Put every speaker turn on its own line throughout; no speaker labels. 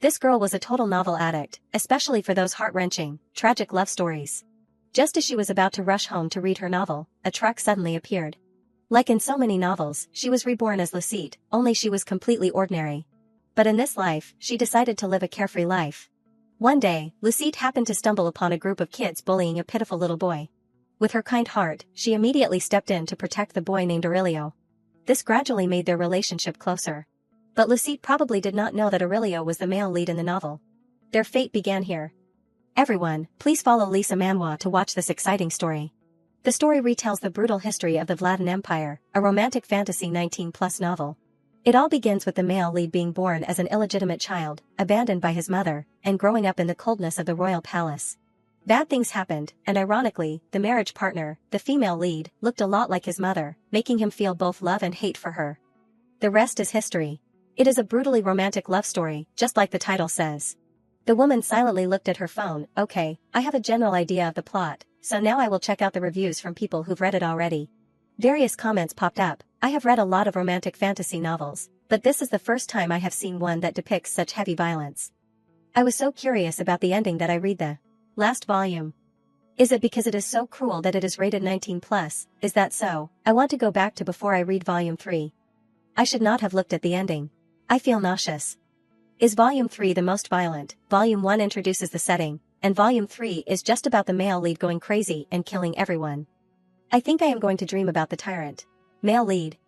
This girl was a total novel addict, especially for those heart-wrenching, tragic love stories. Just as she was about to rush home to read her novel, a truck suddenly appeared. Like in so many novels, she was reborn as Lucette, only she was completely ordinary. But in this life, she decided to live a carefree life. One day, Lucette happened to stumble upon a group of kids bullying a pitiful little boy. With her kind heart, she immediately stepped in to protect the boy named Aurelio. This gradually made their relationship closer. But Lucette probably did not know that Aurelio was the male lead in the novel. Their fate began here. Everyone, please follow Lisa Manhwa to watch this exciting story. The story retells the brutal history of the Vladan Empire, a romantic fantasy 19+ novel. It all begins with the male lead being born as an illegitimate child, abandoned by his mother, and growing up in the coldness of the royal palace. Bad things happened, and ironically, the marriage partner, the female lead, looked a lot like his mother, making him feel both love and hate for her. The rest is history. It is a brutally romantic love story, just like the title says. The woman silently looked at her phone. Okay, I have a general idea of the plot, so now I will check out the reviews from people who've read it already. Various comments popped up. I have read a lot of romantic fantasy novels, but this is the first time I have seen one that depicts such heavy violence. I was so curious about the ending that I read the last volume. Is it because it is so cruel that it is rated 19+? Is that so? I want to go back to before I read volume 3. I should not have looked at the ending. I feel nauseous. Is volume 3 the most violent? Volume 1 introduces the setting, and volume 3 is just about the male lead going crazy and killing everyone. I think I am going to dream about the tyrant. Male lead.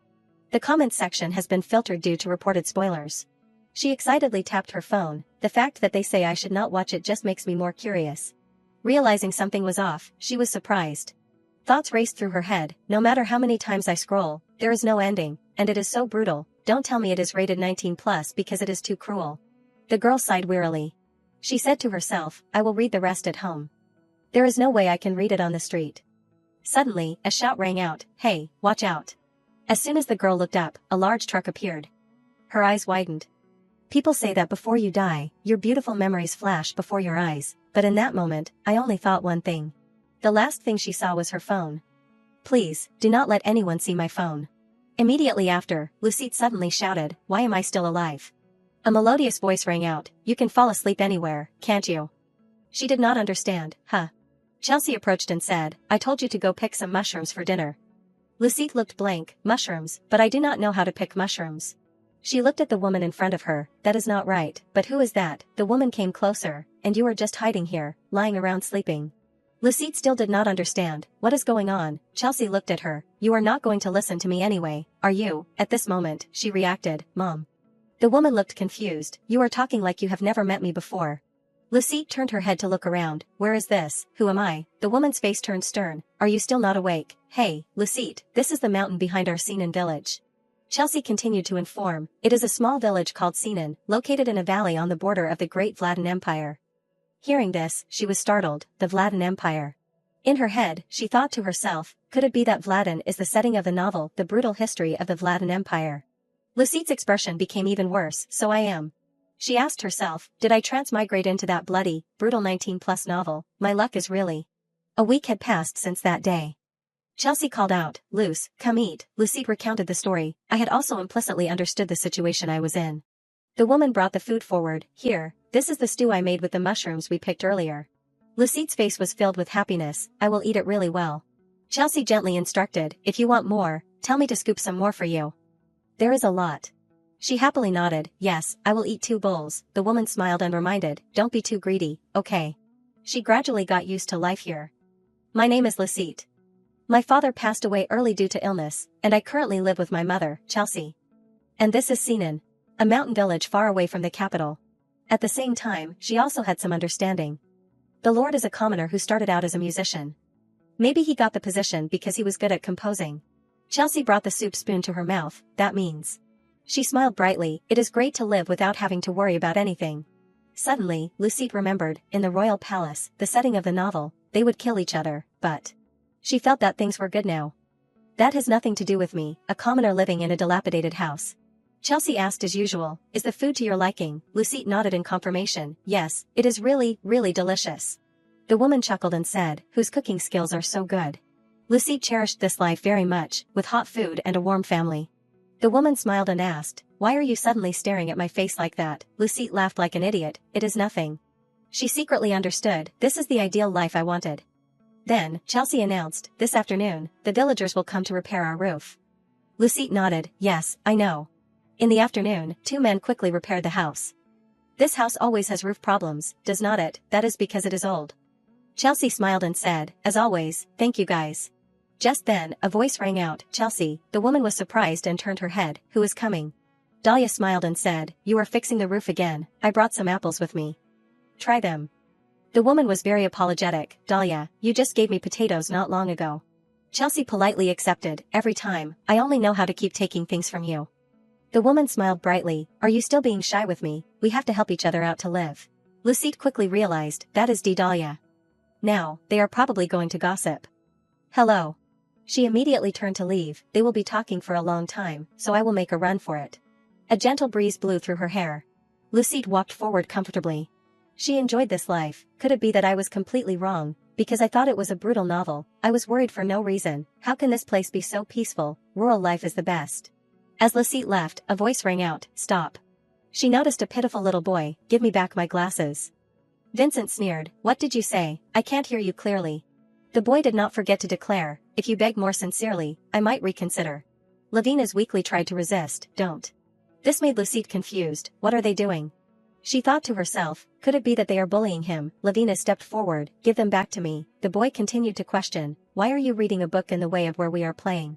The comments section has been filtered due to reported spoilers. She excitedly tapped her phone. The fact that they say I should not watch it just makes me more curious. Realizing something was off, she was surprised. Thoughts raced through her head. No matter how many times I scroll, there is no ending, and it is so brutal. Don't tell me it is rated 19+ because it is too cruel. The girl sighed wearily. She said to herself, I will read the rest at home. There is no way I can read it on the street. Suddenly, a shout rang out, hey, watch out. As soon as the girl looked up, a large truck appeared. Her eyes widened. People say that before you die, your beautiful memories flash before your eyes, but in that moment, I only thought one thing. The last thing she saw was her phone. Please, do not let anyone see my phone. Immediately after, Lucette suddenly shouted, why am I still alive? A melodious voice rang out, you can fall asleep anywhere, can't you? She did not understand, huh? Chelsea approached and said, I told you to go pick some mushrooms for dinner. Lucette looked blank, mushrooms, but I do not know how to pick mushrooms. She looked at the woman in front of her, that is not right, but who is that? The woman came closer, and you are just hiding here, lying around sleeping. Lucette still did not understand, what is going on? Chelsea looked at her, you are not going to listen to me anyway, are you? At this moment, she reacted, Mom. The woman looked confused, you are talking like you have never met me before. Lucette turned her head to look around, where is this, who am I? The woman's face turned stern, are you still not awake? Hey, Lucette, this is the mountain behind our Sinan village. Chelsea continued to inform, it is a small village called Sinan, located in a valley on the border of the Great Vladan Empire. Hearing this, she was startled, the Vladan Empire. In her head, she thought to herself, could it be that Vladan is the setting of the novel, The Brutal History of the Vladan Empire? Lucette's expression became even worse, so I am. She asked herself, did I transmigrate into that bloody, brutal 19+ novel? My luck is really. A week had passed since that day. Chelsea called out, Luce, come eat. Lucette recounted the story. I had also implicitly understood the situation I was in. The woman brought the food forward, here, this is the stew I made with the mushrooms we picked earlier. Lucette's face was filled with happiness, I will eat it really well. Chelsea gently instructed, if you want more, tell me to scoop some more for you. There is a lot. She happily nodded, yes, I will eat 2 bowls. The woman smiled and reminded, don't be too greedy, okay? She gradually got used to life here. My name is Lucette. My father passed away early due to illness, and I currently live with my mother, Chelsea. And this is Sinan, a mountain village far away from the capital. At the same time, she also had some understanding. The Lord is a commoner who started out as a musician. Maybe he got the position because he was good at composing. Chelsea brought the soup spoon to her mouth, that means. She smiled brightly, it is great to live without having to worry about anything. Suddenly, Lucette remembered, in the royal palace, the setting of the novel, they would kill each other, but she felt that things were good now. That has nothing to do with me, a commoner living in a dilapidated house. Chelsea asked as usual, is the food to your liking? Lucette nodded in confirmation, yes, it is really, really delicious. The woman chuckled and said, whose cooking skills are so good? Lucette cherished this life very much, with hot food and a warm family. The woman smiled and asked, "Why are you suddenly staring at my face like that?" Lucette laughed like an idiot. "It is nothing." She secretly understood, this is the ideal life I wanted. Then, Chelsea announced, "This afternoon, the villagers will come to repair our roof." Lucette nodded, "Yes, I know." In the afternoon, two men quickly repaired the house. "This house always has roof problems, does not it? That is because it is old." Chelsea smiled and said, "As always, thank you guys." Just then, a voice rang out, "Chelsea." The woman was surprised and turned her head, "Who is coming?" Dahlia smiled and said, "You are fixing the roof again. I brought some apples with me. Try them." The woman was very apologetic. "Dahlia, you just gave me potatoes not long ago." Chelsea politely accepted, "Every time, I only know how to keep taking things from you." The woman smiled brightly, "Are you still being shy with me? We have to help each other out to live." Lucette quickly realized, that is Dahlia. Now, they are probably going to gossip. "Hello." She immediately turned to leave. "They will be talking for a long time, so I will make a run for it." A gentle breeze blew through her hair. Lucette walked forward comfortably. She enjoyed this life. Could it be that I was completely wrong? Because I thought it was a brutal novel, I was worried for no reason. How can this place be so peaceful? Rural life is the best. As Lucette left, a voice rang out, "Stop." She noticed a pitiful little boy. "Give me back my glasses." Vincent sneered, "What did you say? I can't hear you clearly." The boy did not forget to declare, "If you beg more sincerely, I might reconsider." Lavina's weakly tried to resist, "Don't." This made Lucette confused. What are they doing? She thought to herself, could it be that they are bullying him? Lavina stepped forward, "Give them back to me." The boy continued to question, "Why are you reading a book in the way of where we are playing?"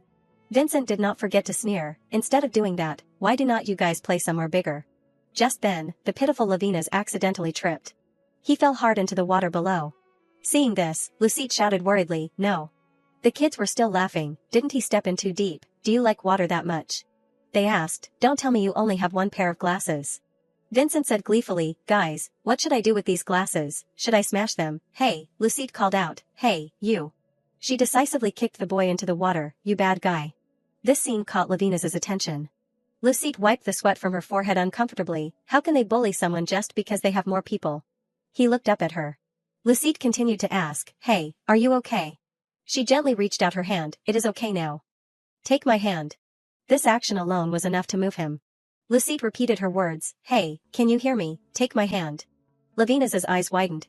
Vincent did not forget to sneer, "Instead of doing that, why do not you guys play somewhere bigger?" Just then, the pitiful Lavina's accidentally tripped. He fell hard into the water below. Seeing this, Lucette shouted worriedly, "No." The kids were still laughing. "Didn't he step in too deep? Do you like water that much?" They asked. "Don't tell me you only have one pair of glasses." Vincent said gleefully, "Guys, what should I do with these glasses? Should I smash them?" "Hey," Lucette called out, "Hey, you." She decisively kicked the boy into the water, "You bad guy." This scene caught Lavina's attention. Lucette wiped the sweat from her forehead uncomfortably. How can they bully someone just because they have more people? He looked up at her. Lucette continued to ask, "Hey, are you okay?" She gently reached out her hand, "It is okay now. Take my hand." This action alone was enough to move him. Lucette repeated her words, "Hey, can you hear me? Take my hand." Lavina's eyes widened,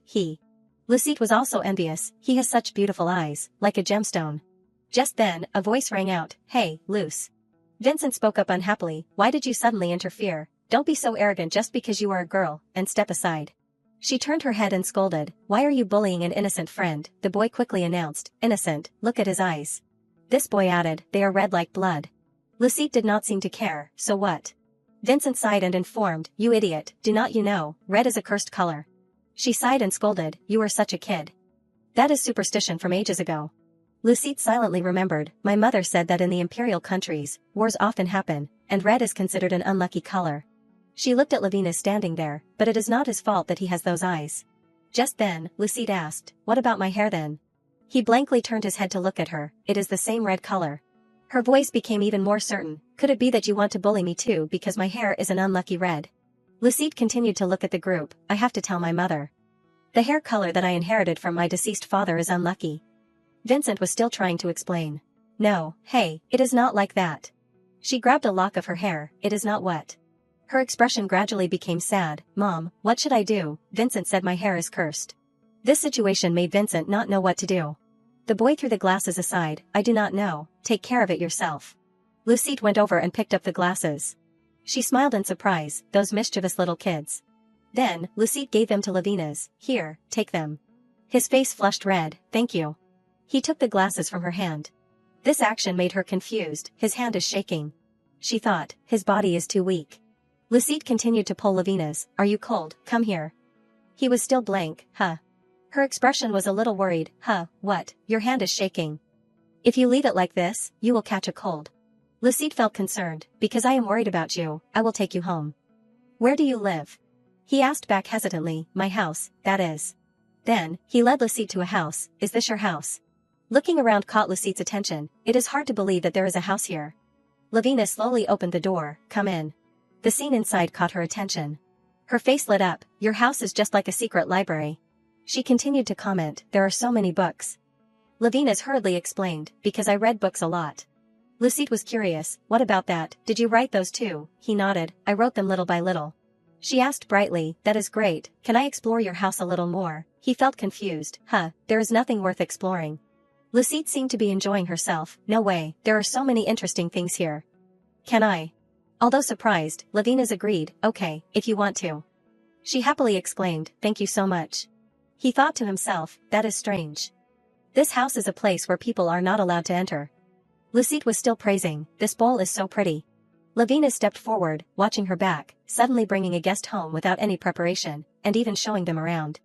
Lucette was also envious, "He has such beautiful eyes, like a gemstone." Just then, a voice rang out, "Hey, Luce." Vincent spoke up unhappily, "Why did you suddenly interfere? Don't be so arrogant just because you are a girl, and step aside." She turned her head and scolded, "Why are you bullying an innocent friend?" The boy quickly announced, "Innocent, look at his eyes." This boy added, "They are red like blood." Lucette did not seem to care, "So what?" Vincent sighed and informed, "You idiot, do not you know, red is a cursed color." She sighed and scolded, "You are such a kid. That is superstition from ages ago." Lucette silently remembered, "My mother said that in the imperial countries, wars often happen, and red is considered an unlucky color." She looked at Lavina standing there, but it is not his fault that he has those eyes. Just then, Lucette asked, "What about my hair then?" He blankly turned his head to look at her, "It is the same red color." Her voice became even more certain, "Could it be that you want to bully me too because my hair is an unlucky red?" Lucette continued to look at the group, "I have to tell my mother. The hair color that I inherited from my deceased father is unlucky." Vincent was still trying to explain. "No, hey, it is not like that." She grabbed a lock of her hair, "It is not what?" Her expression gradually became sad. "Mom, what should I do?" Vincent said, "My hair is cursed." This situation made Vincent not know what to do. The boy threw the glasses aside, "I do not know, take care of it yourself." Lucette went over and picked up the glasses. She smiled in surprise, those mischievous little kids. Then, Lucette gave them to Lavina's, "Here, take them." His face flushed red, "Thank you." He took the glasses from her hand. This action made her confused, his hand is shaking. She thought, his body is too weak. Lucette continued to pull Lavina's, "Are you cold? Come here." He was still blank, "Huh." Her expression was a little worried, "Huh, what? Your hand is shaking. If you leave it like this, you will catch a cold." Lucette felt concerned, "Because I am worried about you, I will take you home." "Where do you live?" He asked back hesitantly, "My house, that is." Then, he led Lucette to a house, "Is this your house?" Looking around caught Lucette's attention, "It is hard to believe that there is a house here." Lavina slowly opened the door, "Come in." The scene inside caught her attention. Her face lit up, "Your house is just like a secret library." She continued to comment, "There are so many books." Lavina's hurriedly explained, "Because I read books a lot." Lucette was curious, what about that, did you write those too? He nodded, I wrote them little by little. She asked brightly, that is great, can I explore your house a little more? He felt confused, there is nothing worth exploring. Lucette seemed to be enjoying herself, no way, there are so many interesting things here. Can I? Although surprised, Levinas agreed, okay, if you want to. She happily exclaimed, thank you so much. He thought to himself, that is strange. This house is a place where people are not allowed to enter. Lucette was still praising, this bowl is so pretty. Levinas stepped forward, watching her back, suddenly bringing a guest home without any preparation, and even showing them around.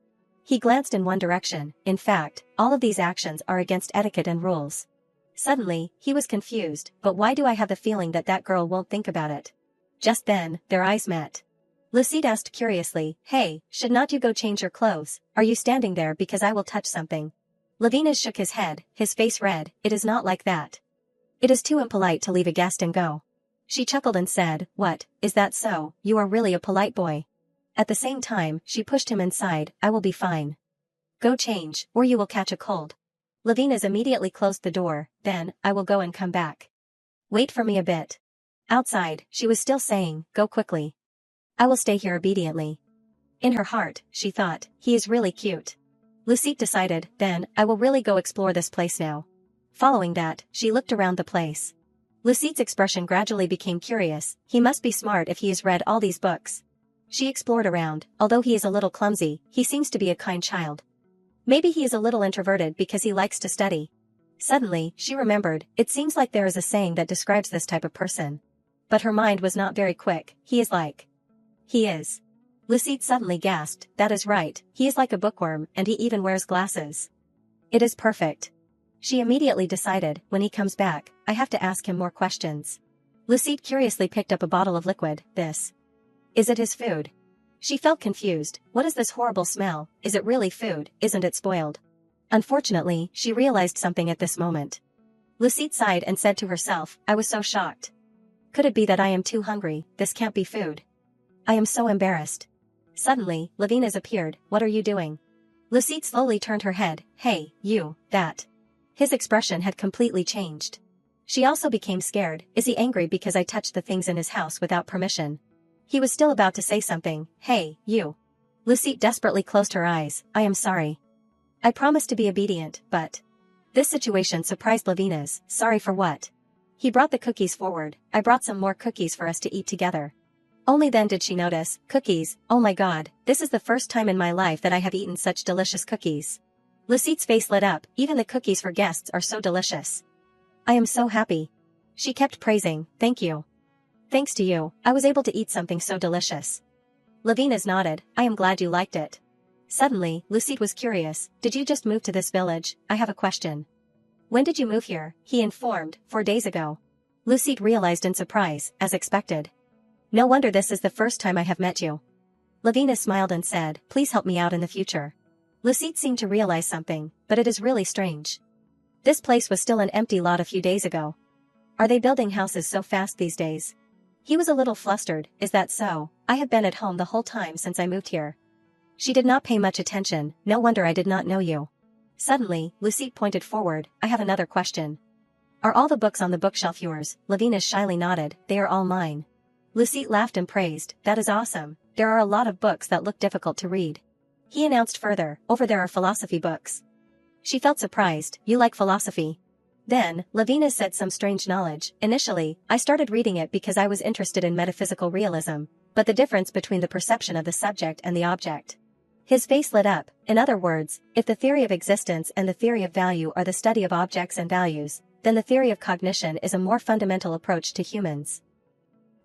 He glanced in one direction, in fact, all of these actions are against etiquette and rules. Suddenly, he was confused, but why do I have the feeling that that girl won't think about it? Just then, their eyes met. Lucette asked curiously, hey, should not you go change your clothes, are you standing there because I will touch something? Levinas shook his head, his face red, it is not like that. It is too impolite to leave a guest and go. She chuckled and said, what, is that so, you are really a polite boy. At the same time, she pushed him inside, I will be fine. Go change, or you will catch a cold. Levinas immediately closed the door, then, I will go and come back. Wait for me a bit. Outside, she was still saying, go quickly. I will stay here obediently. In her heart, she thought, he is really cute. Lucette decided, then, I will really go explore this place now. Following that, she looked around the place. Lucette's expression gradually became curious, he must be smart if he has read all these books. She explored around, although he is a little clumsy, he seems to be a kind child. Maybe he is a little introverted because he likes to study. Suddenly, she remembered, it seems like there is a saying that describes this type of person. But her mind was not very quick, he is like. He is. Lucette suddenly gasped, that is right, he is like a bookworm and he even wears glasses. It is perfect. She immediately decided, when he comes back, I have to ask him more questions. Lucette curiously picked up a bottle of liquid, this. Is it his food? She felt confused, what is this horrible smell, is it really food, isn't it spoiled? Unfortunately, she realized something at this moment. Lucette sighed and said to herself, I was so shocked. Could it be that I am too hungry, this can't be food. I am so embarrassed. Suddenly, Levinas appeared, what are you doing? Lucette slowly turned her head, hey, you, that. His expression had completely changed. She also became scared, is he angry because I touched the things in his house without permission? He was still about to say something, hey, you. Lucette desperately closed her eyes, I am sorry. I promised to be obedient, but. This situation surprised Levinas, sorry for what? He brought the cookies forward, I brought some more cookies for us to eat together. Only then did she notice, cookies, oh my god, this is the first time in my life that I have eaten such delicious cookies. Lucette's face lit up, even the cookies for guests are so delicious. I am so happy. She kept praising, thank you. Thanks to you, I was able to eat something so delicious. Levinas nodded, I am glad you liked it. Suddenly, Lucette was curious, did you just move to this village? I have a question. When did you move here? He informed, 4 days ago. Lucette realized in surprise, as expected. No wonder this is the first time I have met you. Levinas smiled and said, please help me out in the future. Lucette seemed to realize something, but it is really strange. This place was still an empty lot a few days ago. Are they building houses so fast these days? He was a little flustered, is that so? I have been at home the whole time since I moved here. She did not pay much attention, no wonder I did not know you. Suddenly, Lucette pointed forward, I have another question. Are all the books on the bookshelf yours? Levinas shyly nodded, they are all mine. Lucette laughed and praised, that is awesome, there are a lot of books that look difficult to read. He announced further, over there are philosophy books. She felt surprised, you like philosophy? Then, Levinas said some strange knowledge, initially, I started reading it because I was interested in metaphysical realism, but the difference between the perception of the subject and the object. His face lit up, in other words, if the theory of existence and the theory of value are the study of objects and values, then the theory of cognition is a more fundamental approach to humans.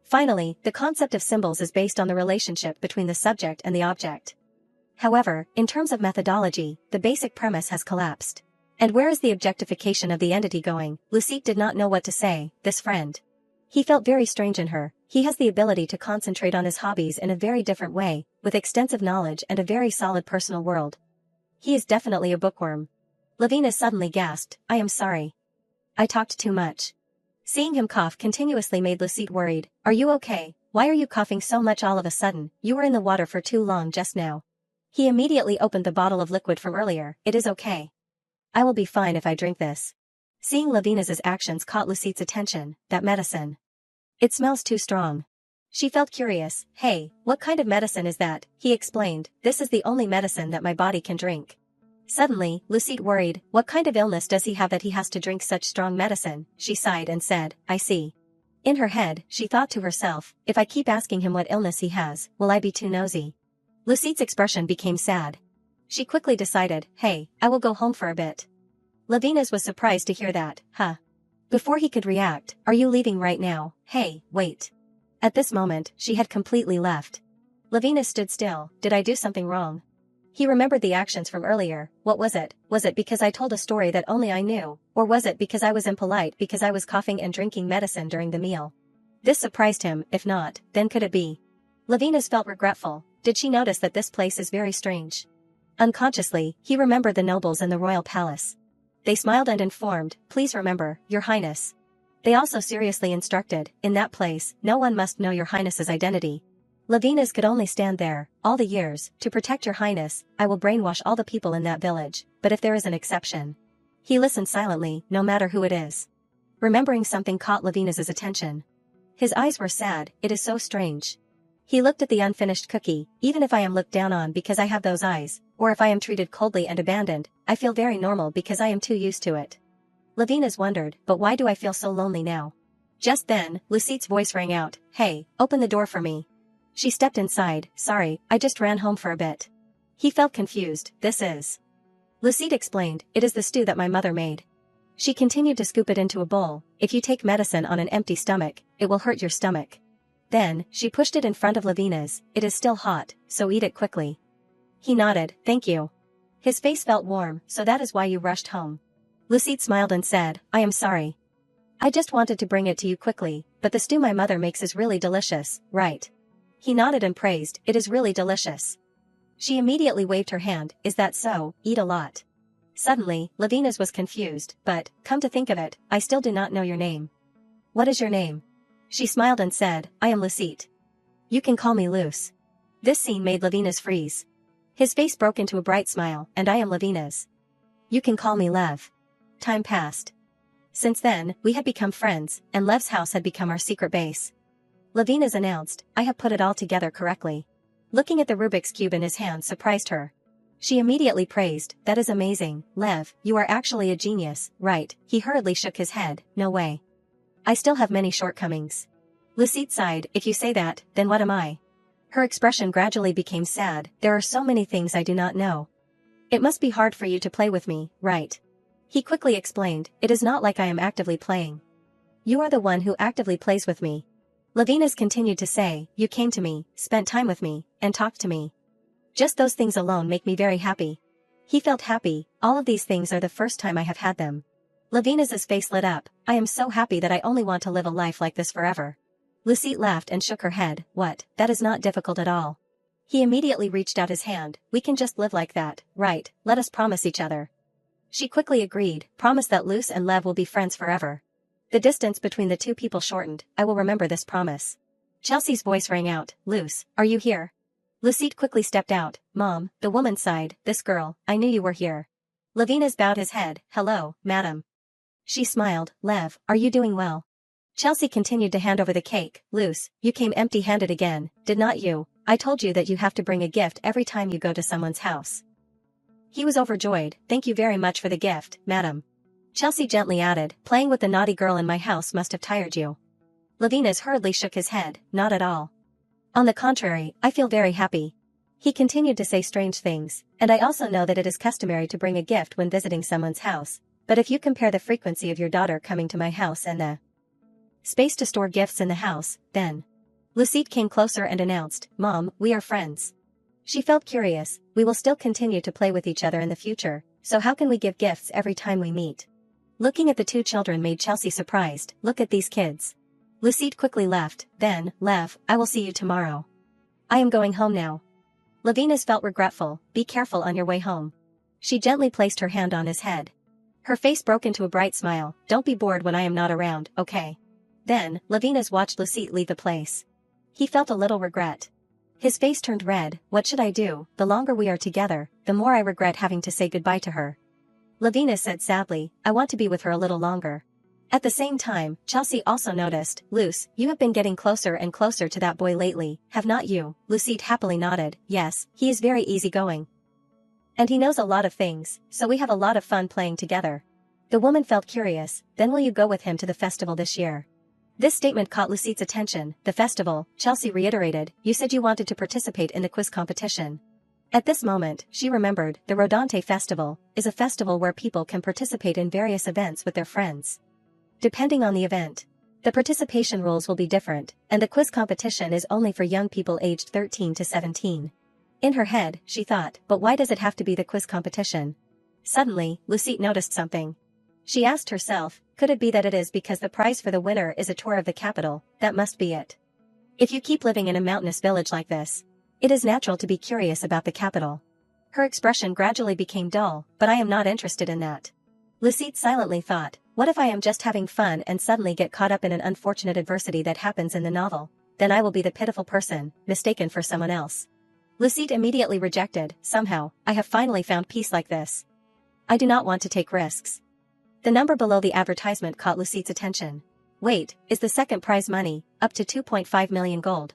Finally, the concept of symbols is based on the relationship between the subject and the object. However, in terms of methodology, the basic premise has collapsed. And where is the objectification of the entity going? Lucette did not know what to say, this friend. He felt very strange in her, he has the ability to concentrate on his hobbies in a very different way, with extensive knowledge and a very solid personal world. He is definitely a bookworm. Levinas suddenly gasped, I am sorry. I talked too much. Seeing him cough continuously made Lucette worried, are you okay? Why are you coughing so much all of a sudden? You were in the water for too long just now. He immediately opened the bottle of liquid from earlier, it is okay. I will be fine if I drink this. Seeing Lavina's actions caught Lucide's attention. That medicine. It smells too strong. She felt curious. Hey, what kind of medicine is that? He explained, this is the only medicine that my body can drink. Suddenly, Lucide worried, what kind of illness does he have that he has to drink such strong medicine? She sighed and said, I see. In her head, she thought to herself, if I keep asking him what illness he has, will I be too nosy? Lucide's expression became sad. She quickly decided, hey, I will go home for a bit. Lavina's was surprised to hear that, huh? Before he could react, are you leaving right now? Hey, wait. At this moment, she had completely left. Lavina stood still. Did I do something wrong? He remembered the actions from earlier. What was it? Was it because I told a story that only I knew? Or was it because I was impolite because I was coughing and drinking medicine during the meal? This surprised him. If not, then could it be? Lavina's felt regretful. Did she notice that this place is very strange? Unconsciously, he remembered the nobles in the royal palace. They smiled and informed, please remember, Your Highness. They also seriously instructed, in that place, no one must know Your Highness's identity. Lavina's could only stand there, all the years, to protect Your Highness, I will brainwash all the people in that village, but if there is an exception. He listened silently, no matter who it is. Remembering something caught Lavina's attention. His eyes were sad, it is so strange. He looked at the unfinished cookie, even if I am looked down on because I have those eyes, or if I am treated coldly and abandoned, I feel very normal because I am too used to it. Lavina's wondered, but why do I feel so lonely now? Just then, Lucide's voice rang out, hey, open the door for me. She stepped inside, sorry, I just ran home for a bit. He felt confused, this is. Lucide explained, it is the stew that my mother made. She continued to scoop it into a bowl, if you take medicine on an empty stomach, it will hurt your stomach. Then, she pushed it in front of Lavina's, it is still hot, so eat it quickly. He nodded, thank you. His face felt warm, so that is why you rushed home. Lucide smiled and said, I am sorry. I just wanted to bring it to you quickly, but the stew my mother makes is really delicious, right? He nodded and praised, it is really delicious. She immediately waved her hand, is that so, eat a lot. Suddenly, Lavina's was confused, but, come to think of it, I still do not know your name. What is your name? She smiled and said, I am Lucide. You can call me Luce. This scene made Lavina's freeze. His face broke into a bright smile, and I am Lavina's. You can call me Lev. Time passed. Since then, we had become friends, and Lev's house had become our secret base. Lavina's announced, I have put it all together correctly. Looking at the Rubik's Cube in his hand surprised her. She immediately praised, that is amazing, Lev, you are actually a genius, right? He hurriedly shook his head, no way. I still have many shortcomings. Lucide sighed, if you say that, then what am I? Her expression gradually became sad, there are so many things I do not know. It must be hard for you to play with me, right? He quickly explained, it is not like I am actively playing. You are the one who actively plays with me. Lavina's continued to say, you came to me, spent time with me, and talked to me. Just those things alone make me very happy. He felt happy, all of these things are the first time I have had them. Lavina's face lit up, I am so happy that I only want to live a life like this forever. Lucide laughed and shook her head, what, that is not difficult at all. He immediately reached out his hand, we can just live like that, right, let us promise each other. She quickly agreed, promise that Luce and Lev will be friends forever. The distance between the two people shortened, I will remember this promise. Chelsea's voice rang out, Luce, are you here? Lucide quickly stepped out, Mom, the woman sighed, this girl, I knew you were here. Lavina's bowed his head, hello, madam. She smiled, Lev, are you doing well? Chelsea continued to hand over the cake, Luce, you came empty-handed again, did not you? I told you that you have to bring a gift every time you go to someone's house. He was overjoyed, thank you very much for the gift, madam. Chelsea gently added, playing with the naughty girl in my house must have tired you. Lavina's hurriedly shook his head, not at all. On the contrary, I feel very happy. He continued to say strange things, and I also know that it is customary to bring a gift when visiting someone's house, but if you compare the frequency of your daughter coming to my house and the space to store gifts in the house, then. Lucide came closer and announced, Mom, we are friends. She felt curious, we will still continue to play with each other in the future, so how can we give gifts every time we meet? Looking at the two children made Chelsea surprised, look at these kids. Lucide quickly left, then, Lev, I will see you tomorrow. I am going home now. Lavina's felt regretful, be careful on your way home. She gently placed her hand on his head. Her face broke into a bright smile, don't be bored when I am not around, okay? Then, Lavina's watched Lucide leave the place. He felt a little regret. His face turned red, what should I do? The longer we are together, the more I regret having to say goodbye to her. Lavina said sadly, I want to be with her a little longer. At the same time, Chelsea also noticed, Luce, you have been getting closer and closer to that boy lately, have not you? Lucide happily nodded, yes, he is very easygoing. And he knows a lot of things, so we have a lot of fun playing together. The woman felt curious, then will you go with him to the festival this year? This statement caught Lucide's attention. The festival, Chelsea reiterated, you said you wanted to participate in the quiz competition. At this moment, she remembered, the Rodante Festival is a festival where people can participate in various events with their friends. Depending on the event, the participation rules will be different, and the quiz competition is only for young people aged 13 to 17. In her head, she thought, but why does it have to be the quiz competition? Suddenly, Lucide noticed something. She asked herself, could it be that it is because the prize for the winner is a tour of the capital? That must be it. If you keep living in a mountainous village like this, it is natural to be curious about the capital. Her expression gradually became dull, but I am not interested in that. Lucide silently thought, what if I am just having fun and suddenly get caught up in an unfortunate adversity that happens in the novel? Then I will be the pitiful person, mistaken for someone else. Lucide immediately rejected, somehow, I have finally found peace like this. I do not want to take risks. The number below the advertisement caught Lucide's attention. Wait, is the second prize money, up to 2.5 million gold?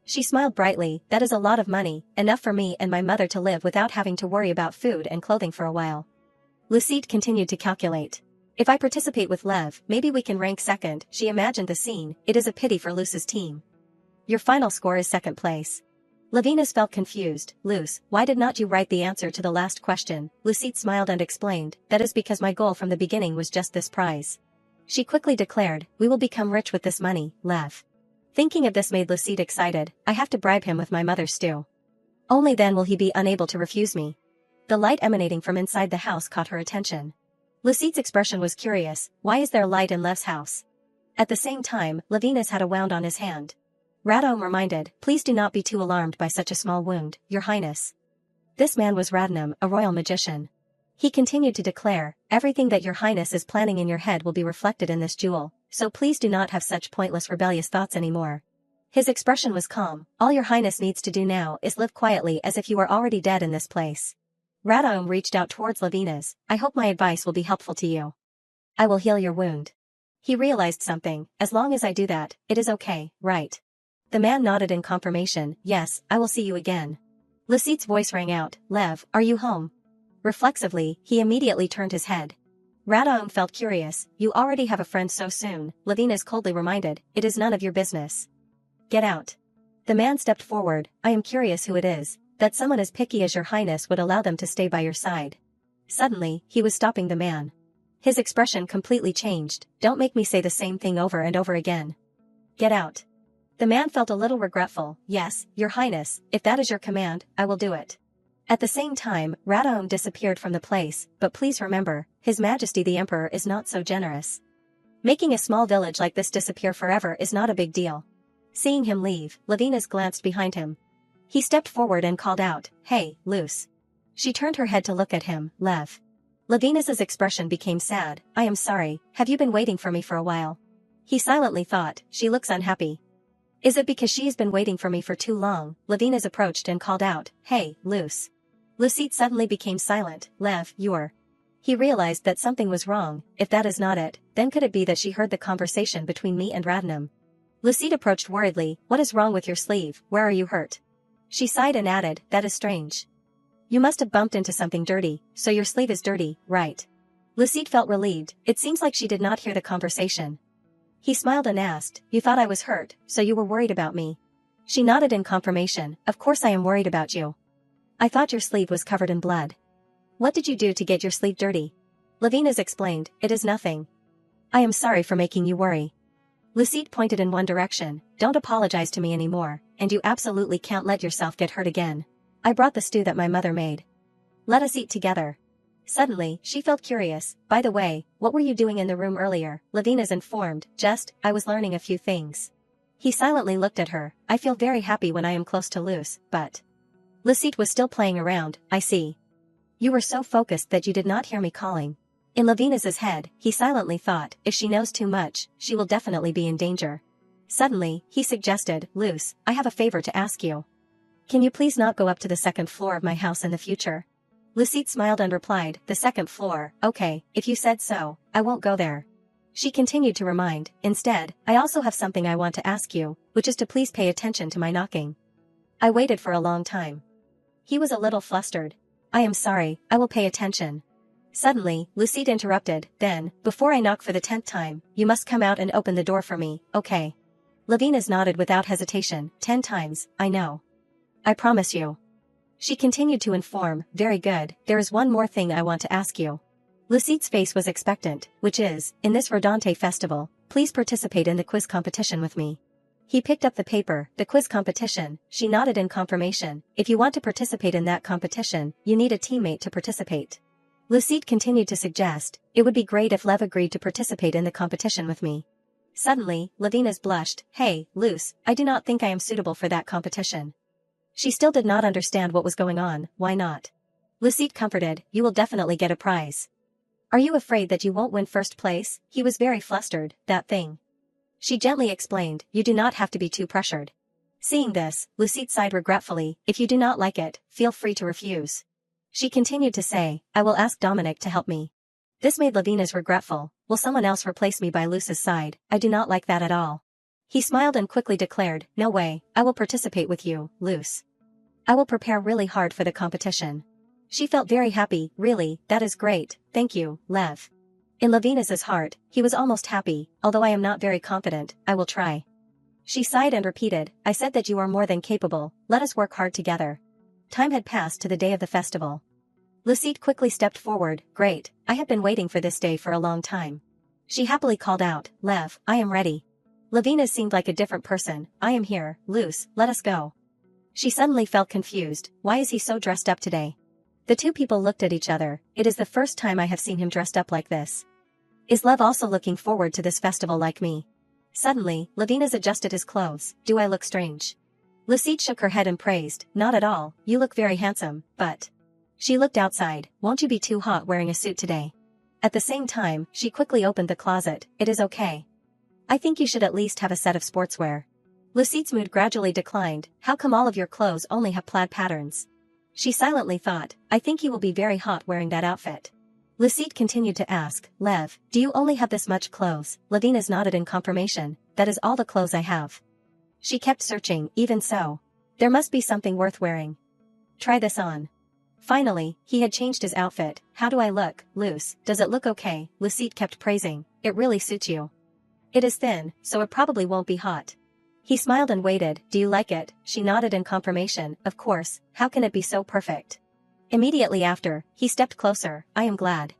She smiled brightly, that is a lot of money, enough for me and my mother to live without having to worry about food and clothing for a while. Lucide continued to calculate. If I participate with Lev, maybe we can rank second. She imagined the scene, it is a pity for Luce's team. Your final score is second place. Levinas felt confused. Luce, why did not you write the answer to the last question? Lucide smiled and explained, that is because my goal from the beginning was just this prize. She quickly declared, we will become rich with this money, Lev. Thinking of this made Lucide excited, I have to bribe him with my mother's stew. Only then will he be unable to refuse me. The light emanating from inside the house caught her attention. Lucide's expression was curious, why is there light in Lev's house? At the same time, Levinas had a wound on his hand. Radom reminded, please do not be too alarmed by such a small wound, your highness. This man was Radnam, a royal magician. He continued to declare, everything that your highness is planning in your head will be reflected in this jewel, so please do not have such pointless rebellious thoughts anymore. His expression was calm, all your highness needs to do now is live quietly as if you were already dead in this place. Radom reached out towards Levinas, I hope my advice will be helpful to you. I will heal your wound. He realized something, as long as I do that, it is okay, right? The man nodded in confirmation, yes, I will see you again. Lucide's voice rang out, Lev, are you home? Reflexively, he immediately turned his head. Radom felt curious, you already have a friend so soon, Levinas coldly reminded, it is none of your business. Get out. The man stepped forward, I am curious who it is, that someone as picky as your highness would allow them to stay by your side. Suddenly, he was stopping the man. His expression completely changed, don't make me say the same thing over and over again. Get out. The man felt a little regretful, yes, your highness, if that is your command, I will do it. At the same time, Radom disappeared from the place, but please remember, His Majesty the Emperor is not so generous. Making a small village like this disappear forever is not a big deal. Seeing him leave, Levinas glanced behind him. He stepped forward and called out, hey, Luce. She turned her head to look at him, Lev. Levinas's expression became sad, I am sorry, have you been waiting for me for a while? He silently thought, she looks unhappy. Is it because she's been waiting for me for too long? Levinas approached and called out, hey, Luce. Lucide suddenly became silent, Lev, you're. He realized that something was wrong, if that is not it, then could it be that she heard the conversation between me and Radnam? Lucide approached worriedly, what is wrong with your sleeve, where are you hurt? She sighed and added, that is strange. You must have bumped into something dirty, so your sleeve is dirty, right? Lucide felt relieved, it seems like she did not hear the conversation. He smiled and asked, you thought I was hurt, so you were worried about me. She nodded in confirmation, of course I am worried about you. I thought your sleeve was covered in blood. What did you do to get your sleeve dirty? Levinas explained, it is nothing. I am sorry for making you worry. Lucide pointed in one direction, don't apologize to me anymore, and you absolutely can't let yourself get hurt again. I brought the stew that my mother made. Let us eat together. Suddenly, she felt curious, by the way, what were you doing in the room earlier? Levinas informed, I was learning a few things. He silently looked at her, I feel very happy when I am close to Luce, but... Lucide was still playing around, I see. You were so focused that you did not hear me calling. In Levinas's head, he silently thought, if she knows too much, she will definitely be in danger. Suddenly, he suggested, Luce, I have a favor to ask you. Can you please not go up to the second floor of my house in the future? Lucette smiled and replied, the second floor. Okay, if you said so, I won't go there. She continued to remind, instead, I also have something I want to ask you, which is to please pay attention to my knocking. I waited for a long time. He was a little flustered. I am sorry, I will pay attention. Suddenly, Lucette interrupted, then, before I knock for the 10th time, you must come out and open the door for me, okay? Lavina's nodded without hesitation, 10 times, I know. I promise you. She continued to inform, very good, there is one more thing I want to ask you. Lucette's face was expectant, which is, in this Verdante festival, please participate in the quiz competition with me. He picked up the paper, the quiz competition, she nodded in confirmation, if you want to participate in that competition, you need a teammate to participate. Lucette continued to suggest, it would be great if Lev agreed to participate in the competition with me. Suddenly, Lavina's blushed, hey, Luce, I do not think I am suitable for that competition. She still did not understand what was going on, why not? Lucette comforted, you will definitely get a prize. Are you afraid that you won't win first place? He was very flustered, that thing. She gently explained, you do not have to be too pressured. Seeing this, Lucette sighed regretfully, if you do not like it, feel free to refuse. She continued to say, I will ask Dominic to help me. This made Lavina's regretful, will someone else replace me by Luce's side, I do not like that at all. He smiled and quickly declared, no way, I will participate with you, Luce. I will prepare really hard for the competition. She felt very happy, really, that is great, thank you, Lev. In Lavina's heart, he was almost happy, although I am not very confident, I will try. She sighed and repeated, I said that you are more than capable, let us work hard together. Time had passed to the day of the festival. Lucette quickly stepped forward, great, I have been waiting for this day for a long time. She happily called out, Lev, I am ready. Lavina seemed like a different person, I am here, Luce, let us go. She suddenly felt confused, why is he so dressed up today? The two people looked at each other, it is the first time I have seen him dressed up like this. Is Lev also looking forward to this festival like me? Suddenly, Lavina's adjusted his clothes, do I look strange? Lucette shook her head and praised, not at all, you look very handsome, but... She looked outside, won't you be too hot wearing a suit today? At the same time, she quickly opened the closet, it is okay. I think you should at least have a set of sportswear. Lucette's mood gradually declined, how come all of your clothes only have plaid patterns? She silently thought, I think you will be very hot wearing that outfit. Lucette continued to ask, Lev, do you only have this much clothes? Lavina's nodded in confirmation, that is all the clothes I have. She kept searching, even so. There must be something worth wearing. Try this on. Finally, he had changed his outfit, how do I look, Luce, does it look okay? Lucette kept praising, it really suits you. It is thin, so it probably won't be hot. He smiled and waited, do you like it? She nodded in confirmation, of course, how can it be so perfect? Immediately after, he stepped closer, I am glad.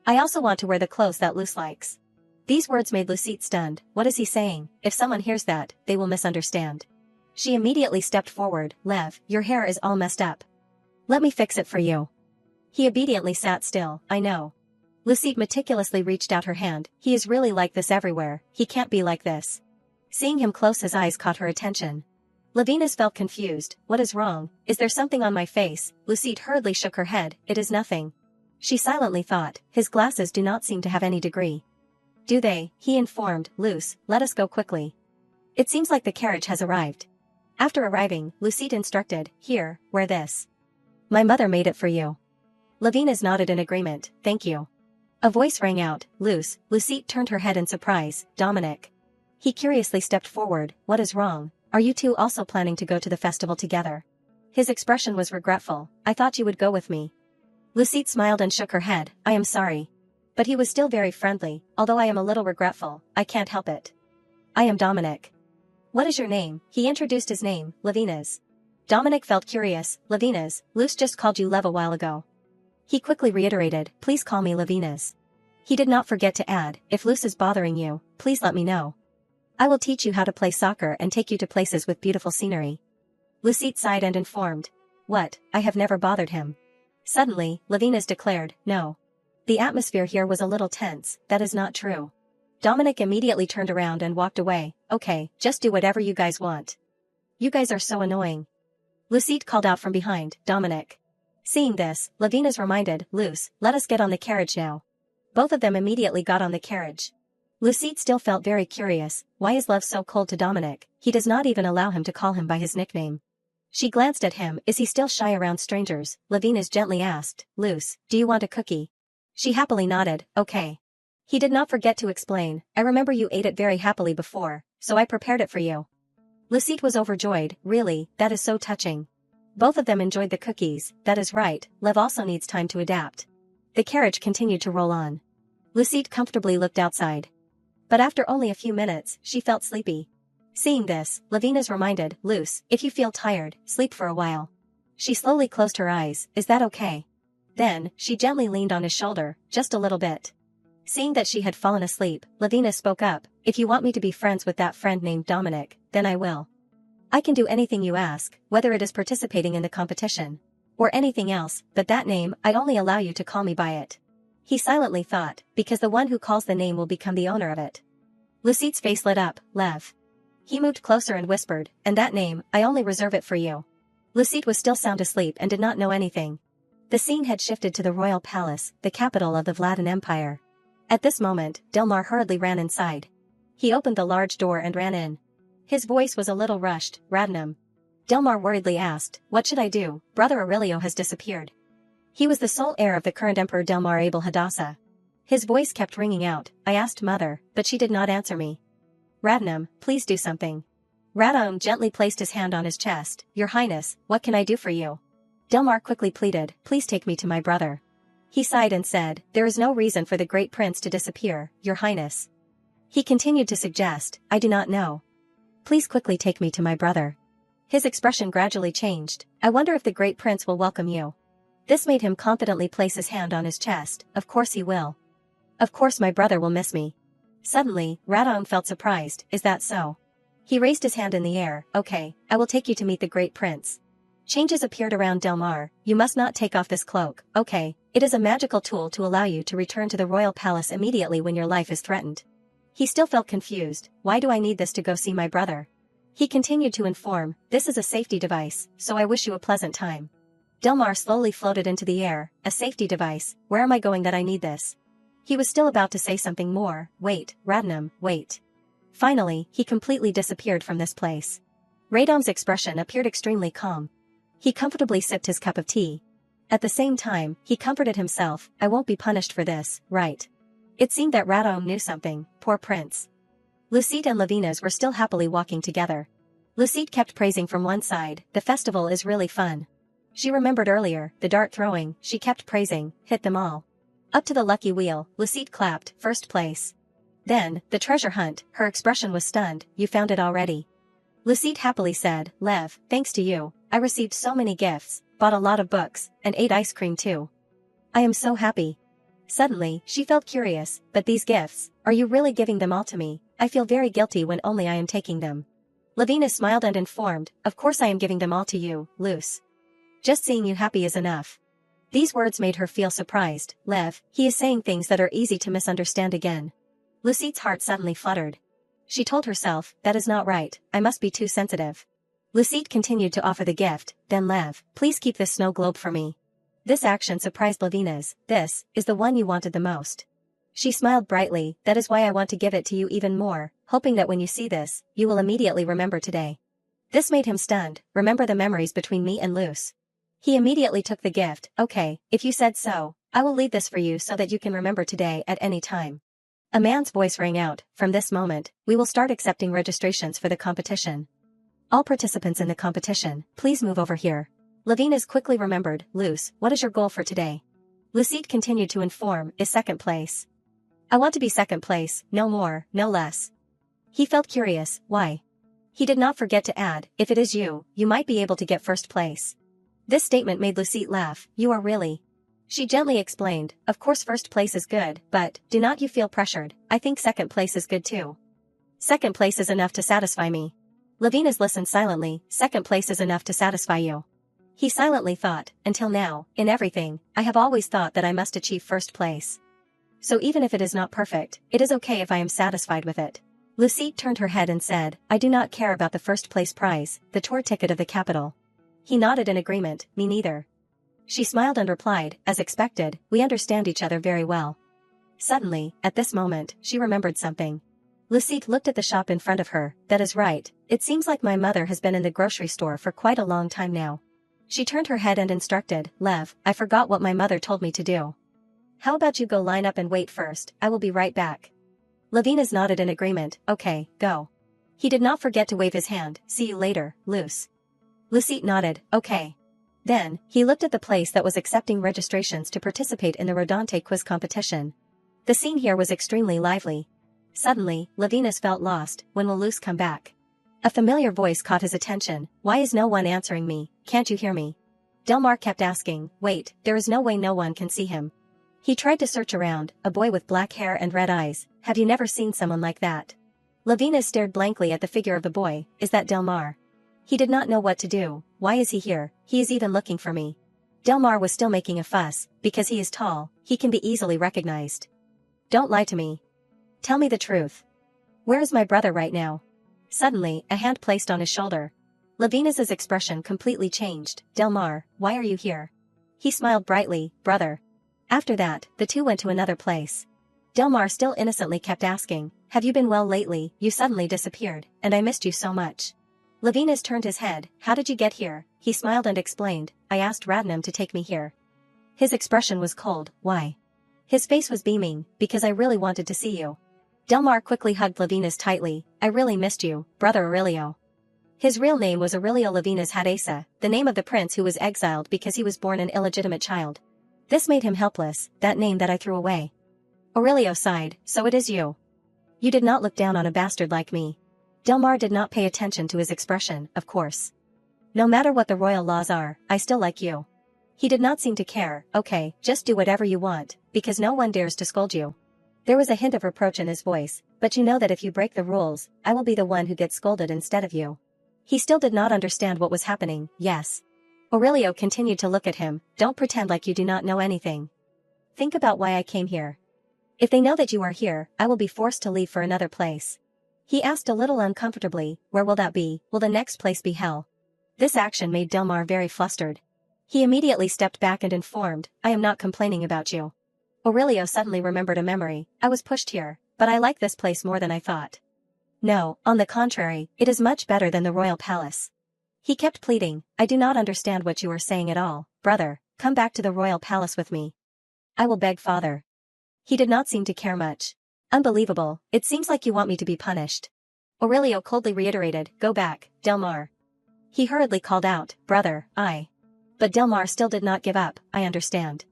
I also want to wear the clothes that Luce likes. These words made Lucette stunned, what is he saying? If someone hears that, they will misunderstand. She immediately stepped forward, Lev, your hair is all messed up. Let me fix it for you. He obediently sat still, I know. Lucette meticulously reached out her hand, he is really like this everywhere, he can't be like this. Seeing him close, his eyes caught her attention. Lavina's felt confused, what is wrong, is there something on my face? Lucette hurriedly shook her head, it is nothing. She silently thought, his glasses do not seem to have any degree. Do they? He informed, Luce, let us go quickly. It seems like the carriage has arrived. After arriving, Lucette instructed, here, wear this. My mother made it for you. Lavina's nodded in agreement, thank you. A voice rang out, Luce. Lucette turned her head in surprise, Dominic. He curiously stepped forward, what is wrong? Are you two also planning to go to the festival together? His expression was regretful, I thought you would go with me. Lucette smiled and shook her head, I am sorry. But he was still very friendly, although I am a little regretful, I can't help it. I am Dominic. What is your name? He introduced his name, Lavina's. Dominic felt curious, Lavina's, Luce just called you Lev a while ago. He quickly reiterated, please call me Lavina's. He did not forget to add, if Luce is bothering you, please let me know. I will teach you how to play soccer and take you to places with beautiful scenery. Lucette sighed and informed. What, I have never bothered him. Suddenly, Lavina's declared, no. The atmosphere here was a little tense, that is not true. Dominic immediately turned around and walked away, okay, just do whatever you guys want. You guys are so annoying. Lucette called out from behind, Dominic. Seeing this, Lavina's reminded, Luce, let us get on the carriage now. Both of them immediately got on the carriage. Lucette still felt very curious, why is Lev so cold to Dominic? He does not even allow him to call him by his nickname. She glanced at him. Is he still shy around strangers? Lavina's gently asked. Luce, do you want a cookie? She happily nodded. Okay. He did not forget to explain. I remember you ate it very happily before, so I prepared it for you. Lucette was overjoyed. Really, that is so touching. Both of them enjoyed the cookies. That is right, Lev also needs time to adapt. The carriage continued to roll on. Lucette comfortably looked outside. But after only a few minutes, she felt sleepy. Seeing this, Lavina's reminded, Luce, if you feel tired, sleep for a while. She slowly closed her eyes. Is that okay? Then, she gently leaned on his shoulder, just a little bit. Seeing that she had fallen asleep, Lavina spoke up. If you want me to be friends with that friend named Dominic, then I will. I can do anything you ask, whether it is participating in the competition. Or anything else, but that name, I only allow you to call me by it. He silently thought, because the one who calls the name will become the owner of it. Lucette's face lit up. Lev. He moved closer and whispered, and that name, I only reserve it for you. Lucette was still sound asleep and did not know anything. The scene had shifted to the royal palace, the capital of the Vladan Empire. At this moment, Delmar hurriedly ran inside. He opened the large door and ran in. His voice was a little rushed. Radnam. Delmar worriedly asked, what should I do? Brother Aurelio has disappeared. He was the sole heir of the current Emperor Delmar Abel Hadassah. His voice kept ringing out. I asked Mother, but she did not answer me. Radnam, please do something. Radon gently placed his hand on his chest. Your Highness, what can I do for you? Delmar quickly pleaded, please take me to my brother. He sighed and said, there is no reason for the great prince to disappear, Your Highness. He continued to suggest, I do not know. Please quickly take me to my brother. His expression gradually changed. I wonder if the great prince will welcome you. This made him confidently place his hand on his chest. Of course he will. Of course my brother will miss me. Suddenly, Radon felt surprised. Is that so? He raised his hand in the air. Okay, I will take you to meet the great prince. Changes appeared around Delmar. You must not take off this cloak. Okay, it is a magical tool to allow you to return to the royal palace immediately when your life is threatened. He still felt confused. Why do I need this to go see my brother? He continued to inform, this is a safety device, so I wish you a pleasant time. Delmar slowly floated into the air. A safety device, where am I going that I need this? He was still about to say something more. Wait, Radnam, wait. Finally, he completely disappeared from this place. Radon's expression appeared extremely calm. He comfortably sipped his cup of tea. At the same time, he comforted himself, I won't be punished for this, right? It seemed that Radon knew something, poor prince. Lucette and Lavina's were still happily walking together. Lucette kept praising from one side, the festival is really fun. She remembered earlier, the dart throwing, she kept praising, hit them all. Up to the lucky wheel, Lucette clapped, first place. Then, the treasure hunt, her expression was stunned, you found it already. Lucette happily said, Lev, thanks to you, I received so many gifts, bought a lot of books, and ate ice cream too. I am so happy. Suddenly, she felt curious, but these gifts, are you really giving them all to me? I feel very guilty when only I am taking them. Lavina smiled and informed, of course I am giving them all to you, Luce. Just seeing you happy is enough. These words made her feel surprised. Lev, he is saying things that are easy to misunderstand again. Lucette's heart suddenly fluttered. She told herself, that is not right, I must be too sensitive. Lucette continued to offer the gift, then Lev, please keep this snow globe for me. This action surprised Lavina's. This is the one you wanted the most. She smiled brightly, that is why I want to give it to you even more, hoping that when you see this, you will immediately remember today. This made him stunned, remember the memories between me and Luce. He immediately took the gift, okay, if you said so, I will leave this for you so that you can remember today at any time. A man's voice rang out, from this moment, we will start accepting registrations for the competition. All participants in the competition, please move over here. Lavina's quickly remembered, Luce, what is your goal for today? Lucette continued to inform, is second place. I want to be second place, no more, no less. He felt curious, why? He did not forget to add, if it is you, you might be able to get first place. This statement made Lucette laugh, you are really. She gently explained, of course first place is good, but, do not you feel pressured, I think second place is good too. Second place is enough to satisfy me. Lavina's listened silently, second place is enough to satisfy you. He silently thought, until now, in everything, I have always thought that I must achieve first place. So even if it is not perfect, it is okay if I am satisfied with it. Lucette turned her head and said, I do not care about the first place prize, the tour ticket of the capital. He nodded in agreement, me neither. She smiled and replied, as expected, we understand each other very well. Suddenly, at this moment, she remembered something. Lucette looked at the shop in front of her. That is right, it seems like my mother has been in the grocery store for quite a long time now. She turned her head and instructed, Lev, I forgot what my mother told me to do. How about you go line up and wait first, I will be right back. Levinas nodded in agreement, okay, go. He did not forget to wave his hand, see you later, Luce. Lucette nodded, okay. Then, he looked at the place that was accepting registrations to participate in the Rodante quiz competition. The scene here was extremely lively. Suddenly, Levinas felt lost. When will Luce come back? A familiar voice caught his attention. Why is no one answering me? Can't you hear me? Delmar kept asking. Wait, there is no way no one can see him. He tried to search around. A boy with black hair and red eyes. Have you never seen someone like that? Levinas stared blankly at the figure of the boy. Is that Delmar? He did not know what to do. Why is he here? He is even looking for me. Delmar was still making a fuss. Because he is tall, he can be easily recognized. Don't lie to me. Tell me the truth. Where is my brother right now? Suddenly, a hand placed on his shoulder. Levinas's expression completely changed. Delmar, why are you here? He smiled brightly, brother. After that, the two went to another place. Delmar still innocently kept asking, have you been well lately? You suddenly disappeared, and I missed you so much. Levinas turned his head. How did you get here? He smiled and explained, I asked Radnam to take me here. His expression was cold. Why? His face was beaming, because I really wanted to see you. Delmar quickly hugged Levinas tightly. I really missed you, brother Aurelio. His real name was Aurelio Levinas Hadesa, the name of the prince who was exiled because he was born an illegitimate child. This made him helpless, that name that I threw away. Aurelio sighed, so it is you. You did not look down on a bastard like me. Delmar did not pay attention to his expression, of course. No matter what the royal laws are, I still like you. He did not seem to care. Okay, just do whatever you want, because no one dares to scold you. There was a hint of reproach in his voice, but you know that if you break the rules, I will be the one who gets scolded instead of you. He still did not understand what was happening. Yes. Aurelio continued to look at him. Don't pretend like you do not know anything. Think about why I came here. If they know that you are here, I will be forced to leave for another place. He asked a little uncomfortably, where will that be? Will the next place be hell? This action made Delmar very flustered. He immediately stepped back and informed, I am not complaining about you. Aurelio suddenly remembered a memory. I was pushed here, but I like this place more than I thought. No, on the contrary, it is much better than the royal palace. He kept pleading, I do not understand what you are saying at all, brother, come back to the royal palace with me. I will beg father. He did not seem to care much. Unbelievable, it seems like you want me to be punished. Aurelio coldly reiterated, go back, Delmar. He hurriedly called out, brother, But Delmar still did not give up, I understand.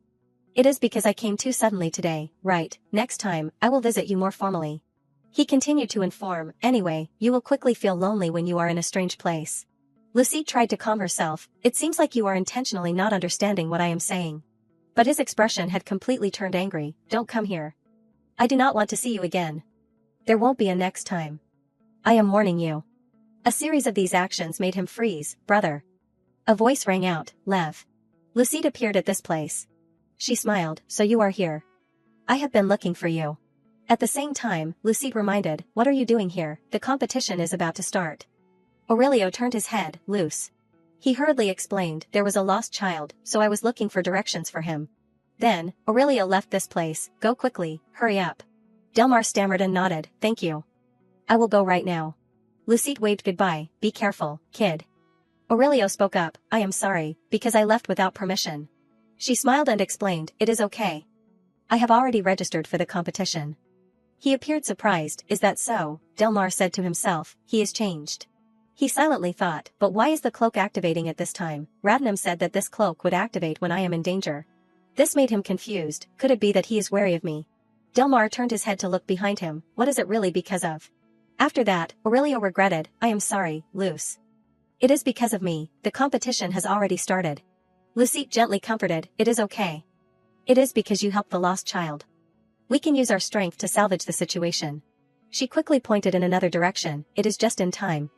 It is because I came too suddenly today, right, next time, I will visit you more formally. He continued to inform, anyway, you will quickly feel lonely when you are in a strange place. Lucette tried to calm herself, it seems like you are intentionally not understanding what I am saying. But his expression had completely turned angry, don't come here. I do not want to see you again. There won't be a next time. I am warning you. A series of these actions made him freeze, brother. A voice rang out, Lev. Lucette appeared at this place. She smiled, so you are here. I have been looking for you. At the same time, Lucette reminded, what are you doing here? The competition is about to start. Aurelio turned his head, Luce. He hurriedly explained, there was a lost child, so I was looking for directions for him. Then, Aurelio left this place, go quickly, hurry up. Delmar stammered and nodded, thank you. I will go right now. Lucette waved goodbye, be careful, kid. Aurelio spoke up, I am sorry, because I left without permission. She smiled and explained, it is okay. I have already registered for the competition. He appeared surprised, is that so? Delmar said to himself, he is changed. He silently thought, but why is the cloak activating at this time? Radnam said that this cloak would activate when I am in danger. This made him confused, could it be that he is wary of me? Delmar turned his head to look behind him, what is it really because of? After that, Aurelio regretted, I am sorry, Luce. It is because of me, the competition has already started. Lucette gently comforted, it is okay. It is because you helped the lost child. We can use our strength to salvage the situation. She quickly pointed in another direction, it is just in time.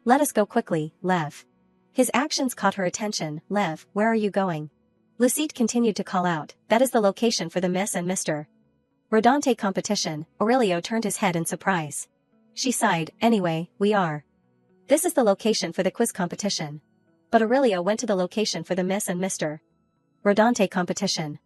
Let us go quickly, Lev. His actions caught her attention, Lev, where are you going? Lucette continued to call out, that is the location for the Miss and Mr. Rodante competition. Aurelio turned his head in surprise. She sighed, anyway, we are. This is the location for the quiz competition. But Aurelio went to the location for the Miss and Mr. Rodante competition.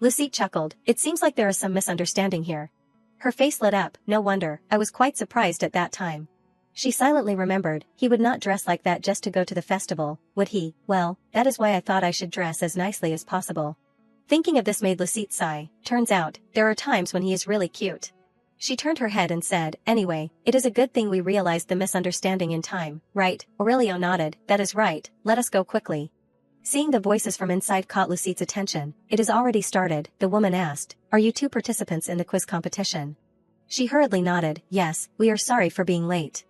Lucette chuckled, it seems like there is some misunderstanding here. Her face lit up, no wonder, I was quite surprised at that time. She silently remembered, he would not dress like that just to go to the festival, would he? Well, that is why I thought I should dress as nicely as possible. Thinking of this made Lucette sigh. Turns out, there are times when he is really cute. She turned her head and said, anyway, it is a good thing we realized the misunderstanding in time, right? Aurelio nodded, that is right, let us go quickly. Seeing the voices from inside caught Lucette's attention. It is already started, the woman asked. Are you two participants in the quiz competition? She hurriedly nodded, yes, we are sorry for being late.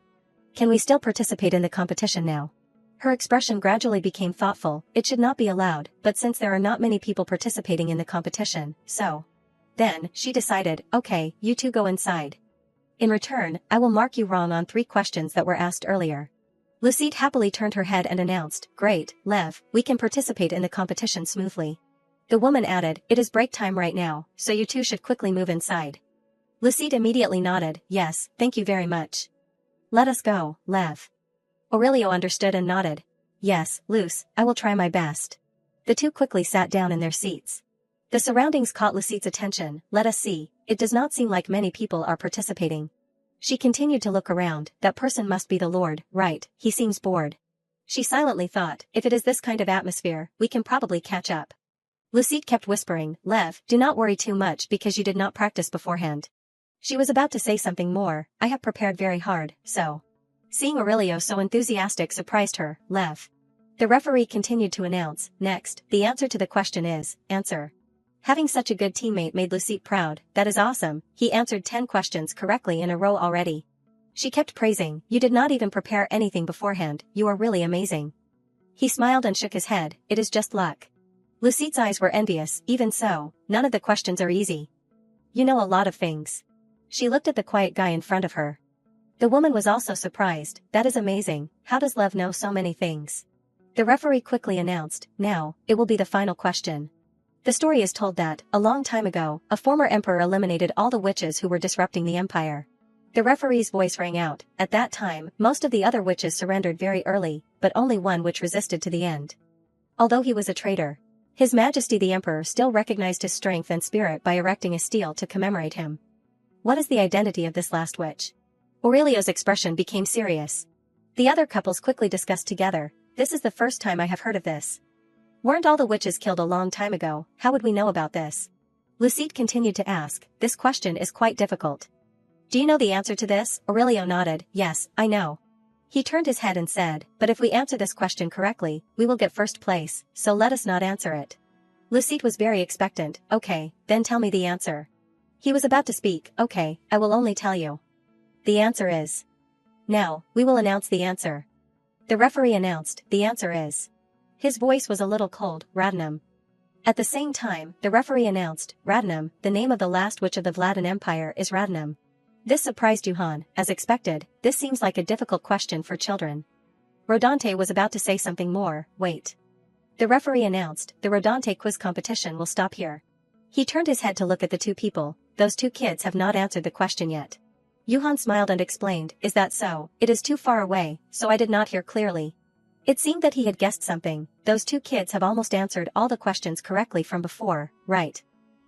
Can we still participate in the competition now? Her expression gradually became thoughtful. It should not be allowed, but since there are not many people participating in the competition, so. Then, she decided, okay, you two go inside. In return, I will mark you wrong on 3 questions that were asked earlier. Lucette happily turned her head and announced, great, Lev, we can participate in the competition smoothly. The woman added, it is break time right now, so you two should quickly move inside. Lucette immediately nodded, yes, thank you very much. Let us go, Lev. Aurelio understood and nodded. Yes, Luce, I will try my best. The two quickly sat down in their seats. The surroundings caught Lucette's attention. Let us see, it does not seem like many people are participating. She continued to look around, that person must be the Lord, right, he seems bored. She silently thought, if it is this kind of atmosphere, we can probably catch up. Lucette kept whispering, Lev, do not worry too much because you did not practice beforehand. She was about to say something more, I have prepared very hard, so. Seeing Aurelio so enthusiastic surprised her, Lev. The referee continued to announce, next, the answer to the question is, answer. Having such a good teammate made Lucette proud, that is awesome, he answered 10 questions correctly in a row already. She kept praising, you did not even prepare anything beforehand, you are really amazing. He smiled and shook his head, it is just luck. Lucette's eyes were envious, even so, none of the questions are easy. You know a lot of things. She looked at the quiet guy in front of her. The woman was also surprised, that is amazing, how does Lev know so many things? The referee quickly announced, now, it will be the final question. The story is told that, a long time ago, a former emperor eliminated all the witches who were disrupting the empire. The referee's voice rang out, at that time, most of the other witches surrendered very early, but only one witch resisted to the end. Although he was a traitor, His Majesty the Emperor still recognized his strength and spirit by erecting a stele to commemorate him. What is the identity of this last witch? Aurelio's expression became serious. The other couples quickly discussed together, this is the first time I have heard of this. Weren't all the witches killed a long time ago, how would we know about this? Lucette continued to ask, this question is quite difficult. Do you know the answer to this? Aurelio nodded, yes, I know. He turned his head and said, but if we answer this question correctly, we will get first place, so let us not answer it. Lucette was very expectant, okay, then tell me the answer. He was about to speak, okay, I will only tell you. The answer is. Now, we will announce the answer. The referee announced, the answer is. His voice was a little cold, Radnum. At the same time, the referee announced, Radnum, the name of the last witch of the Vladan Empire is Radnum. This surprised Johann, as expected, this seems like a difficult question for children. Rodante was about to say something more, wait. The referee announced, the Rodante quiz competition will stop here. He turned his head to look at the two people, those two kids have not answered the question yet. Johann smiled and explained, is that so? It is too far away, so I did not hear clearly. It seemed that he had guessed something, those two kids have almost answered all the questions correctly from before, right?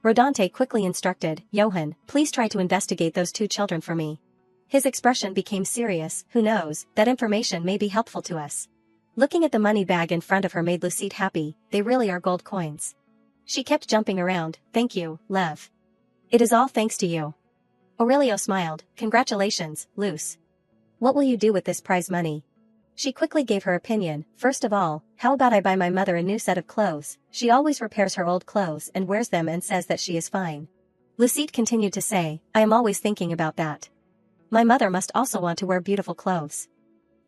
Rodante quickly instructed, Johann, please try to investigate those two children for me. His expression became serious, who knows, that information may be helpful to us. Looking at the money bag in front of her made Lucette happy, they really are gold coins. She kept jumping around, thank you, Lev. It is all thanks to you. Aurelio smiled, congratulations, Luce. What will you do with this prize money? She quickly gave her opinion, first of all, how about I buy my mother a new set of clothes, she always repairs her old clothes and wears them and says that she is fine. Lucette continued to say, I am always thinking about that. My mother must also want to wear beautiful clothes.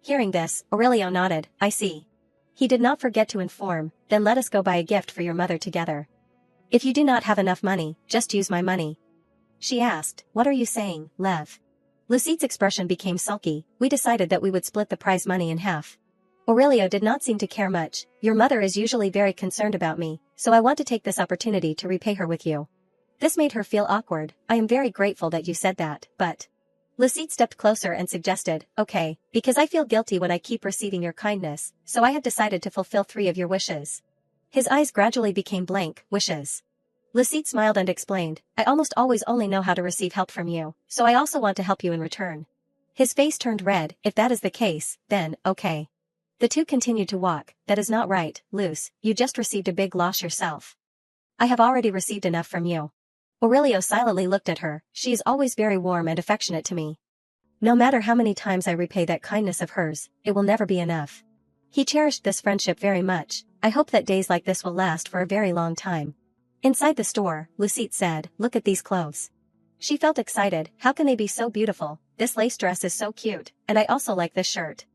Hearing this, Aurelio nodded, I see. He did not forget to inform, then let us go buy a gift for your mother together. If you do not have enough money, just use my money. She asked, what are you saying, Lev? Lucette's expression became sulky, we decided that we would split the prize money in half. Aurelio did not seem to care much, your mother is usually very concerned about me, so I want to take this opportunity to repay her with you. This made her feel awkward, I am very grateful that you said that, but. Lucette stepped closer and suggested, okay, because I feel guilty when I keep receiving your kindness, so I have decided to fulfill 3 of your wishes. His eyes gradually became blank, wishes. Lucite smiled and explained, I almost always only know how to receive help from you, so I also want to help you in return. His face turned red. If that is the case, then, okay. The two continued to walk. That is not right, Luce, you just received a big loss yourself. I have already received enough from you. Aurelio silently looked at her. She is always very warm and affectionate to me. No matter how many times I repay that kindness of hers, it will never be enough. He cherished this friendship very much. I hope that days like this will last for a very long time. Inside the store, Lucite said, look at these clothes. She felt excited. How can they be so beautiful? This lace dress is so cute, and I also like this shirt.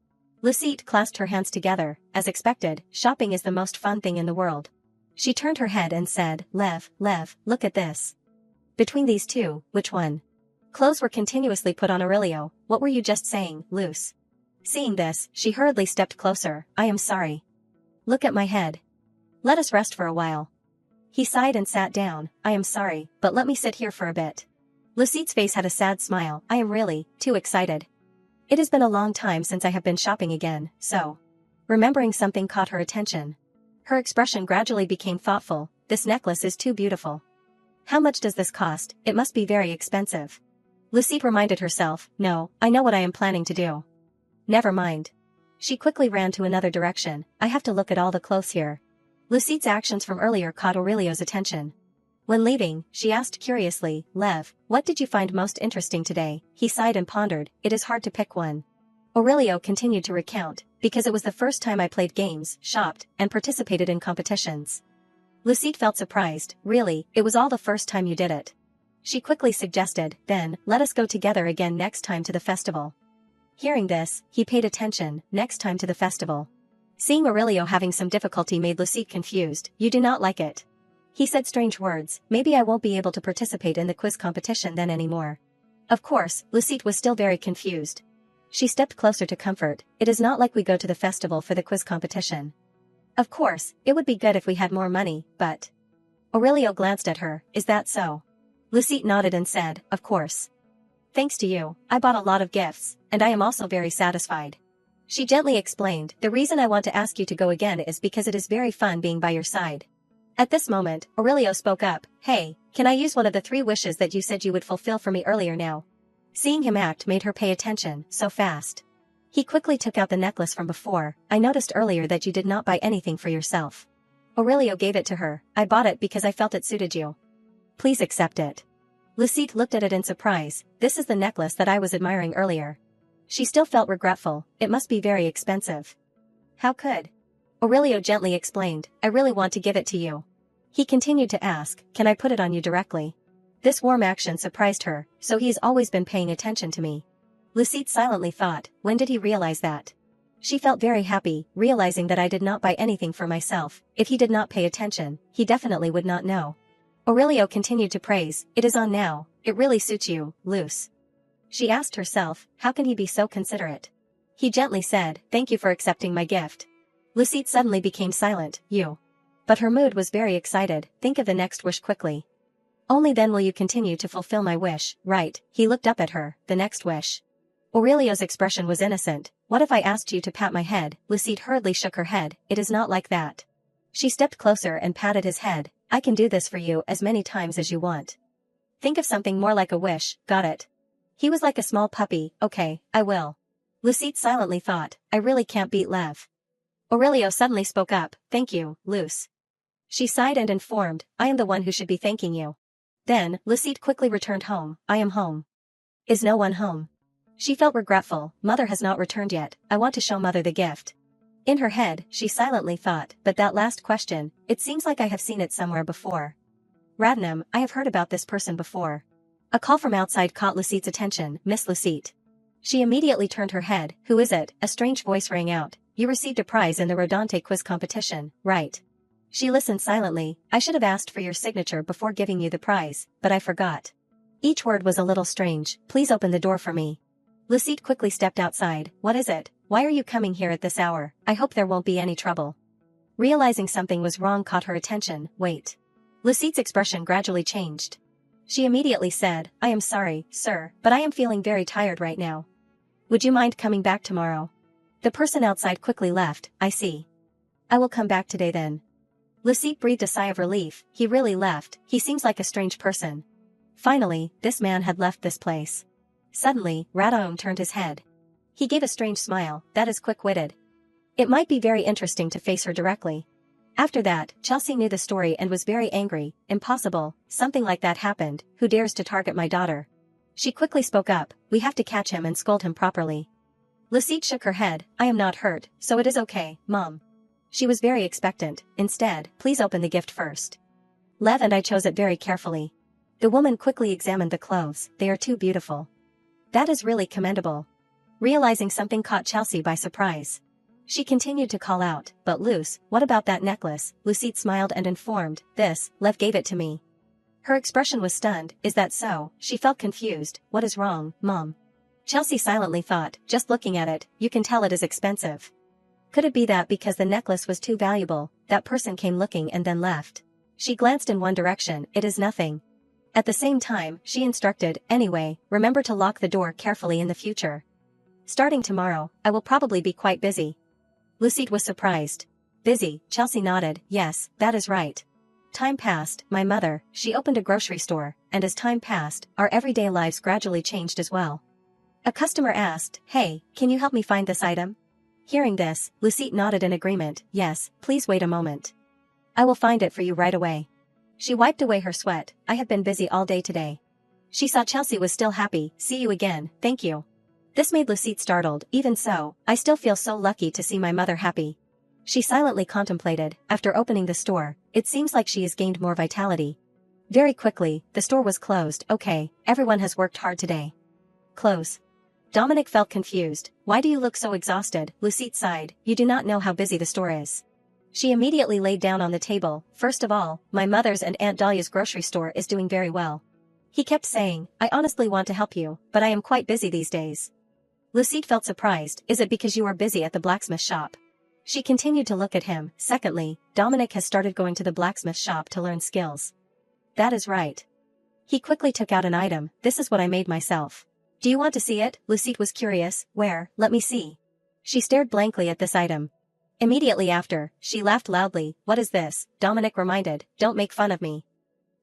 Lucite clasped her hands together. As expected, shopping is the most fun thing in the world. She turned her head and said, Lev, look at this. Between these two, which one? Clothes were continuously put on Aurelio. What were you just saying, Luce? Seeing this, she hurriedly stepped closer. I am sorry. Look at my head. Let us rest for a while. He sighed and sat down. I am sorry, but let me sit here for a bit. Lucite's face had a sad smile. I am really, too excited. It has been a long time since I have been shopping again, so. Remembering something caught her attention. Her expression gradually became thoughtful. This necklace is too beautiful. How much does this cost? It must be very expensive. Lucite reminded herself, no, I know what I am planning to do. Never mind. She quickly ran to another direction. I have to look at all the clothes here. Lucite's actions from earlier caught Aurelio's attention. When leaving, she asked curiously, Lev, what did you find most interesting today? He sighed and pondered, it is hard to pick one. Aurelio continued to recount, because it was the first time I played games, shopped, and participated in competitions. Lucite felt surprised. Really, it was all the first time you did it. She quickly suggested, then, let us go together again next time to the festival. Hearing this, he paid attention, next time to the festival. Seeing Aurelio having some difficulty made Lucite confused. You do not like it. He said strange words. Maybe I won't be able to participate in the quiz competition then anymore. Of course, Lucite was still very confused. She stepped closer to comfort. It is not like we go to the festival for the quiz competition. Of course, it would be good if we had more money, but... Aurelio glanced at her. Is that so? Lucite nodded and said, of course. Thanks to you, I bought a lot of gifts, and I am also very satisfied. She gently explained, the reason I want to ask you to go again is because it is very fun being by your side. At this moment, Aurelio spoke up, hey, can I use one of the 3 wishes that you said you would fulfill for me earlier now? Seeing him act made her pay attention, so fast. He quickly took out the necklace from before. I noticed earlier that you did not buy anything for yourself. Aurelio gave it to her. I bought it because I felt it suited you. Please accept it. Lucite looked at it in surprise. This is the necklace that I was admiring earlier. She still felt regretful. It must be very expensive. How could? Aurelio gently explained, I really want to give it to you. He continued to ask, can I put it on you directly? This warm action surprised her, so he's always been paying attention to me. Lucite silently thought, when did he realize that? She felt very happy, realizing that I did not buy anything for myself. If he did not pay attention, he definitely would not know. Aurelio continued to praise, it is on now, it really suits you, Luce. She asked herself, how can he be so considerate? He gently said, thank you for accepting my gift. Lucite suddenly became silent, you. But her mood was very excited, think of the next wish quickly. Only then will you continue to fulfill my wish, right? He looked up at her, the next wish. Aurelio's expression was innocent. What if I asked you to pat my head? Lucite hurriedly shook her head, it is not like that. She stepped closer and patted his head, I can do this for you as many times as you want. Think of something more like a wish, got it? He was like a small puppy, okay, I will. Lucite silently thought, I really can't beat Lev. Aurelio suddenly spoke up, thank you, Luce. She sighed and informed, I am the one who should be thanking you. Then, Lucite quickly returned home, I am home. Is no one home? She felt regretful, Mother has not returned yet, I want to show Mother the gift. In her head, she silently thought, but that last question, it seems like I have seen it somewhere before. Radnam, I have heard about this person before. A call from outside caught Lucite's attention, Miss Lucite. She immediately turned her head, who is it? A strange voice rang out, you received a prize in the Rodante quiz competition, right? She listened silently, I should have asked for your signature before giving you the prize, but I forgot. Each word was a little strange, please open the door for me. Lucite quickly stepped outside, what is it? Why are you coming here at this hour? I hope there won't be any trouble. Realizing something was wrong caught her attention, wait. Lucite's expression gradually changed. She immediately said, I am sorry, sir, but I am feeling very tired right now. Would you mind coming back tomorrow? The person outside quickly left, I see. I will come back today then. Lucette breathed a sigh of relief. He really left. He seems like a strange person. Finally, this man had left this place. Suddenly, Radaung turned his head. He gave a strange smile. That is quick-witted. It might be very interesting to face her directly. After that, Chelsea knew the story and was very angry. Impossible, something like that happened. Who dares to target my daughter? She quickly spoke up. We have to catch him and scold him properly. Lucette shook her head. I am not hurt, so it is okay, Mom. She was very expectant. Instead, please open the gift first. Lev and I chose it very carefully. The woman quickly examined the clothes. They are too beautiful. That is really commendable. Realizing something caught Chelsea by surprise. She continued to call out, but Luce, what about that necklace? Lucette smiled and informed, this, Lev gave it to me. Her expression was stunned. Is that so? She felt confused. What is wrong, Mom? Chelsea silently thought, just looking at it, you can tell it is expensive. Could it be that because the necklace was too valuable, that person came looking and then left? She glanced in one direction. It is nothing. At the same time, she instructed, anyway, remember to lock the door carefully in the future. Starting tomorrow, I will probably be quite busy. Lucette was surprised. Busy, Chelsea nodded, yes, that is right. Time passed, my mother, she opened a grocery store, and as time passed, our everyday lives gradually changed as well. A customer asked, hey, can you help me find this item? Hearing this, Lucette nodded in agreement, yes, please wait a moment. I will find it for you right away. She wiped away her sweat, I have been busy all day today. She saw Chelsea was still happy, see you again, thank you. This made Lucette startled, even so, I still feel so lucky to see my mother happy. She silently contemplated, after opening the store, it seems like she has gained more vitality. Very quickly, the store was closed, okay, everyone has worked hard today. Close. Dominic felt confused, why do you look so exhausted? Lucette sighed, you do not know how busy the store is. She immediately laid down on the table, first of all, my mother's and Aunt Dahlia's grocery store is doing very well. He kept saying, I honestly want to help you, but I am quite busy these days. Lucette felt surprised, is it because you are busy at the blacksmith shop? She continued to look at him. Secondly, Dominic has started going to the blacksmith shop to learn skills. That is right. He quickly took out an item, this is what I made myself. Do you want to see it? Lucette was curious, where, let me see. She stared blankly at this item. Immediately after, she laughed loudly, what is this? Dominic reminded, don't make fun of me.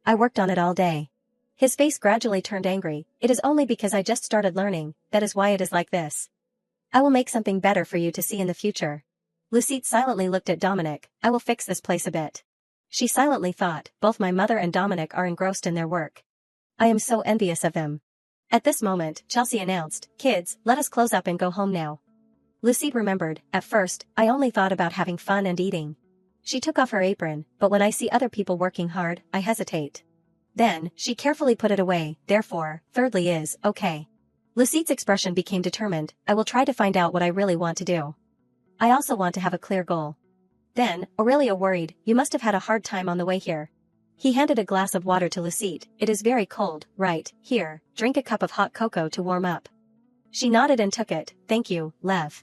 I worked on it all day. His face gradually turned angry, it is only because I just started learning, that is why it is like this. I will make something better for you to see in the future. Lucette silently looked at Dominic, I will fix this place a bit. She silently thought, both my mother and Dominic are engrossed in their work. I am so envious of them. At this moment, Chelsea announced, kids, let us close up and go home now. Lucette remembered, at first, I only thought about having fun and eating. She took off her apron, but when I see other people working hard, I hesitate. Then, she carefully put it away, therefore, thirdly is, okay. Lucette's expression became determined, I will try to find out what I really want to do. I also want to have a clear goal. Then, Aurelio worried, you must have had a hard time on the way here. He handed a glass of water to Lucette, it is very cold, right, here, drink a cup of hot cocoa to warm up. She nodded and took it, thank you, Lev.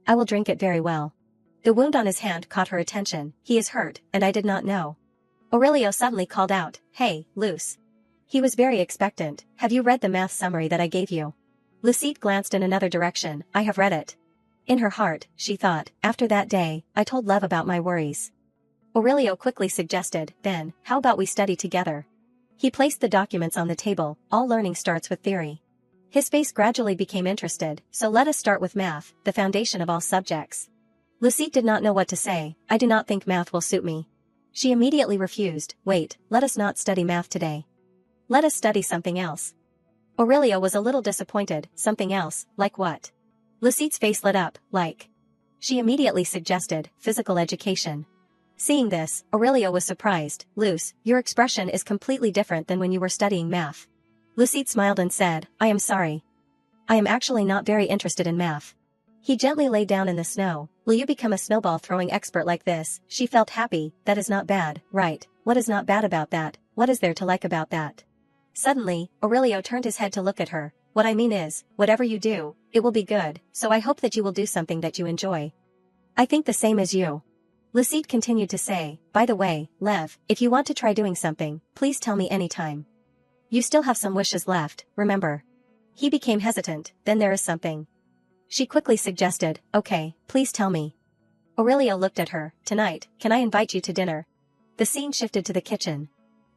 I will drink it very well. The wound on his hand caught her attention, he is hurt, and I did not know. Aurelio suddenly called out, hey, Luce. He was very expectant, have you read the math summary that I gave you? Lucette glanced in another direction, I have read it. In her heart, she thought, after that day, I told Lev about my worries. Aurelio quickly suggested, then, how about we study together? He placed the documents on the table, all learning starts with theory. His face gradually became interested, so let us start with math, the foundation of all subjects. Lucette did not know what to say, I do not think math will suit me. She immediately refused, wait, let us not study math today. Let us study something else. Aurelio was a little disappointed, something else, like what? Lucette's face lit up, like. She immediately suggested, physical education. Seeing this, Aurelio was surprised, Luce, your expression is completely different than when you were studying math. Lucette smiled and said, I am sorry. I am actually not very interested in math. He gently lay down in the snow, will you become a snowball throwing expert like this? She felt happy, that is not bad, right, what is not bad about that, what is there to like about that? Suddenly, Aurelio turned his head to look at her, what I mean is, whatever you do, it will be good, so I hope that you will do something that you enjoy. I think the same as you. Lucette continued to say, by the way, Lev, if you want to try doing something, please tell me anytime. You still have some wishes left, remember. He became hesitant, then there is something. She quickly suggested, okay, please tell me. Aurelio looked at her, tonight, can I invite you to dinner? The scene shifted to the kitchen.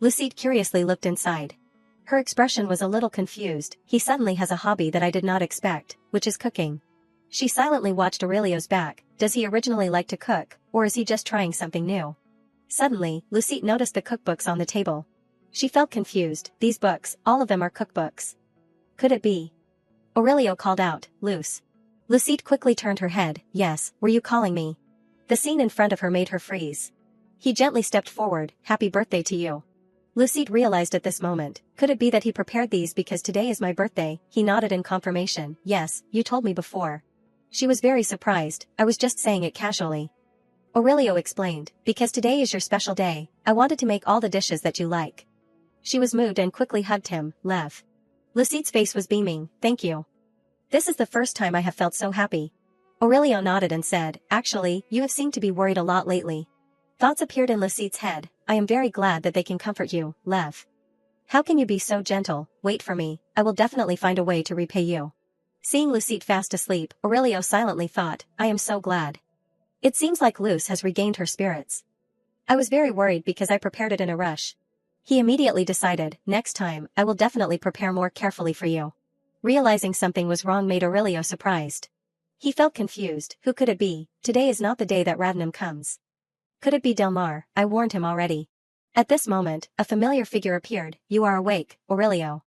Lucite curiously looked inside. Her expression was a little confused. He suddenly has a hobby that I did not expect, which is cooking. She silently watched Aurelio's back. Does he originally like to cook, or is he just trying something new? Suddenly, Lucite noticed the cookbooks on the table. She felt confused. These books, all of them are cookbooks. Could it be? Aurelio called out, Luce. Lucite quickly turned her head. Yes, were you calling me? The scene in front of her made her freeze. He gently stepped forward. Happy birthday to you. Lucite realized at this moment, could it be that he prepared these because today is my birthday? He nodded in confirmation. Yes, you told me before. She was very surprised. I was just saying it casually. Aurelio explained, because today is your special day, I wanted to make all the dishes that you like. She was moved and quickly hugged him. Lev. Lucite's face was beaming. Thank you. This is the first time I have felt so happy. Aurelio nodded and said, actually, you have seemed to be worried a lot lately. Thoughts appeared in Lucite's head. I am very glad that they can comfort you, Lev. How can you be so gentle? Wait for me, I will definitely find a way to repay you. Seeing Lucite fast asleep, Aurelio silently thought, I am so glad. It seems like Luce has regained her spirits. I was very worried because I prepared it in a rush. He immediately decided, next time, I will definitely prepare more carefully for you. Realizing something was wrong made Aurelio surprised. He felt confused. Who could it be? Today is not the day that Radnam comes. Could it be Delmar? I warned him already. At this moment, a familiar figure appeared. You are awake, Aurelio.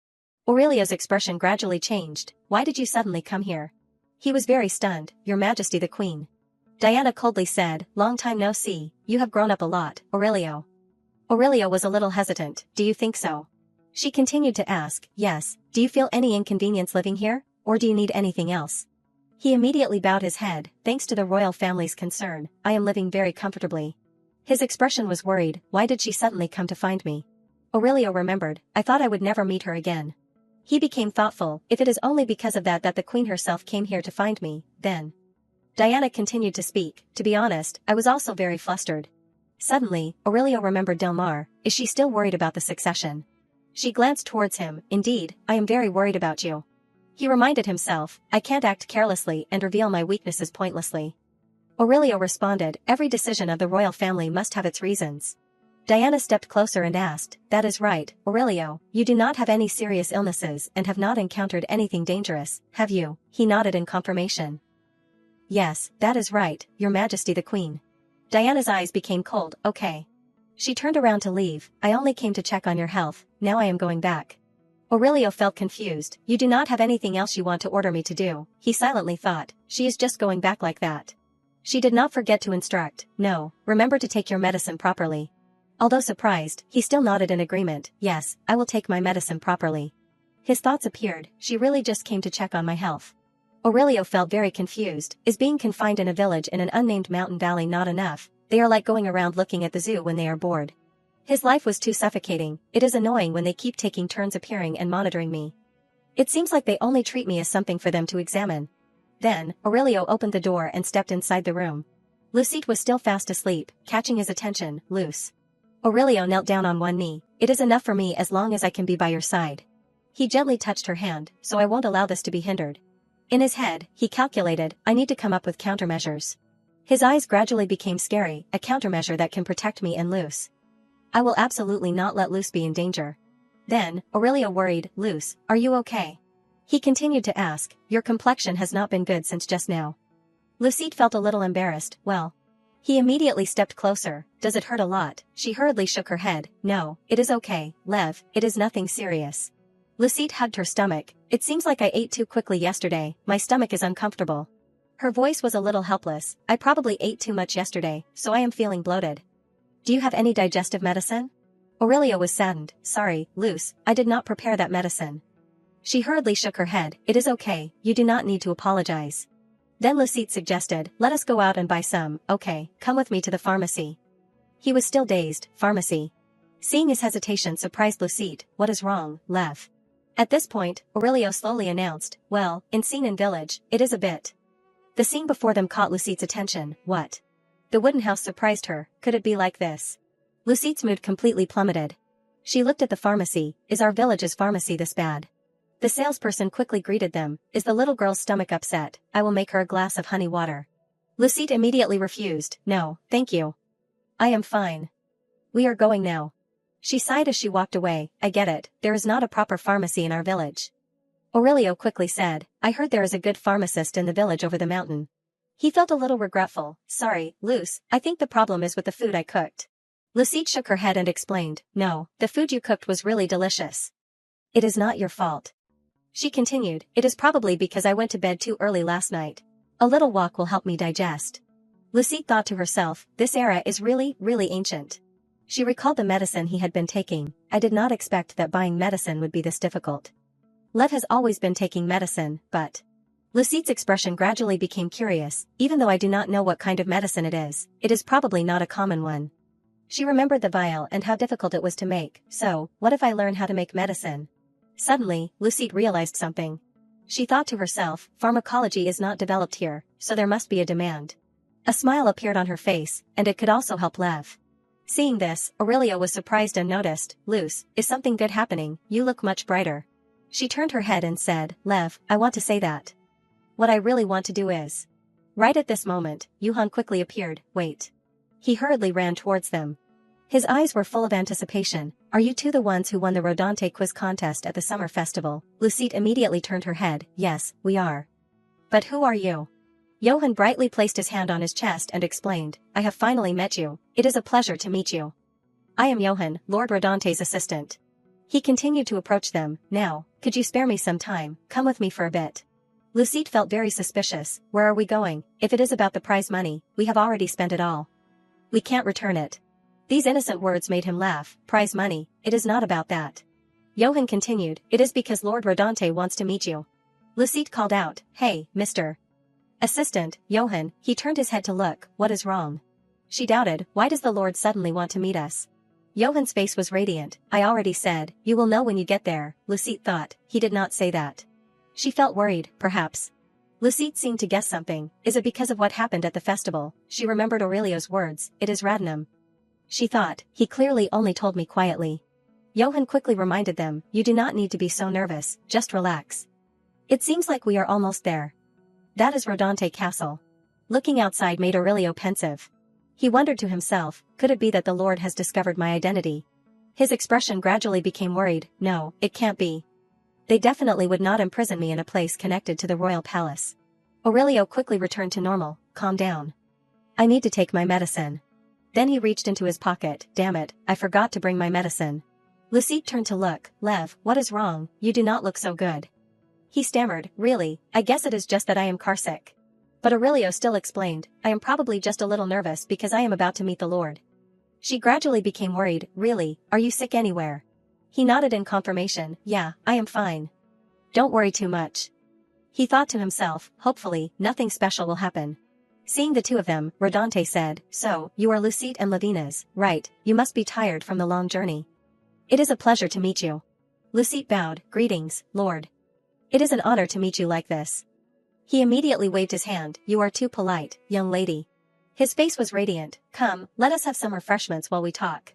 Aurelio's expression gradually changed. Why did you suddenly come here? He was very stunned. Your Majesty the Queen. Diana coldly said, long time no see, you have grown up a lot, Aurelio. Aurelio was a little hesitant. Do you think so? She continued to ask, yes, do you feel any inconvenience living here, or do you need anything else? He immediately bowed his head. Thanks to the royal family's concern, I am living very comfortably. His expression was worried. Why did she suddenly come to find me? Aurelio remembered, I thought I would never meet her again. He became thoughtful. If it is only because of that the queen herself came here to find me, then. Diana continued to speak. To be honest, I was also very flustered. Suddenly, Aurelio remembered Delmar. Is she still worried about the succession? She glanced towards him. Indeed, I am very worried about you. He reminded himself, I can't act carelessly and reveal my weaknesses pointlessly. Aurelio responded, every decision of the royal family must have its reasons. Diana stepped closer and asked, that is right, Aurelio, you do not have any serious illnesses and have not encountered anything dangerous, have you? He nodded in confirmation. Yes, that is right, Your Majesty the Queen. Diana's eyes became cold. Okay. She turned around to leave. I only came to check on your health, now I am going back. Aurelio felt confused. You do not have anything else you want to order me to do, he silently thought. She is just going back like that. She did not forget to instruct, no, remember to take your medicine properly. Although surprised, he still nodded in agreement. Yes, I will take my medicine properly. His thoughts appeared. She really just came to check on my health. Aurelio felt very confused. Is being confined in a village in an unnamed mountain valley not enough? They are like going around looking at the zoo when they are bored. His life was too suffocating. It is annoying when they keep taking turns appearing and monitoring me. It seems like they only treat me as something for them to examine. Then, Aurelio opened the door and stepped inside the room. Lucite was still fast asleep, catching his attention. Luce. Aurelio knelt down on one knee. It is enough for me as long as I can be by your side. He gently touched her hand, so I won't allow this to be hindered. In his head, he calculated, I need to come up with countermeasures. His eyes gradually became scary, a countermeasure that can protect me and Luce. I will absolutely not let Luce be in danger. Then, Aurelio worried, Luce, are you okay? He continued to ask, your complexion has not been good since just now. Lucite felt a little embarrassed. Well. He immediately stepped closer. Does it hurt a lot? She hurriedly shook her head. No, it is okay, Lev, it is nothing serious. Lucite hugged her stomach. It seems like I ate too quickly yesterday, my stomach is uncomfortable. Her voice was a little helpless. I probably ate too much yesterday, so I am feeling bloated. Do you have any digestive medicine? Aurelio was saddened. Sorry, Luce, I did not prepare that medicine. She hurriedly shook her head. It is okay, you do not need to apologize. Then Lucite suggested, let us go out and buy some. Okay, come with me to the pharmacy. He was still dazed. Pharmacy. Seeing his hesitation surprised Lucite. What is wrong, Lev? At this point, Aurelio slowly announced, well, in scene in village, it is a bit. The scene before them caught Lucite's attention. What? The wooden house surprised her. Could it be like this? Lucite's mood completely plummeted. She looked at the pharmacy. Is our village's pharmacy this bad? The salesperson quickly greeted them. Is the little girl's stomach upset? I will make her a glass of honey water. Lucite immediately refused. No, thank you. I am fine. We are going now. She sighed as she walked away. I get it, there is not a proper pharmacy in our village. Aurelio quickly said, I heard there is a good pharmacist in the village over the mountain. He felt a little regretful. Sorry, Luce, I think the problem is with the food I cooked. Lucette shook her head and explained, no, the food you cooked was really delicious. It is not your fault. She continued, it is probably because I went to bed too early last night. A little walk will help me digest. Lucette thought to herself, this era is really, really ancient. She recalled the medicine he had been taking. I did not expect that buying medicine would be this difficult. Lev has always been taking medicine, but... Lucette's expression gradually became curious. Even though I do not know what kind of medicine it is probably not a common one. She remembered the vial and how difficult it was to make, so, what if I learn how to make medicine? Suddenly, Lucette realized something. She thought to herself, pharmacology is not developed here, so there must be a demand. A smile appeared on her face, and it could also help Lev. Seeing this, Aurelio was surprised and noticed, Luce, is something good happening? You look much brighter. She turned her head and said, Lev, I want to say that. What I really want to do is... Right at this moment, Yuhan quickly appeared. Wait. He hurriedly ran towards them. His eyes were full of anticipation. Are you two the ones who won the Rodante quiz contest at the summer festival? Lucette immediately turned her head. Yes, we are. But who are you? Johann brightly placed his hand on his chest and explained, I have finally met you. It is a pleasure to meet you. I am Johann, Lord Rodante's assistant. He continued to approach them. Now, could you spare me some time? Come with me for a bit. Lucette felt very suspicious. Where are we going? If it is about the prize money, we have already spent it all. We can't return it. These innocent words made him laugh. Prize money, it is not about that. Johann continued, it is because Lord Rodante wants to meet you. Lucette called out, hey, Mr. Assistant, Johann. He turned his head to look. What is wrong? She doubted, why does the Lord suddenly want to meet us? Johann's face was radiant. I already said, you will know when you get there. Lucette thought, he did not say that. She felt worried, perhaps. Lucette seemed to guess something. Is it because of what happened at the festival? She remembered Aurelio's words, it is Radnum. She thought, he clearly only told me quietly. Johann quickly reminded them, you do not need to be so nervous, just relax. It seems like we are almost there. That is Rodante Castle. Looking outside made Aurelio pensive. He wondered to himself, could it be that the Lord has discovered my identity? His expression gradually became worried. No, it can't be. They definitely would not imprison me in a place connected to the royal palace. Aurelio quickly returned to normal. Calm down. I need to take my medicine. Then he reached into his pocket. Damn it, I forgot to bring my medicine. Lucette turned to look. Lev, what is wrong? You do not look so good. He stammered, really, I guess it is just that I am carsick. But Aurelio still explained, I am probably just a little nervous because I am about to meet the Lord. She gradually became worried. Really, are you sick anywhere? He nodded in confirmation. Yeah, I am fine. Don't worry too much. He thought to himself, hopefully, nothing special will happen. Seeing the two of them, Rodante said, so, you are Lucette and Lavina's, right? You must be tired from the long journey. It is a pleasure to meet you. Lucette bowed. Greetings, Lord. It is an honor to meet you like this. He immediately waved his hand. You are too polite, young lady. His face was radiant. Come, let us have some refreshments while we talk.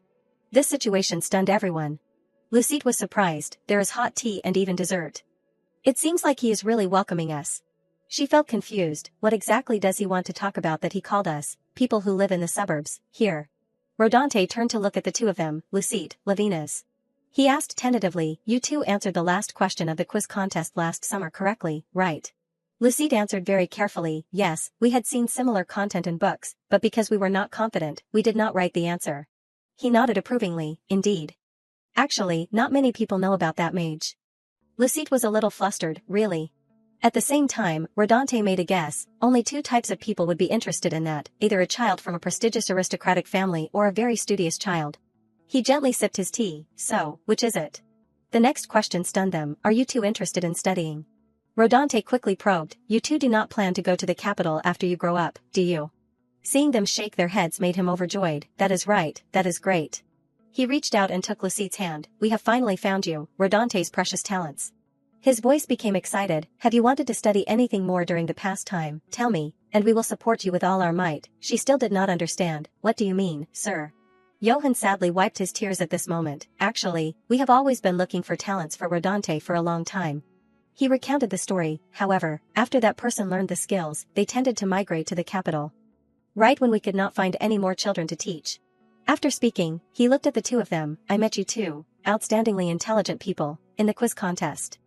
This situation stunned everyone. Lucette was surprised. There is hot tea and even dessert. It seems like he is really welcoming us. She felt confused. What exactly does he want to talk about that he called us, people who live in the suburbs, here? Rodante turned to look at the two of them, Lucette, Lavina's. He asked tentatively, you two answered the last question of the quiz contest last summer correctly, right? Lucette answered very carefully, yes, we had seen similar content in books, but because we were not confident, we did not write the answer. He nodded approvingly, indeed. Actually, not many people know about that mage. Lucette was a little flustered, really. At the same time, Rodante made a guess. Only two types of people would be interested in that, either a child from a prestigious aristocratic family or a very studious child. He gently sipped his tea. So, which is it? The next question stunned them. Are you two interested in studying? Rodante quickly probed. You two do not plan to go to the capital after you grow up, do you? Seeing them shake their heads made him overjoyed. That is right, that is great. He reached out and took Lucette's hand. We have finally found you, Rodante's precious talents. His voice became excited. Have you wanted to study anything more during the past time? Tell me, and we will support you with all our might. She still did not understand. What do you mean, sir? Johann sadly wiped his tears at this moment. Actually, we have always been looking for talents for Rodante for a long time. He recounted the story. However, after that person learned the skills, they tended to migrate to the capital. Right when we could not find any more children to teach. After speaking, he looked at the two of them. I met you two, outstandingly intelligent people, in the quiz contest.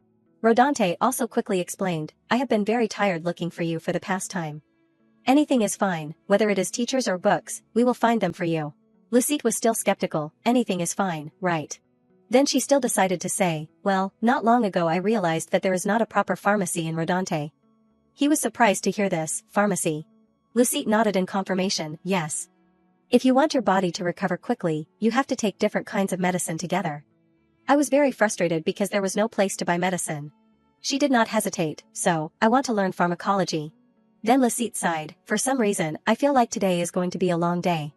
Rodante also quickly explained, I have been very tired looking for you for the past time. Anything is fine, whether it is teachers or books, we will find them for you. Lucite was still skeptical, anything is fine, right? Then she still decided to say, well, not long ago I realized that there is not a proper pharmacy in Rodante. He was surprised to hear this, pharmacy. Lucite nodded in confirmation, yes. If you want your body to recover quickly, you have to take different kinds of medicine together. I was very frustrated because there was no place to buy medicine. She did not hesitate, so, I want to learn pharmacology. Then Lucite sighed, for some reason, I feel like today is going to be a long day.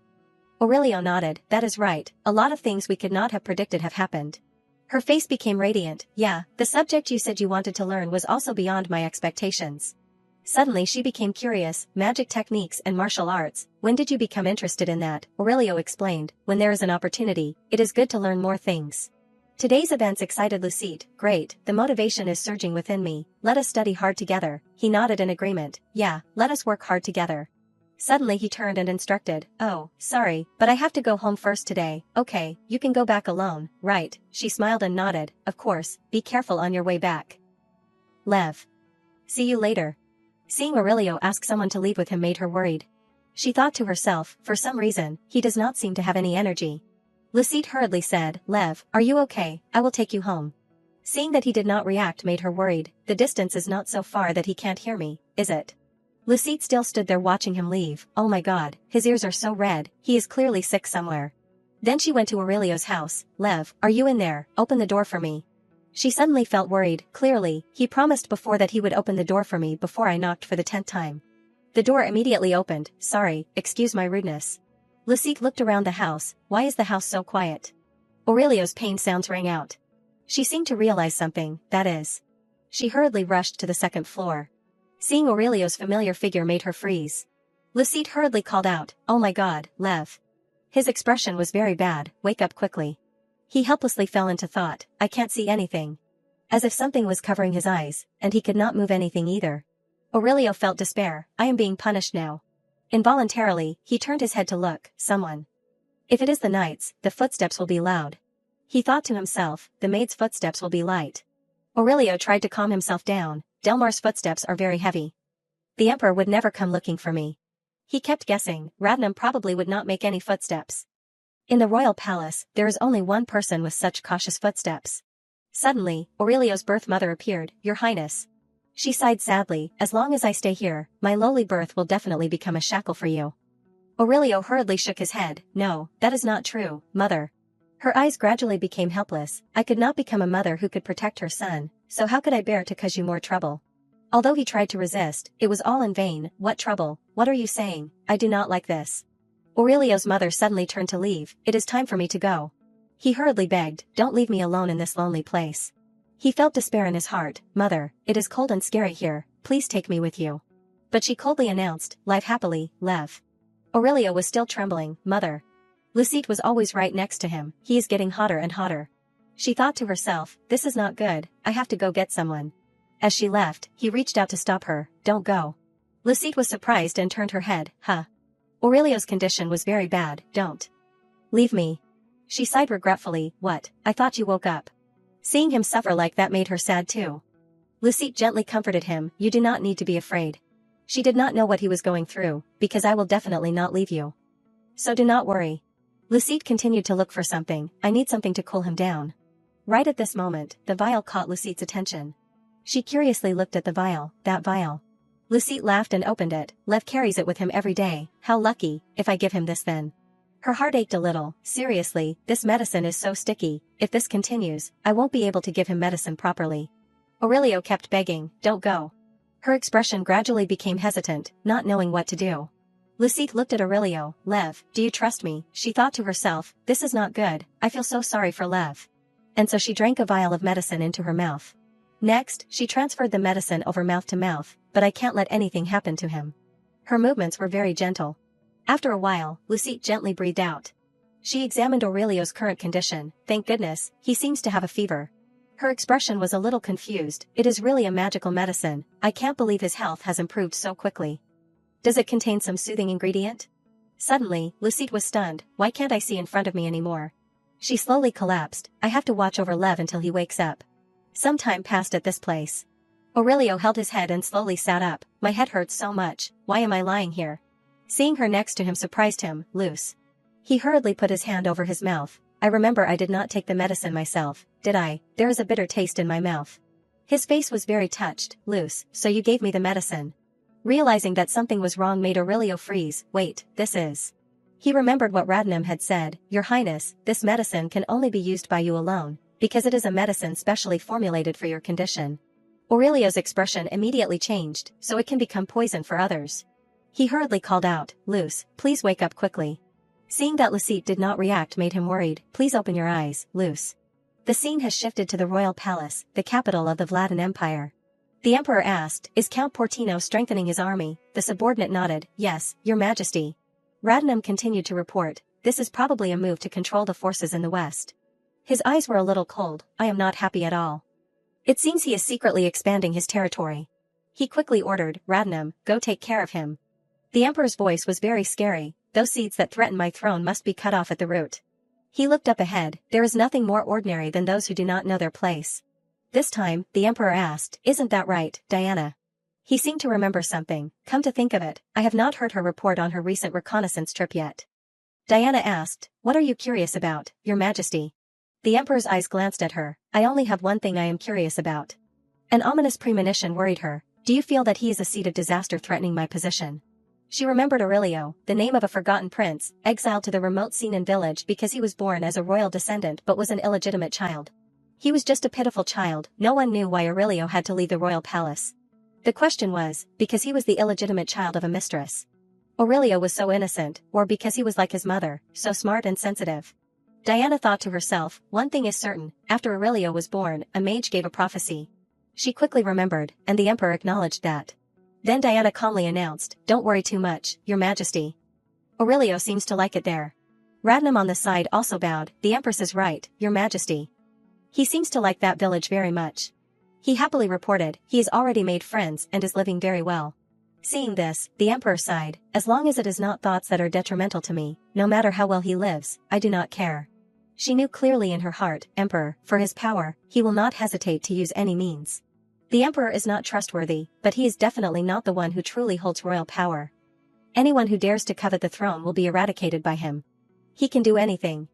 Aurelio nodded, that is right, a lot of things we could not have predicted have happened. Her face became radiant, yeah, the subject you said you wanted to learn was also beyond my expectations. Suddenly she became curious, magic techniques and martial arts, when did you become interested in that? Aurelio explained, when there is an opportunity, it is good to learn more things. Today's events excited Lucite, great, the motivation is surging within me, let us study hard together. He nodded in agreement, yeah, let us work hard together. Suddenly he turned and instructed, oh, sorry, but I have to go home first today, okay, you can go back alone, right? She smiled and nodded, of course, be careful on your way back. Lev. See you later. Seeing Aurelio ask someone to leave with him made her worried. She thought to herself, for some reason, he does not seem to have any energy. Lucite hurriedly said, Lev, are you okay? I will take you home. Seeing that he did not react made her worried, the distance is not so far that he can't hear me, is it? Lucite still stood there watching him leave, oh my god, his ears are so red, he is clearly sick somewhere. Then she went to Aurelio's house, Lev, are you in there, open the door for me. She suddenly felt worried, clearly, he promised before that he would open the door for me before I knocked for the 10th time. The door immediately opened, sorry, excuse my rudeness. Lucite looked around the house, why is the house so quiet? Aurelio's pain sounds rang out. She seemed to realize something, that is. She hurriedly rushed to the 2nd floor. Seeing Aurelio's familiar figure made her freeze. Lucite hurriedly called out, oh my god, Lev. His expression was very bad, wake up quickly. He helplessly fell into thought, I can't see anything. As if something was covering his eyes, and he could not move anything either. Aurelio felt despair, I am being punished now. Involuntarily, he turned his head to look, someone. If it is the knights, the footsteps will be loud. He thought to himself, the maid's footsteps will be light. Aurelio tried to calm himself down, Delmar's footsteps are very heavy. The emperor would never come looking for me. He kept guessing, Radnam probably would not make any footsteps. In the royal palace, there is only one person with such cautious footsteps. Suddenly, Aurelio's birth mother appeared, Your Highness. She sighed sadly, as long as I stay here, my lowly birth will definitely become a shackle for you. Aurelio hurriedly shook his head, no, that is not true, mother. Her eyes gradually became helpless, I could not become a mother who could protect her son, so how could I bear to cause you more trouble? Although he tried to resist, it was all in vain, what trouble, what are you saying, I do not like this. Aurelio's mother suddenly turned to leave, it is time for me to go. He hurriedly begged, don't leave me alone in this lonely place. He felt despair in his heart, mother, it is cold and scary here, please take me with you. But she coldly announced, live happily, Lev. Aurelio was still trembling, mother. Lucite was always right next to him, he is getting hotter and hotter. She thought to herself, this is not good, I have to go get someone. As she left, he reached out to stop her, don't go. Lucite was surprised and turned her head, huh. Aurelio's condition was very bad, don't. Leave me. She sighed regretfully, what, I thought you woke up. Seeing him suffer like that made her sad too. Lucite gently comforted him, you do not need to be afraid. She did not know what he was going through, because I will definitely not leave you. So do not worry. Lucite continued to look for something, I need something to cool him down. Right at this moment, the vial caught Lucite's attention. She curiously looked at the vial, that vial. Lucite laughed and opened it, Lev carries it with him every day, how lucky, if I give him this then. Her heart ached a little, seriously, this medicine is so sticky, if this continues, I won't be able to give him medicine properly. Aurelio kept begging, don't go. Her expression gradually became hesitant, not knowing what to do. Lucite looked at Aurelio, Lev, do you trust me? She thought to herself, this is not good, I feel so sorry for Lev. And so she drank a vial of medicine into her mouth. Next, she transferred the medicine over mouth to mouth, but I can't let anything happen to him. Her movements were very gentle. After a while, Lucite gently breathed out. She examined Aurelio's current condition, thank goodness, he seems to have a fever. Her expression was a little confused, it is really a magical medicine, I can't believe his health has improved so quickly. Does it contain some soothing ingredient? Suddenly, Lucette was stunned. Why can't I see in front of me anymore? She slowly collapsed. I have to watch over Lev until he wakes up. Some time passed at this place. Aurelio held his head and slowly sat up. My head hurts so much. Why am I lying here? Seeing her next to him surprised him. Luce. He hurriedly put his hand over his mouth. I remember I did not take the medicine myself, did I? There is a bitter taste in my mouth. His face was very touched. Luce, so you gave me the medicine. Realizing that something was wrong made Aurelio freeze. Wait, this is... He remembered what Radnam had said. Your Highness, this medicine can only be used by you alone, because it is a medicine specially formulated for your condition. Aurelio's expression immediately changed, so it can become poison for others. He hurriedly called out, Luce, please wake up quickly. Seeing that Lucette did not react made him worried. Please open your eyes, Luce. The scene has shifted to the royal palace, the capital of the Vladan Empire. The emperor asked, is Count Portino strengthening his army? The subordinate nodded, yes, your majesty. Radnam continued to report, this is probably a move to control the forces in the west. His eyes were a little cold. I am not happy at all. It seems he is secretly expanding his territory. He quickly ordered, Radnam, go take care of him. The emperor's voice was very scary. Those seeds that threaten my throne must be cut off at the root. He looked up ahead. There is nothing more ordinary than those who do not know their place. This time, the emperor asked, isn't that right, Diana? He seemed to remember something. Come to think of it, I have not heard her report on her recent reconnaissance trip yet. Diana asked, what are you curious about, your majesty? The emperor's eyes glanced at her. I only have one thing I am curious about. An ominous premonition worried her. Do you feel that he is a seed of disaster threatening my position? She remembered Aurelio, the name of a forgotten prince, exiled to the remote Sinan village because he was born as a royal descendant but was an illegitimate child. He was just a pitiful child. No one knew why Aurelio had to leave the royal palace. The question was, because he was the illegitimate child of a mistress. Aurelio was so innocent, or because he was like his mother, so smart and sensitive. Diana thought to herself, one thing is certain, after Aurelio was born, a mage gave a prophecy. She quickly remembered, and the emperor acknowledged that. Then Diana calmly announced, don't worry too much, your majesty. Aurelio seems to like it there. Radnam on the side also bowed, the empress is right, your majesty. He seems to like that village very much. He happily reported, he has already made friends and is living very well. Seeing this, the emperor sighed, as long as it is not thoughts that are detrimental to me, no matter how well he lives, I do not care. She knew clearly in her heart, Emperor, for his power, he will not hesitate to use any means. The emperor is not trustworthy, but he is definitely not the one who truly holds royal power. Anyone who dares to covet the throne will be eradicated by him. He can do anything.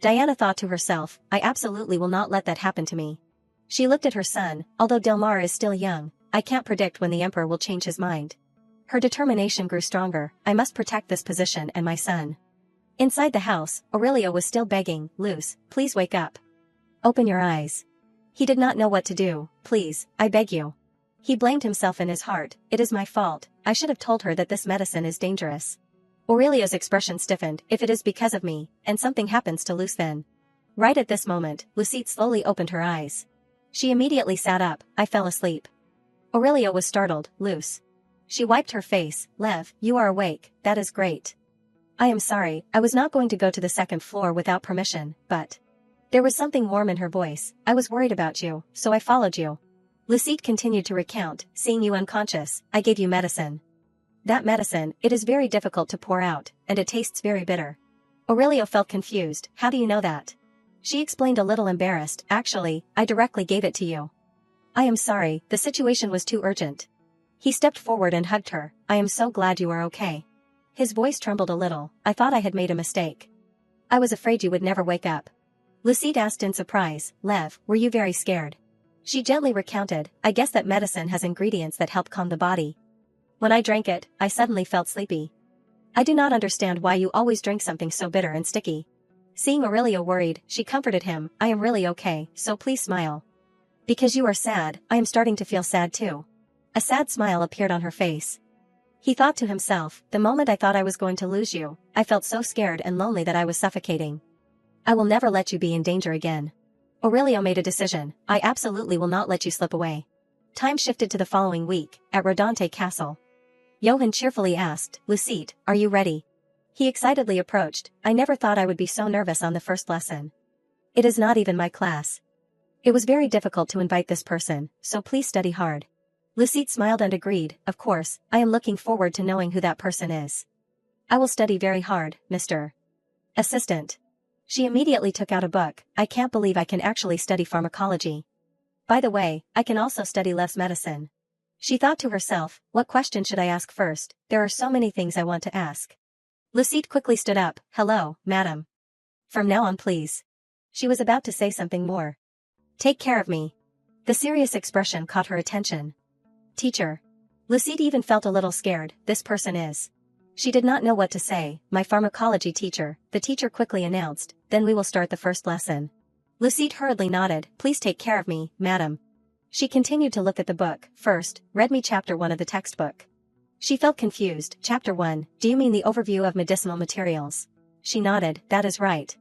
Diana thought to herself, I absolutely will not let that happen to me. She looked at her son, although Delmar is still young, I can't predict when the emperor will change his mind. Her determination grew stronger, I must protect this position and my son. Inside the house, Aurelio was still begging, Luce, please wake up. Open your eyes. He did not know what to do, please, I beg you. He blamed himself in his heart, it is my fault, I should have told her that this medicine is dangerous. Aurelio's expression stiffened, if it is because of me, and something happens to Luce then. Right at this moment, Lucette slowly opened her eyes. She immediately sat up, I fell asleep. Aurelio was startled, Luce. She wiped her face, Lev, you are awake, that is great. I am sorry, I was not going to go to the second floor without permission, but... There was something warm in her voice, I was worried about you, so I followed you. Lucette continued to recount, seeing you unconscious, I gave you medicine. That medicine, it is very difficult to pour out, and it tastes very bitter. Aurelio felt confused, how do you know that? She explained a little embarrassed, actually, I directly gave it to you. I am sorry, the situation was too urgent. He stepped forward and hugged her, I am so glad you are okay. His voice trembled a little, I thought I had made a mistake. I was afraid you would never wake up. Lucette asked in surprise, Lev, were you very scared? She gently recounted, I guess that medicine has ingredients that help calm the body. When I drank it, I suddenly felt sleepy. I do not understand why you always drink something so bitter and sticky. Seeing Aurelio worried, she comforted him, I am really okay, so please smile. Because you are sad, I am starting to feel sad too. A sad smile appeared on her face. He thought to himself, the moment I thought I was going to lose you, I felt so scared and lonely that I was suffocating. I will never let you be in danger again. Aurelio made a decision, I absolutely will not let you slip away. Time shifted to the following week, at Rodante Castle. Johann cheerfully asked, Lucette, are you ready? He excitedly approached, I never thought I would be so nervous on the first lesson. It is not even my class. It was very difficult to invite this person, so please study hard. Lucette smiled and agreed, of course, I am looking forward to knowing who that person is. I will study very hard, Mr. Assistant. She immediately took out a book. I can't believe I can actually study pharmacology. By the way, I can also study less medicine. She thought to herself, what question should I ask first? There are so many things I want to ask. Lucette quickly stood up. Hello, madam. From now on please. She was about to say something more. Take care of me. The serious expression caught her attention. Teacher. Lucette even felt a little scared. This person is. She did not know what to say. My pharmacology teacher, the teacher quickly announced. Then we will start the first lesson. Lucette hurriedly nodded. Please take care of me, madam. She continued to look at the book. First, read me chapter 1 of the textbook. She felt confused. Chapter 1, do you mean the overview of medicinal materials? She nodded. That is right.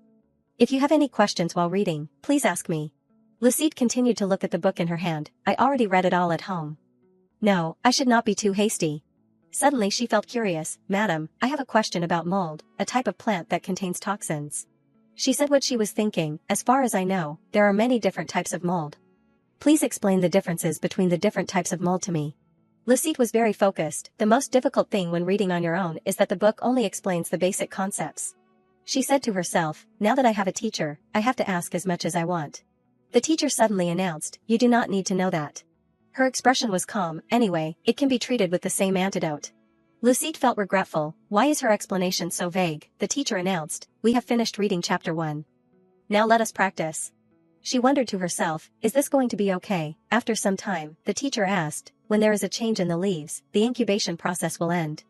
If you have any questions while reading, please ask me. Lucette continued to look at the book in her hand. I already read it all at home. No, I should not be too hasty. Suddenly she felt curious. Madam, I have a question about mold, a type of plant that contains toxins. She said what she was thinking. As far as I know, there are many different types of mold. Please explain the differences between the different types of mold to me. Lucette was very focused. The most difficult thing when reading on your own is that the book only explains the basic concepts. She said to herself, now that I have a teacher, I have to ask as much as I want. The teacher suddenly announced, you do not need to know that. Her expression was calm. Anyway, it can be treated with the same antidote. Lucette felt regretful. Why is her explanation so vague? The teacher announced, we have finished reading chapter 1. Now let us practice. She wondered to herself, is this going to be okay? After some time, the teacher asked, when there is a change in the leaves, the incubation process will end.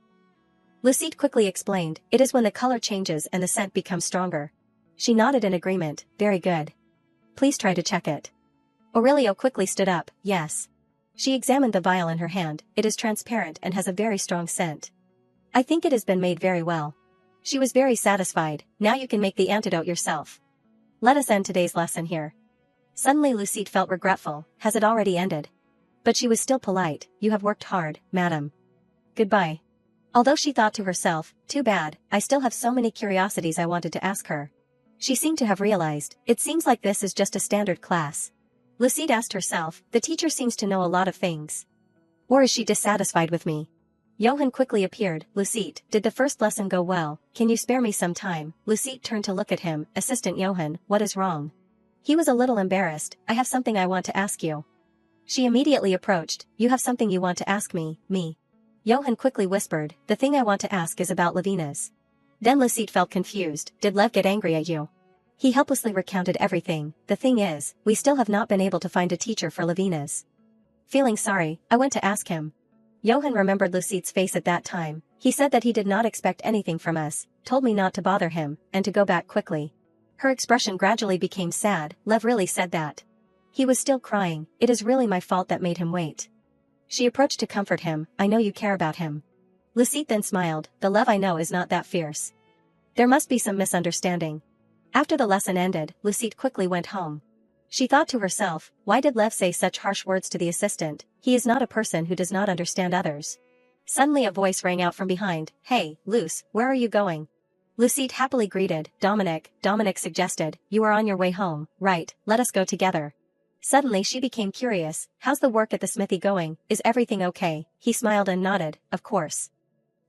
Lucette quickly explained, it is when the color changes and the scent becomes stronger. She nodded in agreement. Very good. Please try to check it. Aurelio quickly stood up. Yes. She examined the vial in her hand. It is transparent and has a very strong scent. I think it has been made very well. She was very satisfied. Now you can make the antidote yourself. Let us end today's lesson here. Suddenly Lucette felt regretful. Has it already ended? But she was still polite. You have worked hard, madam. Goodbye. Although she thought to herself, too bad, I still have so many curiosities I wanted to ask her. She seemed to have realized, it seems like this is just a standard class. Lucette asked herself, the teacher seems to know a lot of things. Or is she dissatisfied with me? Johann quickly appeared. Lucette, did the first lesson go well? Can you spare me some time? Lucette turned to look at him. Assistant Johann, what is wrong? He was a little embarrassed. I have something I want to ask you. She immediately approached. You have something you want to ask me? Me. Johann quickly whispered, the thing I want to ask is about Levinas. Then Lucette felt confused. Did Lev get angry at you? He helplessly recounted everything. The thing is, we still have not been able to find a teacher for Levinas. Feeling sorry, I went to ask him. Johann remembered Lucette's face at that time. He said that he did not expect anything from us, told me not to bother him, and to go back quickly. Her expression gradually became sad. Lev really said that. He was still crying. It is really my fault that made him wait. She approached to comfort him. I know you care about him. Lucette then smiled. The Lev I know is not that fierce. There must be some misunderstanding. After the lesson ended, Lucette quickly went home. She thought to herself, why did Lev say such harsh words to the assistant? He is not a person who does not understand others. Suddenly a voice rang out from behind. Hey, Luce, where are you going? Lucette happily greeted. Dominic suggested, you are on your way home, right? Let us go together. Suddenly she became curious. How's the work at the smithy going? Is everything okay? He smiled and nodded. Of course.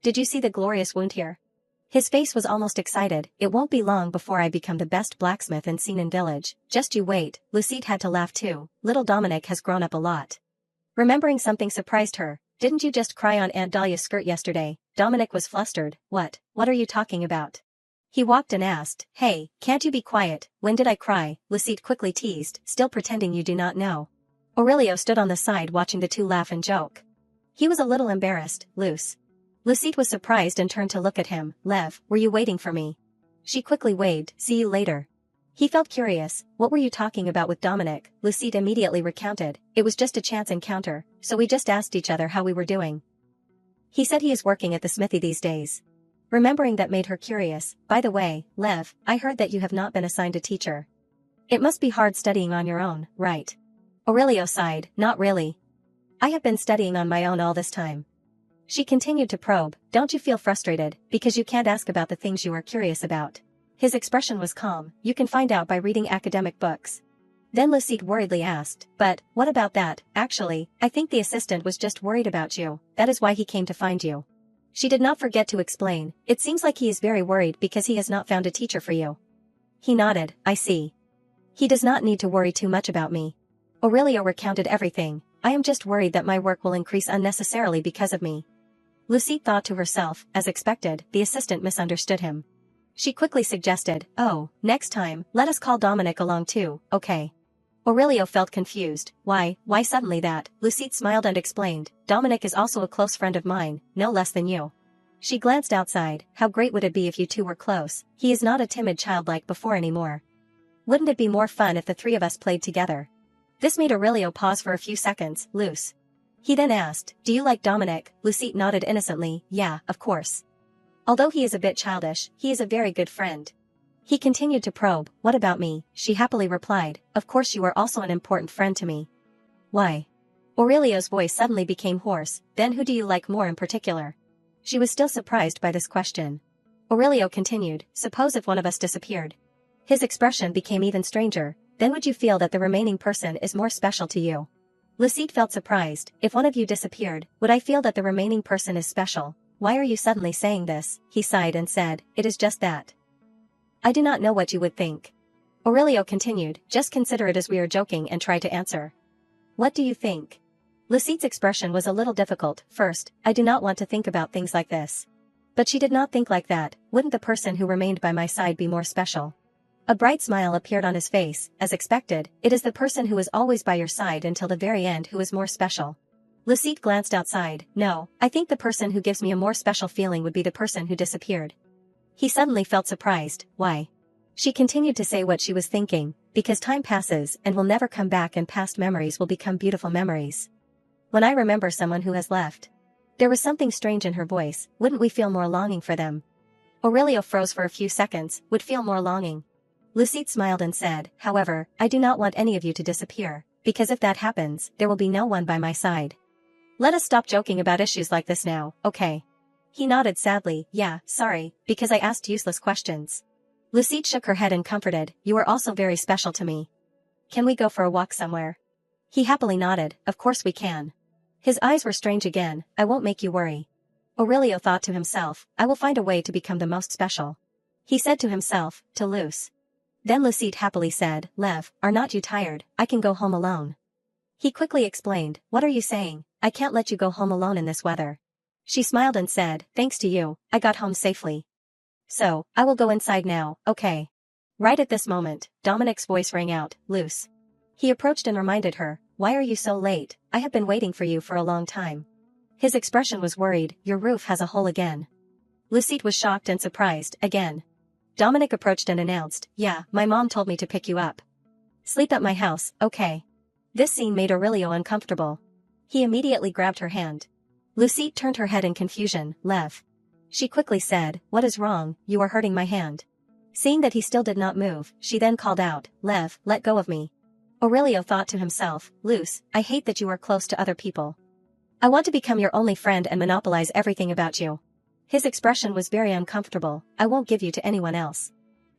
Did you see the glorious wound here? His face was almost excited. It won't be long before I become the best blacksmith in Sinan village. Just you wait. Lucette had to laugh too. Little Dominic has grown up a lot. Remembering something surprised her. Didn't you just cry on Aunt Dahlia's skirt yesterday? Dominic was flustered. What are you talking about? He walked and asked, hey, can't you be quiet? When did I cry? Lucette quickly teased, still pretending you do not know. Aurelio stood on the side watching the two laugh and joke. He was a little embarrassed. Lucette was surprised and turned to look at him. Lev, were you waiting for me? She quickly waved. See you later. He felt curious. What were you talking about with Dominic? Lucette immediately recounted. It was just a chance encounter, so we just asked each other how we were doing. He said he is working at the smithy these days. Remembering that made her curious. By the way, Lev, I heard that you have not been assigned a teacher. It must be hard studying on your own, right? Aurelio sighed. Not really. I have been studying on my own all this time. She continued to probe. Don't you feel frustrated, because you can't ask about the things you are curious about? His expression was calm. You can find out by reading academic books. Then Lucette worriedly asked, but, what about that? Actually, I think the assistant was just worried about you. That is why he came to find you. She did not forget to explain, it seems like he is very worried because he has not found a teacher for you. He nodded, I see. He does not need to worry too much about me. Aurelio recounted everything, I am just worried that my work will increase unnecessarily because of me. Lucette thought to herself, as expected, the assistant misunderstood him. She quickly suggested, oh, next time, let us call Dominic along too, okay. Aurelio felt confused, why suddenly that? Lucette smiled and explained, Dominic is also a close friend of mine, no less than you. She glanced outside, how great would it be if you two were close, he is not a timid child like before anymore. Wouldn't it be more fun if the three of us played together? This made Aurelio pause for a few seconds, Luce. He then asked, do you like Dominic? Lucette nodded innocently, yeah, of course. Although he is a bit childish, he is a very good friend. He continued to probe, what about me? She happily replied, of course you are also an important friend to me. Why? Aurelio's voice suddenly became hoarse, then who do you like more in particular? She was still surprised by this question. Aurelio continued, suppose if one of us disappeared. His expression became even stranger, then would you feel that the remaining person is more special to you? Lucette felt surprised, if one of you disappeared, would I feel that the remaining person is special? Why are you suddenly saying this? He sighed and said, it is just that. I do not know what you would think. Aurelio continued, just consider it as we are joking and try to answer. What do you think? Lucette's expression was a little difficult. First, I do not want to think about things like this. But she did not think like that, wouldn't the person who remained by my side be more special? A bright smile appeared on his face, as expected, it is the person who is always by your side until the very end who is more special. Lucette glanced outside, no, I think the person who gives me a more special feeling would be the person who disappeared. He suddenly felt surprised, why? She continued to say what she was thinking, because time passes and will never come back and past memories will become beautiful memories. When I remember someone who has left. There was something strange in her voice, wouldn't we feel more longing for them? Aurelio froze for a few seconds, would feel more longing. Lucette smiled and said, however, I do not want any of you to disappear, because if that happens, there will be no one by my side. Let us stop joking about issues like this now, okay? He nodded sadly, yeah, sorry, because I asked useless questions. Lucette shook her head and comforted, you are also very special to me. Can we go for a walk somewhere? He happily nodded, of course we can. His eyes were strange again, I won't make you worry. Aurelio thought to himself, I will find a way to become the most special. He said to himself, to Luce. Then Lucette happily said, Lev, are not you tired? I can go home alone. He quickly explained, what are you saying? I can't let you go home alone in this weather. She smiled and said, thanks to you, I got home safely. So, I will go inside now, okay? Right at this moment, Dominic's voice rang out, Luce. He approached and reminded her, why are you so late? I have been waiting for you for a long time. His expression was worried, your roof has a hole again. Lucette was shocked and surprised, again. Dominic approached and announced, yeah, my mom told me to pick you up. Sleep at my house, okay? This scene made Aurelio uncomfortable. He immediately grabbed her hand. Lucette turned her head in confusion, Lev. She quickly said, what is wrong, you are hurting my hand. Seeing that he still did not move, she then called out, Lev, let go of me. Aurelio thought to himself, Luce, I hate that you are close to other people. I want to become your only friend and monopolize everything about you. His expression was very uncomfortable, I won't give you to anyone else.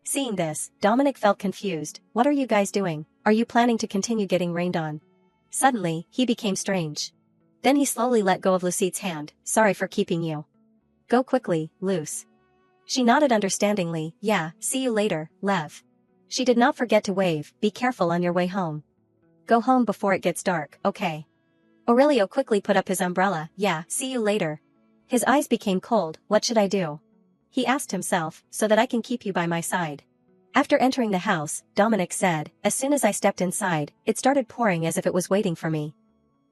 Seeing this, Dominic felt confused, what are you guys doing? Are you planning to continue getting rained on? Suddenly, he became strange. Then he slowly let go of Lucette's hand, sorry for keeping you. Go quickly, Luce. She nodded understandingly, yeah, see you later, Lev. She did not forget to wave, be careful on your way home. Go home before it gets dark, okay? Aurelio quickly put up his umbrella, yeah, see you later. His eyes became cold, what should I do? He asked himself, so that I can keep you by my side. After entering the house, Dominic said, as soon as I stepped inside, it started pouring as if it was waiting for me.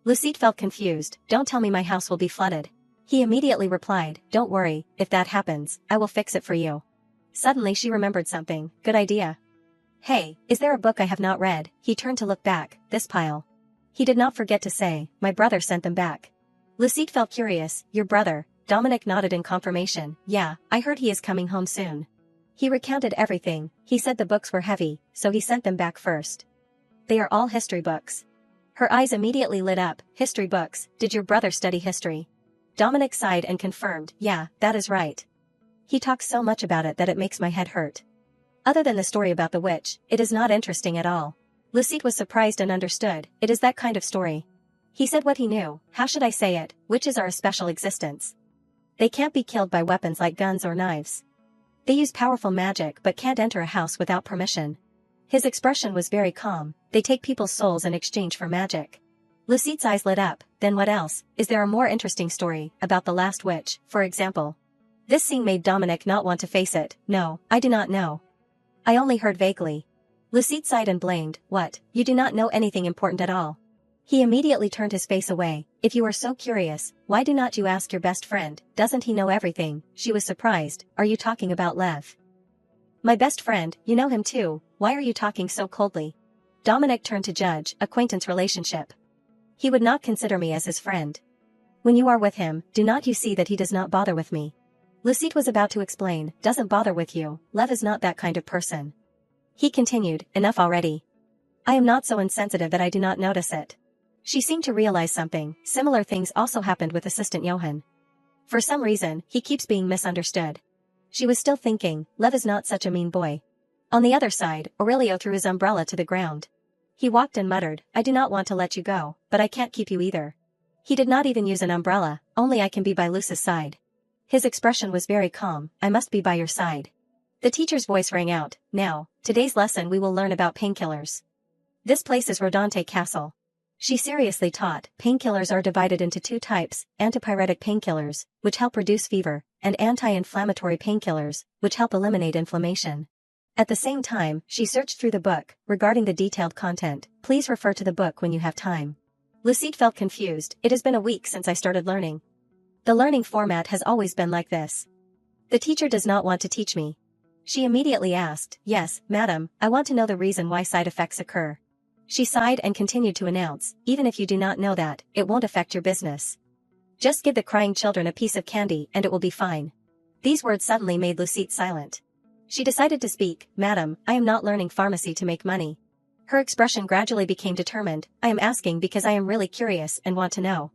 Lucette felt confused, don't tell me my house will be flooded. He immediately replied, don't worry, if that happens, I will fix it for you. Suddenly she remembered something, good idea. Hey, is there a book I have not read? He turned to look back, this pile. He did not forget to say, my brother sent them back. Lucette felt curious, your brother? Dominic nodded in confirmation, yeah, I heard he is coming home soon. He recounted everything, he said the books were heavy, so he sent them back first. They are all history books. Her eyes immediately lit up, history books, did your brother study history? Dominic sighed and confirmed, yeah, that is right. He talks so much about it that it makes my head hurt. Other than the story about the witch, it is not interesting at all. Lucette was surprised and understood, it is that kind of story. He said what he knew, how should I say it, witches are a special existence. They can't be killed by weapons like guns or knives. They use powerful magic but can't enter a house without permission. His expression was very calm. They take people's souls in exchange for magic. Lucide's eyes lit up. Then what else? Is there a more interesting story, about the last witch, for example? This scene made Dominic not want to face it. No, I do not know. I only heard vaguely. Lucide sighed and blamed. What, you do not know anything important at all? He immediately turned his face away. If you are so curious, why do not you ask your best friend? Doesn't he know everything? She was surprised. Are you talking about Lev? My best friend, you know him too. Why are you talking so coldly? Dominic turned to judge, acquaintance relationship. He would not consider me as his friend. When you are with him, do not you see that he does not bother with me? Lucide was about to explain. Doesn't bother with you. Lev is not that kind of person. He continued, enough already. I am not so insensitive that I do not notice it. She seemed to realize something. Similar things also happened with assistant Johan. For some reason, he keeps being misunderstood. She was still thinking, Lev is not such a mean boy. On the other side, Aurelio threw his umbrella to the ground. He walked and muttered, I do not want to let you go, but I can't keep you either. He did not even use an umbrella, only I can be by Luce's side. His expression was very calm, I must be by your side. The teacher's voice rang out, now, today's lesson we will learn about painkillers. This place is Rodante Castle. She seriously taught, painkillers are divided into two types, antipyretic painkillers, which help reduce fever, and anti-inflammatory painkillers, which help eliminate inflammation. At the same time, she searched through the book. Regarding the detailed content, please refer to the book when you have time. Lucide felt confused. It has been a week since I started learning. The learning format has always been like this. The teacher does not want to teach me. She immediately asked, yes, madam, I want to know the reason why side effects occur. She sighed and continued to announce, even if you do not know that, it won't affect your business. Just give the crying children a piece of candy and it will be fine. These words suddenly made Lucide silent. She decided to speak, madam, I am not learning pharmacy to make money. Her expression gradually became determined, I am asking because I am really curious and want to know.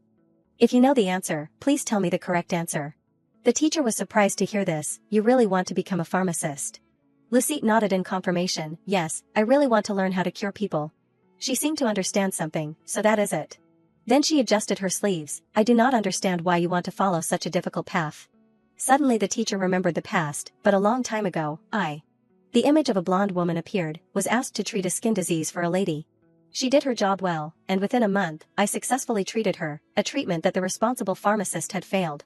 If you know the answer, please tell me the correct answer. The teacher was surprised to hear this, you really want to become a pharmacist. Lucide nodded in confirmation, yes, I really want to learn how to cure people. She seemed to understand something, so that is it. Then she adjusted her sleeves, I do not understand why you want to follow such a difficult path. Suddenly the teacher remembered the past, but a long time ago, the image of a blonde woman appeared, was asked to treat a skin disease for a lady. She did her job well, and within a month, I successfully treated her, a treatment that the responsible pharmacist had failed.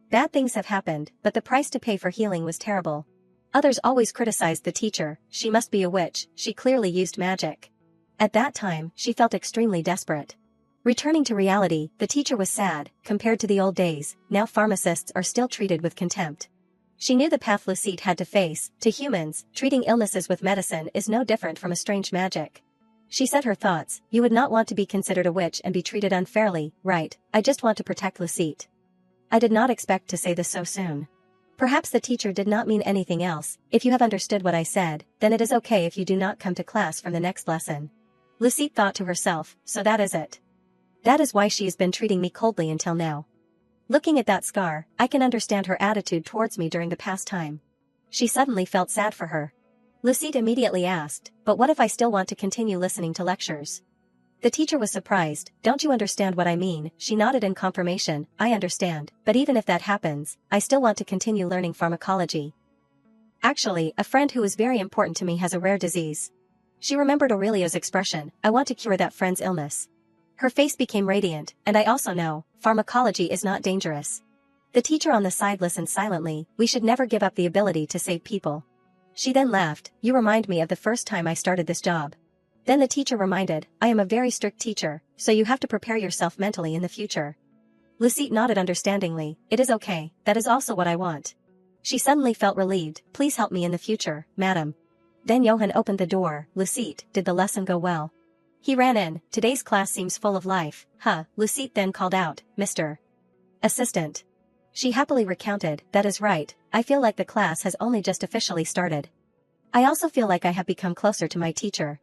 Bad things have happened, but the price to pay for healing was terrible. Others always criticized the teacher, she must be a witch, she clearly used magic. At that time, she felt extremely desperate. Returning to reality, the teacher was sad. Compared to the old days, now pharmacists are still treated with contempt. She knew the path Lucide had to face. To humans, treating illnesses with medicine is no different from a strange magic. She said her thoughts, you would not want to be considered a witch and be treated unfairly, right? I just want to protect Lucide. I did not expect to say this so soon. Perhaps the teacher did not mean anything else. If you have understood what I said, then it is okay if you do not come to class from the next lesson. Lucide thought to herself, so that is it. That is why she has been treating me coldly until now. Looking at that scar, I can understand her attitude towards me during the past time. She suddenly felt sad for her. Lucide immediately asked, but what if I still want to continue listening to lectures? The teacher was surprised, don't you understand what I mean? She nodded in confirmation, I understand, but even if that happens, I still want to continue learning pharmacology. Actually, a friend who is very important to me has a rare disease. She remembered Aurelio's expression, I want to cure that friend's illness. Her face became radiant, and I also know, pharmacology is not dangerous. The teacher on the side listened silently, we should never give up the ability to save people. She then laughed, you remind me of the first time I started this job. Then the teacher reminded, I am a very strict teacher, so you have to prepare yourself mentally in the future. Lucide nodded understandingly, it is okay, that is also what I want. She suddenly felt relieved, please help me in the future, madam. Then Johan opened the door, Lucide, did the lesson go well? He ran in, today's class seems full of life, Lucide then called out, Mr. Assistant. She happily recounted, that is right, I feel like the class has only just officially started. I also feel like I have become closer to my teacher.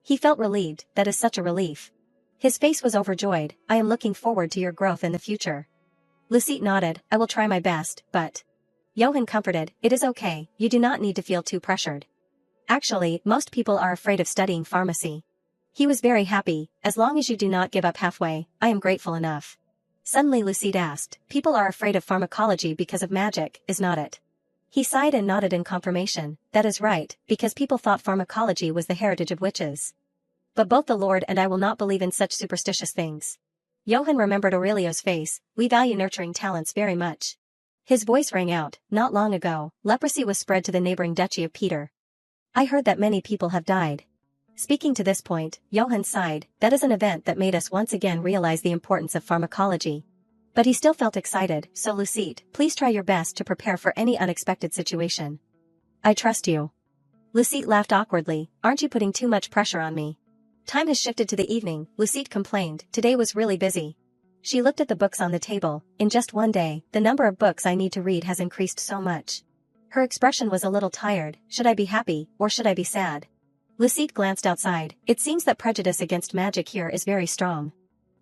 He felt relieved, that is such a relief. His face was overjoyed, I am looking forward to your growth in the future. Lucide nodded, I will try my best, but. Johan comforted, it is okay, you do not need to feel too pressured. Actually, most people are afraid of studying pharmacy. He was very happy, as long as you do not give up halfway, I am grateful enough. Suddenly Lucide asked, people are afraid of pharmacology because of magic, is not it? He sighed and nodded in confirmation, that is right, because people thought pharmacology was the heritage of witches. But both the Lord and I will not believe in such superstitious things. Johann remembered Aurelio's face, we value nurturing talents very much. His voice rang out, not long ago, leprosy was spread to the neighboring duchy of Peter. I heard that many people have died. Speaking to this point, Johann sighed, that is an event that made us once again realize the importance of pharmacology. But he still felt excited, so Lucide, please try your best to prepare for any unexpected situation. I trust you. Lucide laughed awkwardly, aren't you putting too much pressure on me? Time has shifted to the evening, Lucide complained, today was really busy. She looked at the books on the table, in just one day, the number of books I need to read has increased so much. Her expression was a little tired, should I be happy, or should I be sad? Lucide glanced outside, it seems that prejudice against magic here is very strong.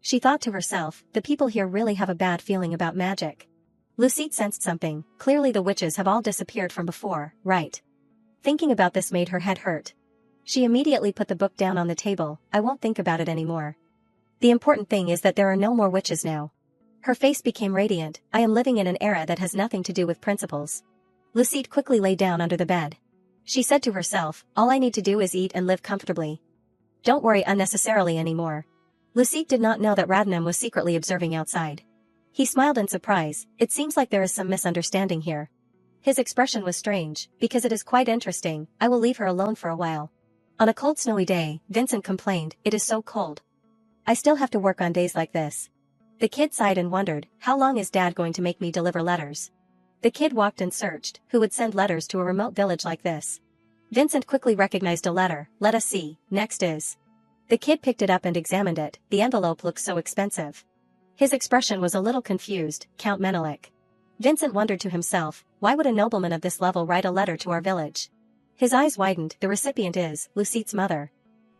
She thought to herself, the people here really have a bad feeling about magic. Lucide sensed something, clearly the witches have all disappeared from before, right? Thinking about this made her head hurt. She immediately put the book down on the table, I won't think about it anymore. The important thing is that there are no more witches now. Her face became radiant, I am living in an era that has nothing to do with principles. Lucide quickly lay down under the bed. She said to herself, all I need to do is eat and live comfortably. Don't worry unnecessarily anymore. Lucide did not know that Radnam was secretly observing outside. He smiled in surprise, it seems like there is some misunderstanding here. His expression was strange, because it is quite interesting, I will leave her alone for a while. On a cold snowy day, Vincent complained, it is so cold. I still have to work on days like this. The kid sighed and wondered, how long is Dad going to make me deliver letters? The kid walked and searched, who would send letters to a remote village like this? Vincent quickly recognized a letter, let us see, next is. The kid picked it up and examined it, the envelope looked so expensive. His expression was a little confused, Count Menelik. Vincent wondered to himself, why would a nobleman of this level write a letter to our village? His eyes widened, the recipient is Lucide's mother.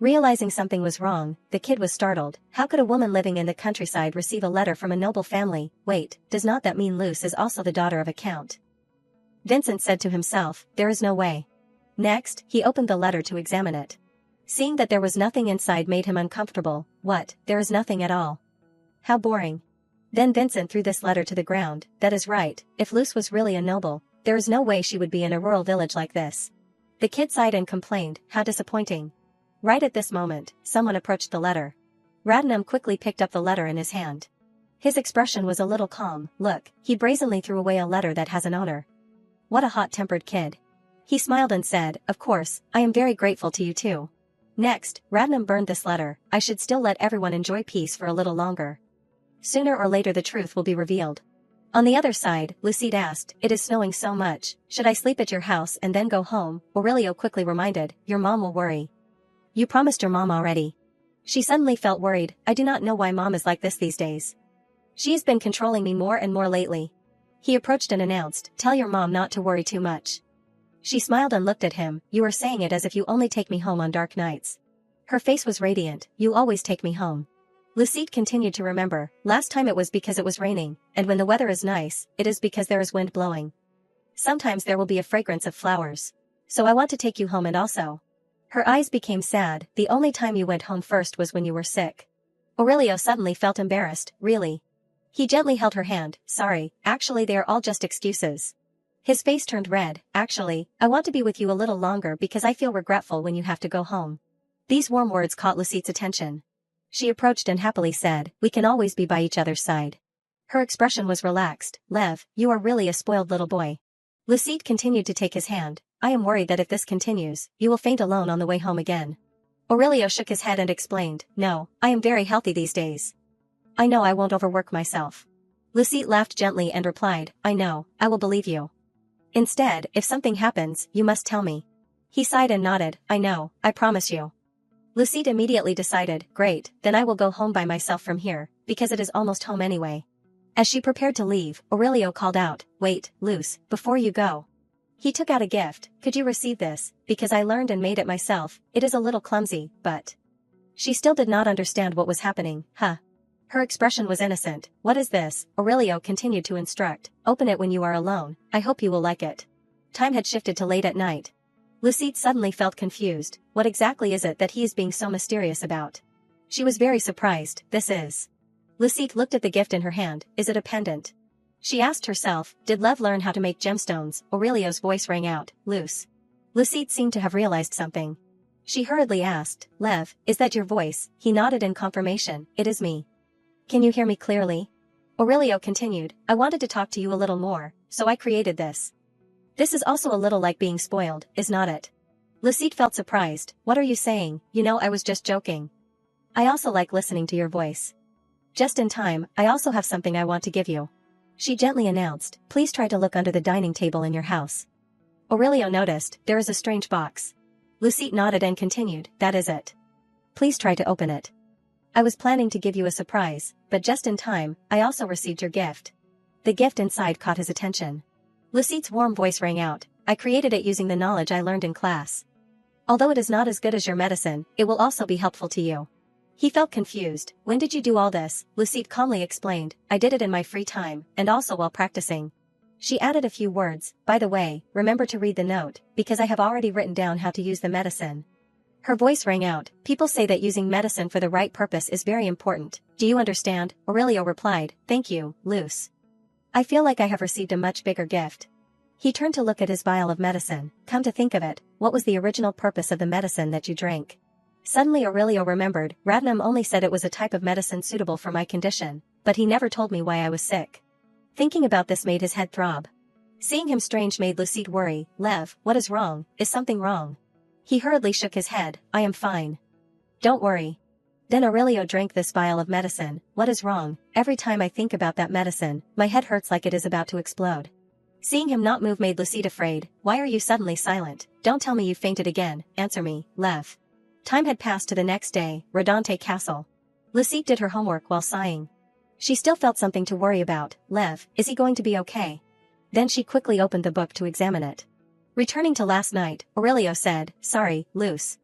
Realizing something was wrong, the kid was startled, how could a woman living in the countryside receive a letter from a noble family? Wait, does not that mean Luce is also the daughter of a count? Vincent said to himself, there is no way. Next, he opened the letter to examine it. Seeing that there was nothing inside made him uncomfortable, what, there is nothing at all. How boring. Then Vincent threw this letter to the ground, that is right, if Luce was really a noble, there is no way she would be in a rural village like this. The kid sighed and complained, how disappointing. Right at this moment, someone approached the letter. Radnam quickly picked up the letter in his hand. His expression was a little calm, look, he brazenly threw away a letter that has an owner. What a hot-tempered kid. He smiled and said, of course, I am very grateful to you too. Next, Radnam burned this letter, I should still let everyone enjoy peace for a little longer. Sooner or later the truth will be revealed. On the other side, Lucide asked, it is snowing so much, should I sleep at your house and then go home? Aurelio quickly reminded, your mom will worry. You promised your mom already. She suddenly felt worried, I do not know why mom is like this these days. She has been controlling me more and more lately. He approached and announced, tell your mom not to worry too much. She smiled and looked at him, you are saying it as if you only take me home on dark nights. Her face was radiant, you always take me home. Lucide continued to remember, last time it was because it was raining, and when the weather is nice, it is because there is wind blowing. Sometimes there will be a fragrance of flowers. So I want to take you home and also. Her eyes became sad, the only time you went home first was when you were sick. Aurelio suddenly felt embarrassed, really. He gently held her hand, sorry, actually they are all just excuses. His face turned red, actually, I want to be with you a little longer because I feel regretful when you have to go home. These warm words caught Lucide's attention. She approached and happily said, we can always be by each other's side. Her expression was relaxed, Lev, you are really a spoiled little boy. Lucide continued to take his hand, I am worried that if this continues, you will faint alone on the way home again. Aurelio shook his head and explained, no, I am very healthy these days. I know I won't overwork myself. Lucide laughed gently and replied, I know, I will believe you. Instead, if something happens, you must tell me. He sighed and nodded, I know, I promise you. Lucide immediately decided, great, then I will go home by myself from here, because it is almost home anyway. As she prepared to leave, Aurelio called out, wait, Luce, before you go. He took out a gift, could you receive this, because I learned and made it myself, it is a little clumsy, but... She still did not understand what was happening, huh? Her expression was innocent, what is this? Aurelio continued to instruct, open it when you are alone, I hope you will like it. Time had shifted to late at night. Lucide suddenly felt confused, what exactly is it that he is being so mysterious about? She was very surprised, this is. Lucette looked at the gift in her hand. Is it a pendant? She asked herself, did Lev learn how to make gemstones? Aurelio's voice rang out, Luce. Lucette seemed to have realized something. She hurriedly asked, Lev, is that your voice? He nodded in confirmation, it is me. Can you hear me clearly? Aurelio continued, I wanted to talk to you a little more, so I created this. This is also a little like being spoiled, is not it? Lucette felt surprised. What are you saying? You know I was just joking. I also like listening to your voice. Just in time, I also have something I want to give you. She gently announced, please try to look under the dining table in your house. Aurelio noticed, there is a strange box. Lucette nodded and continued, that is it. Please try to open it. I was planning to give you a surprise, but just in time, I also received your gift. The gift inside caught his attention. Lucette's warm voice rang out, I created it using the knowledge I learned in class. Although it is not as good as your medicine, it will also be helpful to you. He felt confused. When did you do all this? Lucette calmly explained, I did it in my free time, and also while practicing. She added a few words, by the way, remember to read the note, because I have already written down how to use the medicine. Her voice rang out, people say that using medicine for the right purpose is very important. Do you understand? Aurelio replied, thank you, Luce. I feel like I have received a much bigger gift. He turned to look at his vial of medicine. Come to think of it, what was the original purpose of the medicine that you drank? Suddenly Aurelio remembered, Radnam only said it was a type of medicine suitable for my condition, but he never told me why I was sick. Thinking about this made his head throb. Seeing him strange made Lucette worry, Lev, what is wrong? Is something wrong? He hurriedly shook his head, I am fine. Don't worry. Then Aurelio drank this vial of medicine. What is wrong? Every time I think about that medicine, my head hurts like it is about to explode. Seeing him not move made Lucette afraid. Why are you suddenly silent? Don't tell me you fainted again, answer me, Lev. Time had passed to the next day, Rodante Castle. Lucette did her homework while sighing. She still felt something to worry about. Lev, is he going to be okay? Then she quickly opened the book to examine it. Returning to last night, Aurelio said, sorry, Luce.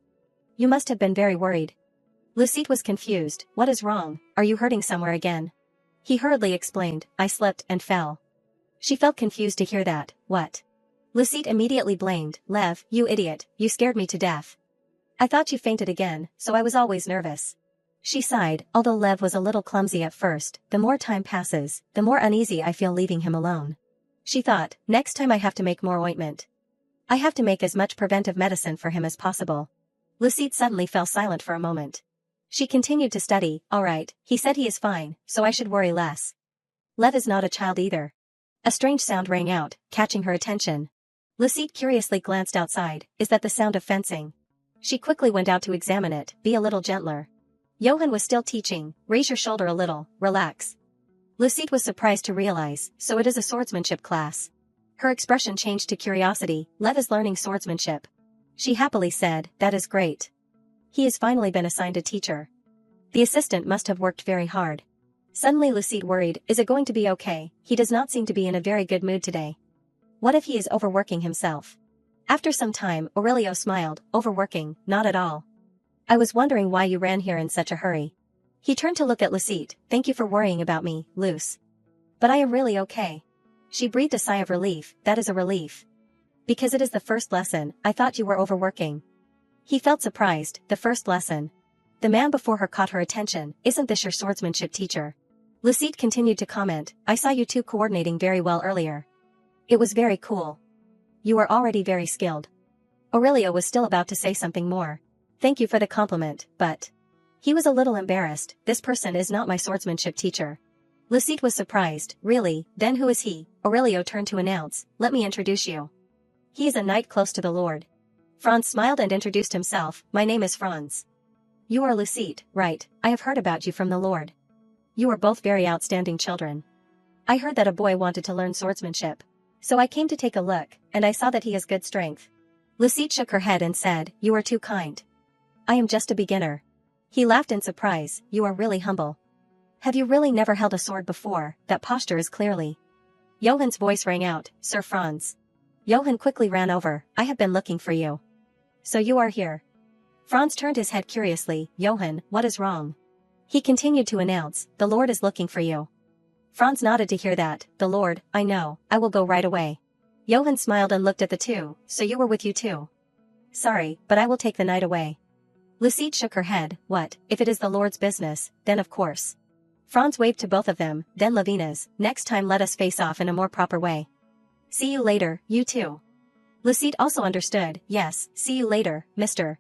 You must have been very worried. Lucette was confused. What is wrong? Are you hurting somewhere again? He hurriedly explained, I slipped and fell. She felt confused to hear that. What? Lucette immediately blamed, Lev, you idiot, you scared me to death. I thought you fainted again, so I was always nervous. She sighed, although Lev was a little clumsy at first, the more time passes, the more uneasy I feel leaving him alone. She thought, next time I have to make more ointment. I have to make as much preventive medicine for him as possible. Lucette suddenly fell silent for a moment. She continued to study, all right, he said he is fine, so I should worry less. Lev is not a child either. A strange sound rang out, catching her attention. Lucette curiously glanced outside, is that the sound of fencing? She quickly went out to examine it, be a little gentler. Johann was still teaching, raise your shoulder a little, relax. Lucette was surprised to realize, so it is a swordsmanship class. Her expression changed to curiosity, Lev is learning swordsmanship. She happily said, that is great. He has finally been assigned a teacher. The assistant must have worked very hard. Suddenly Lucette worried, is it going to be okay? He does not seem to be in a very good mood today. What if he is overworking himself? After some time, Aurelio smiled, overworking, not at all. I was wondering why you ran here in such a hurry. He turned to look at Lucette, thank you for worrying about me, Luce. But I am really okay. She breathed a sigh of relief, that is a relief. Because it is the first lesson, I thought you were overworking. He felt surprised, the first lesson. The man before her caught her attention, isn't this your swordsmanship teacher? Lucette continued to comment, I saw you two coordinating very well earlier. It was very cool. You are already very skilled. Aurelio was still about to say something more. Thank you for the compliment, but... He was a little embarrassed, this person is not my swordsmanship teacher. Lucette was surprised, really, then who is he? Aurelio turned to announce, let me introduce you. He is a knight close to the Lord. Franz smiled and introduced himself, my name is Franz. You are Lucette, right, I have heard about you from the Lord. You are both very outstanding children. I heard that a boy wanted to learn swordsmanship. So I came to take a look, and I saw that he has good strength. Lucette shook her head and said, you are too kind. I am just a beginner. He laughed in surprise, you are really humble. Have you really never held a sword before? That posture is clearly. Johann's voice rang out, Sir Franz. Johann quickly ran over, I have been looking for you. So you are here. Franz turned his head curiously, Johann, what is wrong? He continued to announce, the Lord is looking for you. Franz nodded to hear that, the Lord, I know, I will go right away. Johann smiled and looked at the two, so you were with you too. Sorry, but I will take the night away. Lucette shook her head, what, if it is the Lord's business, then of course. Franz waved to both of them, then Lavina's, next time let us face off in a more proper way. See you later, you two. Lucide also understood, yes, see you later, Mr.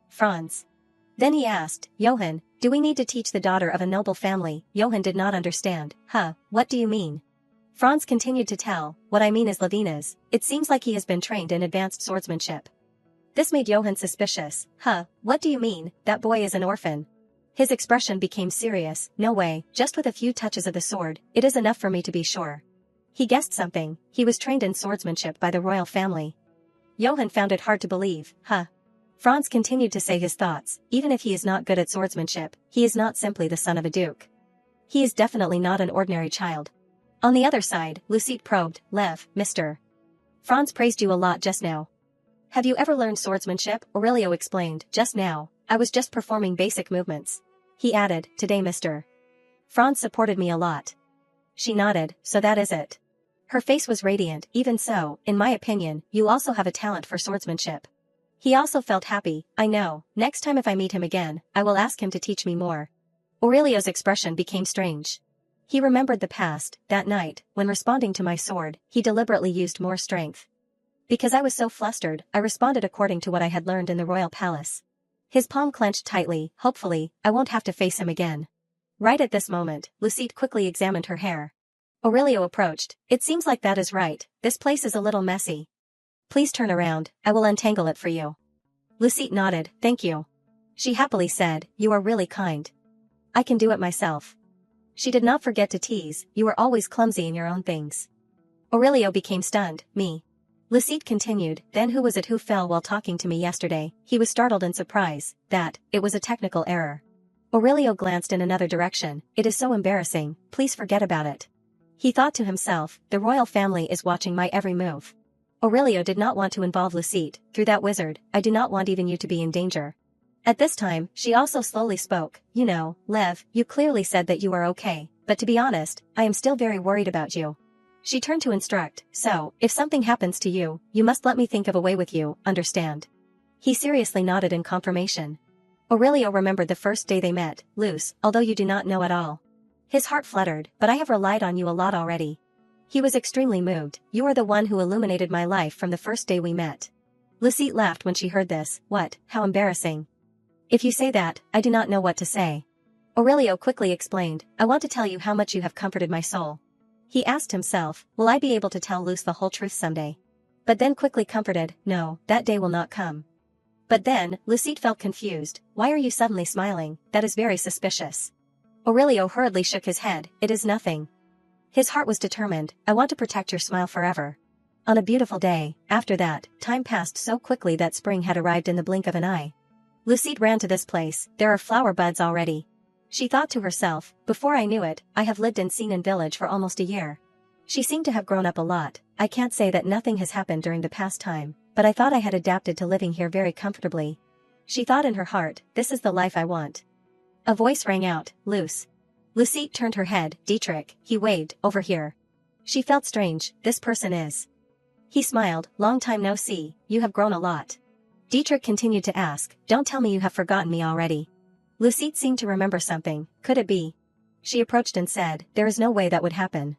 Franz. Then he asked, Johann, do we need to teach the daughter of a noble family? Johann did not understand. What do you mean? Franz continued to tell, what I mean is Lavina's, it seems like he has been trained in advanced swordsmanship. This made Johann suspicious. What do you mean, that boy is an orphan? His expression became serious. No way, just with a few touches of the sword, it is enough for me to be sure. He guessed something, he was trained in swordsmanship by the royal family. Johann found it hard to believe. Franz continued to say his thoughts, even if he is not good at swordsmanship, he is not simply the son of a duke. He is definitely not an ordinary child. On the other side, Lucide probed, Lev, Mr. Franz praised you a lot just now. Have you ever learned swordsmanship? Aurelio explained, just now, I was just performing basic movements. He added, today Mr. Franz supported me a lot. She nodded, so that is it. Her face was radiant. Even so, in my opinion, you also have a talent for swordsmanship. He also felt happy. I know, next time if I meet him again, I will ask him to teach me more. Aurelio's expression became strange. He remembered the past, that night, when responding to my sword, he deliberately used more strength. Because I was so flustered, I responded according to what I had learned in the royal palace. His palm clenched tightly. Hopefully, I won't have to face him again. Right at this moment, Lucide quickly examined her hair. Aurelio approached. It seems like that is right, this place is a little messy. Please turn around, I will untangle it for you. Lucide nodded, thank you. She happily said, you are really kind. I can do it myself. She did not forget to tease, you are always clumsy in your own things. Aurelio became stunned, me. Lucide continued, then who was it who fell while talking to me yesterday? He was startled in surprise, it was a technical error. Aurelio glanced in another direction, it is so embarrassing, please forget about it. He thought to himself, the royal family is watching my every move. Aurelio did not want to involve Lucide, through that wizard, I do not want even you to be in danger. At this time, she also slowly spoke, you know, Lev, you clearly said that you are okay, but to be honest, I am still very worried about you. She turned to instruct, so, if something happens to you, you must let me think of a way with you, understand? He seriously nodded in confirmation. Aurelio remembered the first day they met, Luce, although you do not know at all. His heart fluttered, but I have relied on you a lot already. He was extremely moved, you are the one who illuminated my life from the first day we met. Lucide laughed when she heard this, what, how embarrassing. If you say that, I do not know what to say. Aurelio quickly explained, I want to tell you how much you have comforted my soul. He asked himself, will I be able to tell Luce the whole truth someday? But then quickly comforted, no, that day will not come. But then, Lucide felt confused, why are you suddenly smiling, that is very suspicious. Aurelio hurriedly shook his head, it is nothing. His heart was determined, I want to protect your smile forever. On a beautiful day, after that, time passed so quickly that spring had arrived in the blink of an eye. Lucide ran to this place, there are flower buds already. She thought to herself, before I knew it, I have lived in Sinan village for almost a year. She seemed to have grown up a lot, I can't say that nothing has happened during the past time, but I thought I had adapted to living here very comfortably. She thought in her heart, this is the life I want. A voice rang out, Luce. Lucide turned her head, Dietrich, he waved, over here. She felt strange, this person is. He smiled, long time no see, you have grown a lot. Dietrich continued to ask, don't tell me you have forgotten me already. Lucide seemed to remember something, could it be? She approached and said, there is no way that would happen.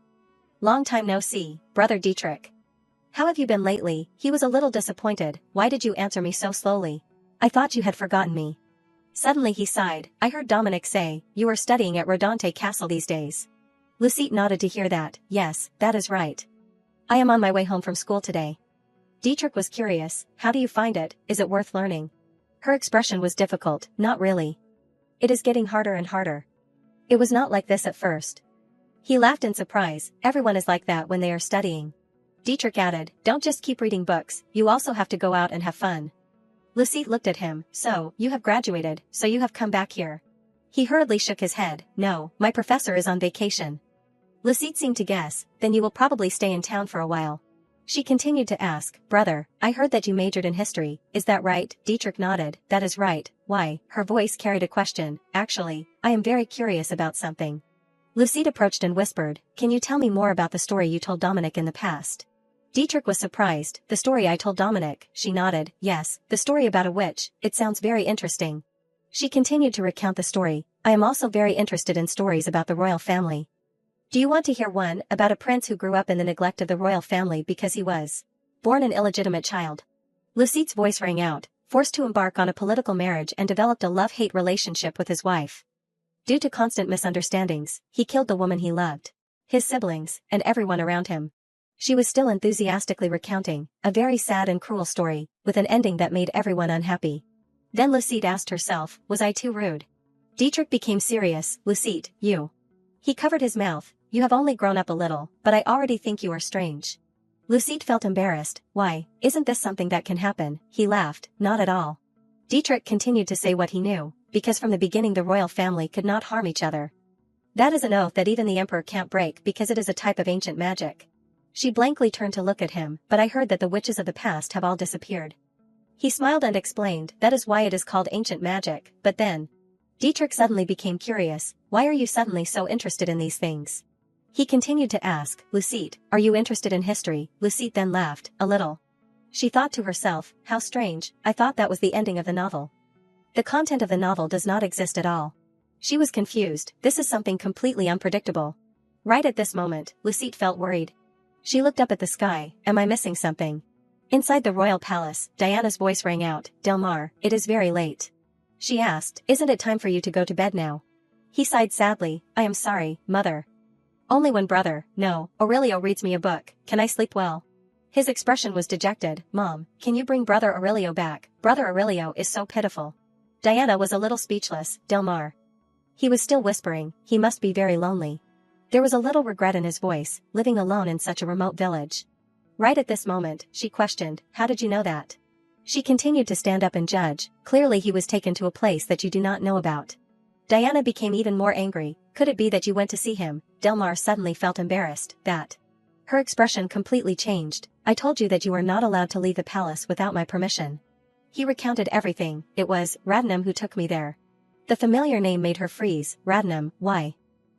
Long time no see, brother Dietrich. How have you been lately? He was a little disappointed, why did you answer me so slowly? I thought you had forgotten me. Suddenly he sighed, I heard Dominic say, you are studying at Rodante Castle these days. Lucide nodded to hear that, yes, that is right. I am on my way home from school today. Dietrich was curious, how do you find it, is it worth learning? Her expression was difficult, not really. It is getting harder and harder. It was not like this at first. He laughed in surprise, everyone is like that when they are studying. Dietrich added, don't just keep reading books, you also have to go out and have fun. Lucide looked at him, so, you have graduated, so you have come back here. He hurriedly shook his head, no, my professor is on vacation. Lucide seemed to guess, then you will probably stay in town for a while. She continued to ask, brother, I heard that you majored in history, is that right? Dietrich nodded, that is right, why? Her voice carried a question, actually, I am very curious about something. Lucide approached and whispered, can you tell me more about the story you told Dominic in the past? Dietrich was surprised, the story I told Dominic, she nodded, yes, the story about a witch, it sounds very interesting. She continued to recount the story. I am also very interested in stories about the royal family. Do you want to hear one about a prince who grew up in the neglect of the royal family because he was born an illegitimate child? Lucite's voice rang out, forced to embark on a political marriage and developed a love-hate relationship with his wife. Due to constant misunderstandings, he killed the woman he loved, his siblings, and everyone around him. She was still enthusiastically recounting, a very sad and cruel story, with an ending that made everyone unhappy. Then Lucite asked herself, was I too rude? Dietrich became serious. Lucite, you. He covered his mouth. You have only grown up a little, but I already think you are strange. Lucite felt embarrassed. Why, isn't this something that can happen? He laughed, not at all. Dietrich continued to say what he knew, because from the beginning the royal family could not harm each other. That is an oath that even the emperor can't break because it is a type of ancient magic. She blankly turned to look at him, but I heard that the witches of the past have all disappeared. He smiled and explained, that is why it is called ancient magic, but then. Dietrich suddenly became curious, why are you suddenly so interested in these things? He continued to ask, Lucite, are you interested in history? Lucite then laughed, a little. She thought to herself, how strange, I thought that was the ending of the novel. The content of the novel does not exist at all. She was confused, this is something completely unpredictable. Right at this moment, Lucite felt worried. She looked up at the sky, am I missing something? Inside the royal palace, Diana's voice rang out, Delmar, it is very late. She asked, isn't it time for you to go to bed now? He sighed sadly, I am sorry, mother. Only one brother, no, Aurelio reads me a book, can I sleep well? His expression was dejected, Mom, can you bring brother Aurelio back? Brother Aurelio is so pitiful. Diana was a little speechless, Delmar. He was still whispering, he must be very lonely. There was a little regret in his voice, living alone in such a remote village. Right at this moment, she questioned, how did you know that? She continued to stand up and judge, clearly he was taken to a place that you do not know about. Diana became even more angry, could it be that you went to see him? Delmar suddenly felt embarrassed, that. Her expression completely changed, I told you that you were not allowed to leave the palace without my permission. He recounted everything, it was Radnam who took me there. The familiar name made her freeze, Radnam, why?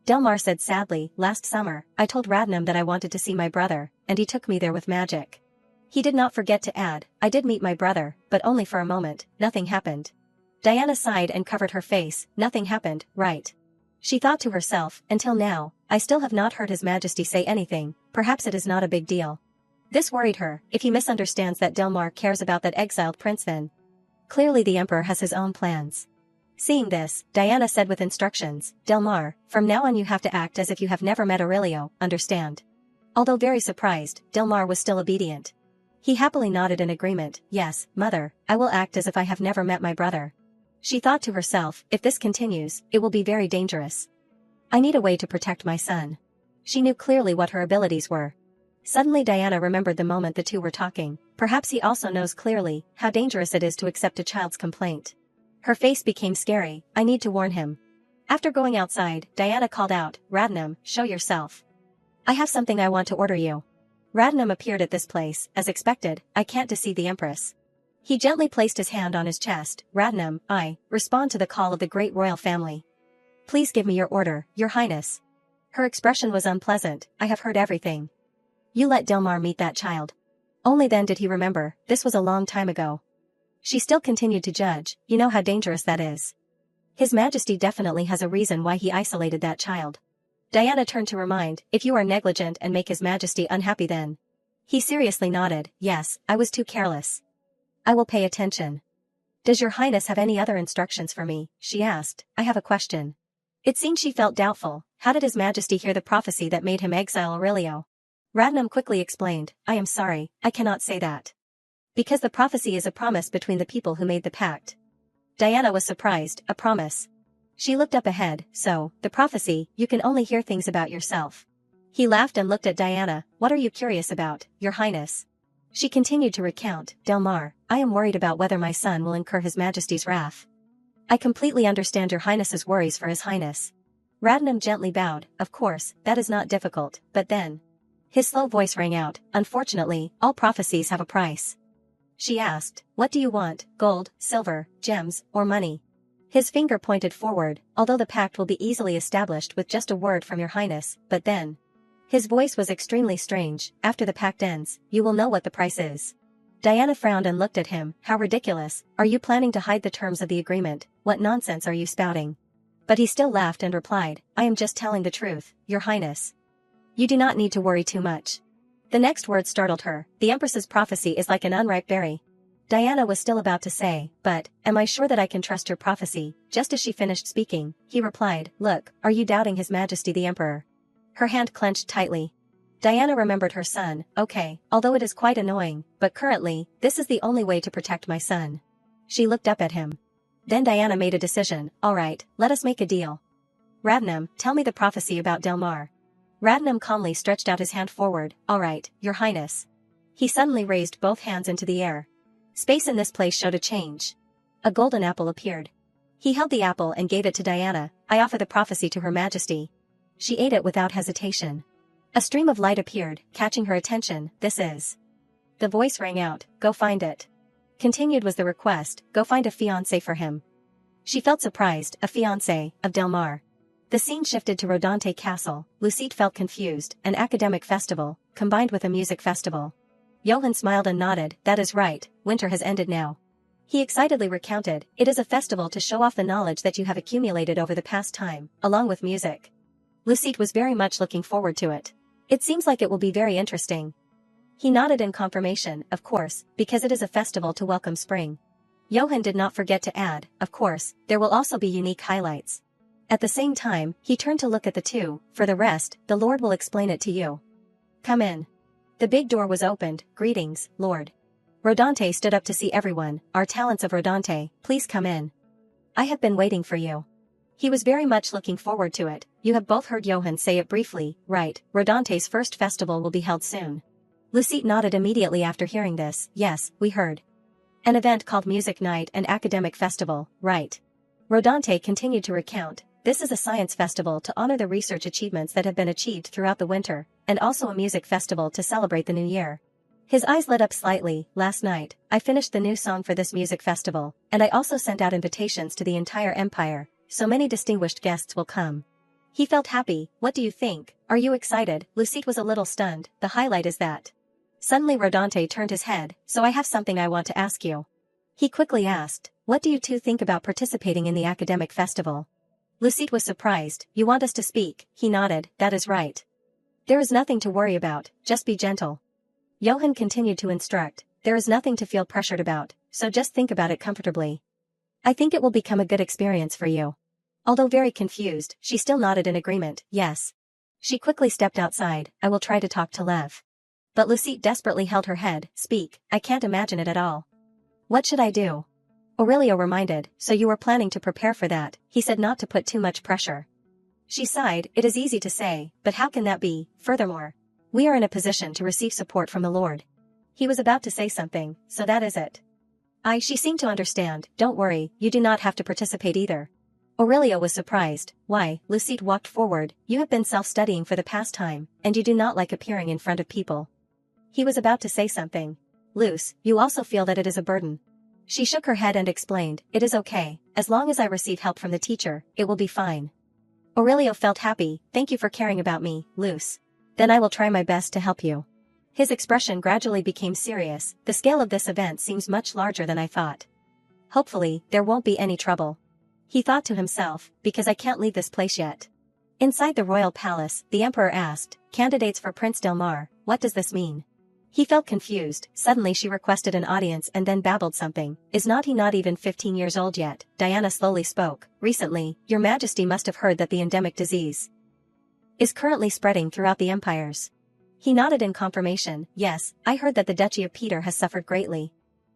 Delmar said sadly, last summer, I told Radnam that I wanted to see my brother, and he took me there with magic. He did not forget to add, I did meet my brother, but only for a moment, nothing happened. Diana sighed and covered her face, nothing happened, right? She thought to herself, until now, I still have not heard His Majesty say anything, perhaps it is not a big deal. This worried her, if he misunderstands that Delmar cares about that exiled prince then. Clearly the emperor has his own plans. Seeing this, Diana said with instructions, Delmar, from now on you have to act as if you have never met Aurelio, understand? Although very surprised, Delmar was still obedient. He happily nodded in agreement, yes, mother, I will act as if I have never met my brother. She thought to herself, if this continues, it will be very dangerous. I need a way to protect my son. She knew clearly what her abilities were. Suddenly Diana remembered the moment the two were talking, perhaps he also knows clearly how dangerous it is to accept a child's complaint. Her face became scary, I need to warn him. After going outside, Diana called out, Radnam, show yourself. I have something I want to order you. Radnam appeared at this place, as expected, I can't deceive the Empress. He gently placed his hand on his chest, Radnam, I respond to the call of the great royal family. Please give me your order, your highness. Her expression was unpleasant, I have heard everything. You let Delmar meet that child. Only then did he remember, this was a long time ago. She still continued to judge, you know how dangerous that is. His Majesty definitely has a reason why he isolated that child. Diana turned to remind, if you are negligent and make His Majesty unhappy then. He seriously nodded, yes, I was too careless. I will pay attention. Does your highness have any other instructions for me? She asked, I have a question. It seemed she felt doubtful, how did His Majesty hear the prophecy that made him exile Aurelio? Radnam quickly explained, I am sorry, I cannot say that. Because the prophecy is a promise between the people who made the pact. Diana was surprised, a promise. She looked up ahead, so, the prophecy, you can only hear things about yourself. He laughed and looked at Diana, what are you curious about, your highness? She continued to recount, Delmar, I am worried about whether my son will incur His Majesty's wrath. I completely understand your highness's worries for His Highness. Radnam gently bowed, of course, that is not difficult, but then. His slow voice rang out, unfortunately, all prophecies have a price. She asked, what do you want, gold, silver, gems, or money? His finger pointed forward, although the pact will be easily established with just a word from your highness, but then. His voice was extremely strange, after the pact ends, you will know what the price is. Diana frowned and looked at him. How ridiculous, are you planning to hide the terms of the agreement? What nonsense are you spouting? But he still laughed and replied, I am just telling the truth, Your Highness. You do not need to worry too much. The next word startled her. The Empress's prophecy is like an unripe berry. Diana was still about to say, but, am I sure that I can trust your prophecy? Just as she finished speaking, he replied, look, are you doubting His Majesty the Emperor? Her hand clenched tightly. Diana remembered her son. Okay, although it is quite annoying, but currently, this is the only way to protect my son. She looked up at him. Then Diana made a decision. Alright, let us make a deal. Radnam, tell me the prophecy about Delmar. Radnam calmly stretched out his hand forward. Alright, Your Highness. He suddenly raised both hands into the air. Space in this place showed a change. A golden apple appeared. He held the apple and gave it to Diana. I offer the prophecy to Her Majesty. She ate it without hesitation. A stream of light appeared, catching her attention. This is. The voice rang out, go find it. Continued was the request, go find a fiancé for him. She felt surprised, a fiancé, of Delmar. The scene shifted to Rodante Castle. Lucite felt confused, an academic festival, combined with a music festival. Johann smiled and nodded, that is right, winter has ended now. He excitedly recounted, it is a festival to show off the knowledge that you have accumulated over the past time, along with music. Lucite was very much looking forward to it. It seems like it will be very interesting. He nodded in confirmation, of course, because it is a festival to welcome spring. Johann did not forget to add, of course, there will also be unique highlights. At the same time, he turned to look at the two, for the rest, the Lord will explain it to you. Come in. The big door was opened, greetings, Lord. Rodante stood up to see everyone, our talents of Rodante, please come in. I have been waiting for you. He was very much looking forward to it. You have both heard Johann say it briefly, right? Rodante's first festival will be held soon. Lucite nodded immediately after hearing this. Yes, we heard. An event called Music Night and Academic Festival, right? Rodante continued to recount. This is a science festival to honor the research achievements that have been achieved throughout the winter, and also a music festival to celebrate the new year. His eyes lit up slightly. Last night, I finished the new song for this music festival, and I also sent out invitations to the entire empire. So many distinguished guests will come. He felt happy. What do you think? Are you excited? Lucite was a little stunned. The highlight is that. Suddenly Rodante turned his head. So I have something I want to ask you. He quickly asked, what do you two think about participating in the academic festival? Lucite was surprised. You want us to speak? He nodded. That is right. There is nothing to worry about, just be gentle. Johann continued to instruct. There is nothing to feel pressured about, so just think about it comfortably. I think it will become a good experience for you. Although very confused, she still nodded in agreement, yes. She quickly stepped outside. I will try to talk to Lev. But Lucite desperately held her head. Speak, I can't imagine it at all. What should I do? Aurelio reminded, so you were planning to prepare for that, he said not to put too much pressure. She sighed, it is easy to say, but how can that be? Furthermore, we are in a position to receive support from the Lord. He was about to say something, so that is it. She seemed to understand, don't worry, you do not have to participate either. Aurelio was surprised. Why? Lucite walked forward. You have been self-studying for the past time, and you do not like appearing in front of people. He was about to say something. Luce, you also feel that it is a burden. She shook her head and explained, it is okay, as long as I receive help from the teacher, it will be fine. Aurelio felt happy. Thank you for caring about me, Luce. Then I will try my best to help you. His expression gradually became serious. The scale of this event seems much larger than I thought. Hopefully, there won't be any trouble. He thought to himself, because I can't leave this place yet. Inside the royal palace, the emperor asked, candidates for Prince Delmar, what does this mean? He felt confused. Suddenly she requested an audience and then babbled something. Is not he not even 15 years old yet? Diana slowly spoke. Recently, your majesty must have heard that the endemic disease is currently spreading throughout the empires. He nodded in confirmation. Yes, I heard that the Duchy of Peter has suffered greatly.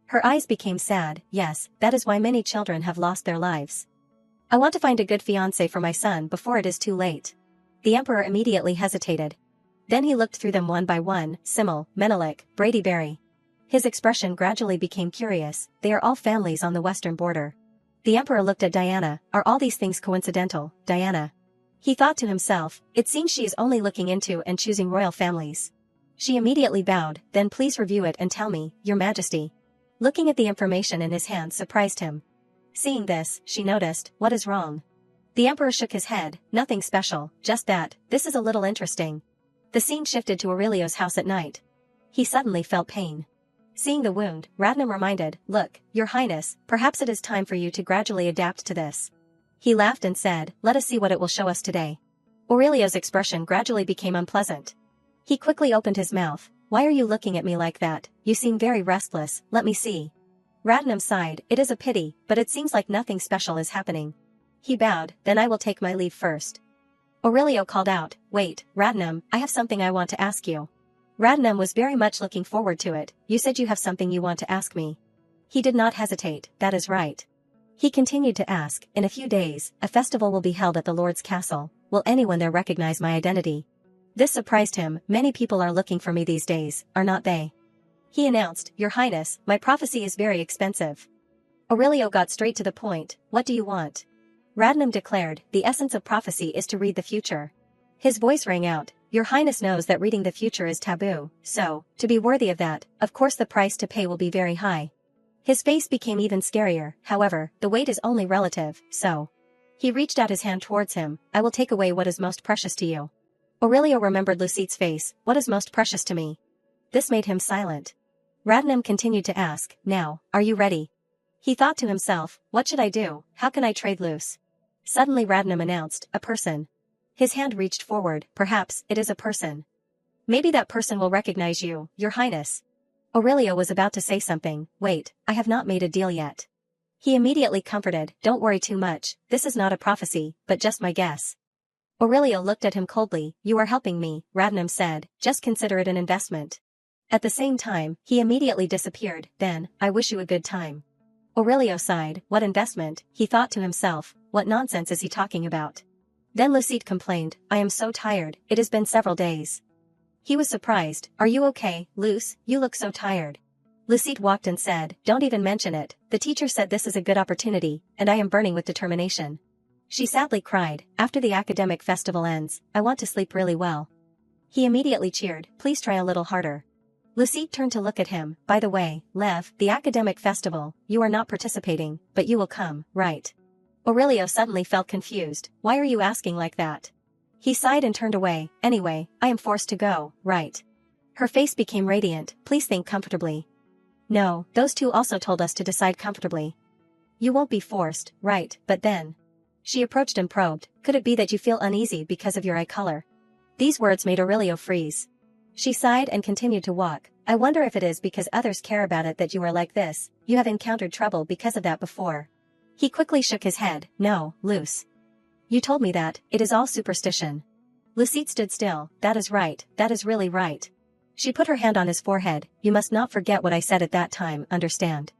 Her eyes became sad. Yes, that is why many children have lost their lives. I want to find a good fiancé for my son before it is too late. The emperor immediately hesitated. Then he looked through them one by one, Simmel, Menelik, Brady Berry. His expression gradually became curious. They are all families on the western border. The emperor looked at Diana. Are all these things coincidental, Diana? He thought to himself, it seems she is only looking into and choosing royal families. She immediately bowed. Then please review it and tell me, your majesty. Looking at the information in his hand surprised him. Seeing this, she noticed, what is wrong? The emperor shook his head. Nothing special, just that, this is a little interesting. The scene shifted to Aurelio's house at night. He suddenly felt pain. Seeing the wound, Radnam reminded, "Look, Your Highness, perhaps it is time for you to gradually adapt to this." He laughed and said, "Let us see what it will show us today." Aurelio's expression gradually became unpleasant. He quickly opened his mouth. "Why are you looking at me like that? You seem very restless, let me see." Radnam sighed, "It is a pity, but it seems like nothing special is happening." He bowed, "Then I will take my leave first." Aurelio called out, "Wait, Radnam, I have something I want to ask you." Radnam was very much looking forward to it. "You said you have something you want to ask me." He did not hesitate, "That is right." He continued to ask, "In a few days, a festival will be held at the Lord's castle. Will anyone there recognize my identity?" This surprised him. "Many people are looking for me these days, are not they?" He announced, "Your Highness, my prophecy is very expensive." Aurelio got straight to the point, "What do you want?" Radnam declared, "The essence of prophecy is to read the future." His voice rang out, "Your Highness knows that reading the future is taboo, so, to be worthy of that, of course the price to pay will be very high." His face became even scarier. "However, the weight is only relative, so." He reached out his hand towards him, "I will take away what is most precious to you." Aurelio remembered Lucide's face, "What is most precious to me?" This made him silent. Radnam continued to ask, "Now, are you ready?" He thought to himself, "What should I do? How can I trade loose?" Suddenly Radnam announced, "A person." His hand reached forward, "Perhaps, it is a person. Maybe that person will recognize you, Your Highness." Aurelio was about to say something. "Wait, I have not made a deal yet." He immediately comforted, "Don't worry too much, this is not a prophecy, but just my guess." Aurelio looked at him coldly. "You are helping me," Radnam said, "just consider it an investment." At the same time, he immediately disappeared. "Then, I wish you a good time." Aurelio sighed, "What investment?" He thought to himself, "What nonsense is he talking about?" Then Lucide complained, "I am so tired, it has been several days." He was surprised, "Are you okay, Luce? You look so tired." Lucide walked and said, "Don't even mention it, the teacher said this is a good opportunity, and I am burning with determination." She sadly cried, "After the academic festival ends, I want to sleep really well." He immediately cheered, "Please try a little harder." Lucide turned to look at him, "By the way, Lev, the academic festival, you are not participating, but you will come, right?" Aurelio suddenly felt confused, "Why are you asking like that?" He sighed and turned away, "Anyway, I am forced to go, right?" Her face became radiant, "Please think comfortably." "No, those two also told us to decide comfortably." "You won't be forced, right, but then." She approached and probed, "Could it be that you feel uneasy because of your eye color?" These words made Aurelio freeze. She sighed and continued to walk, "I wonder if it is because others care about it that you are like this, you have encountered trouble because of that before." He quickly shook his head, "No, Luce. You told me that, it is all superstition." Lucide stood still, "That is right, that is really right." She put her hand on his forehead, "You must not forget what I said at that time, understand?"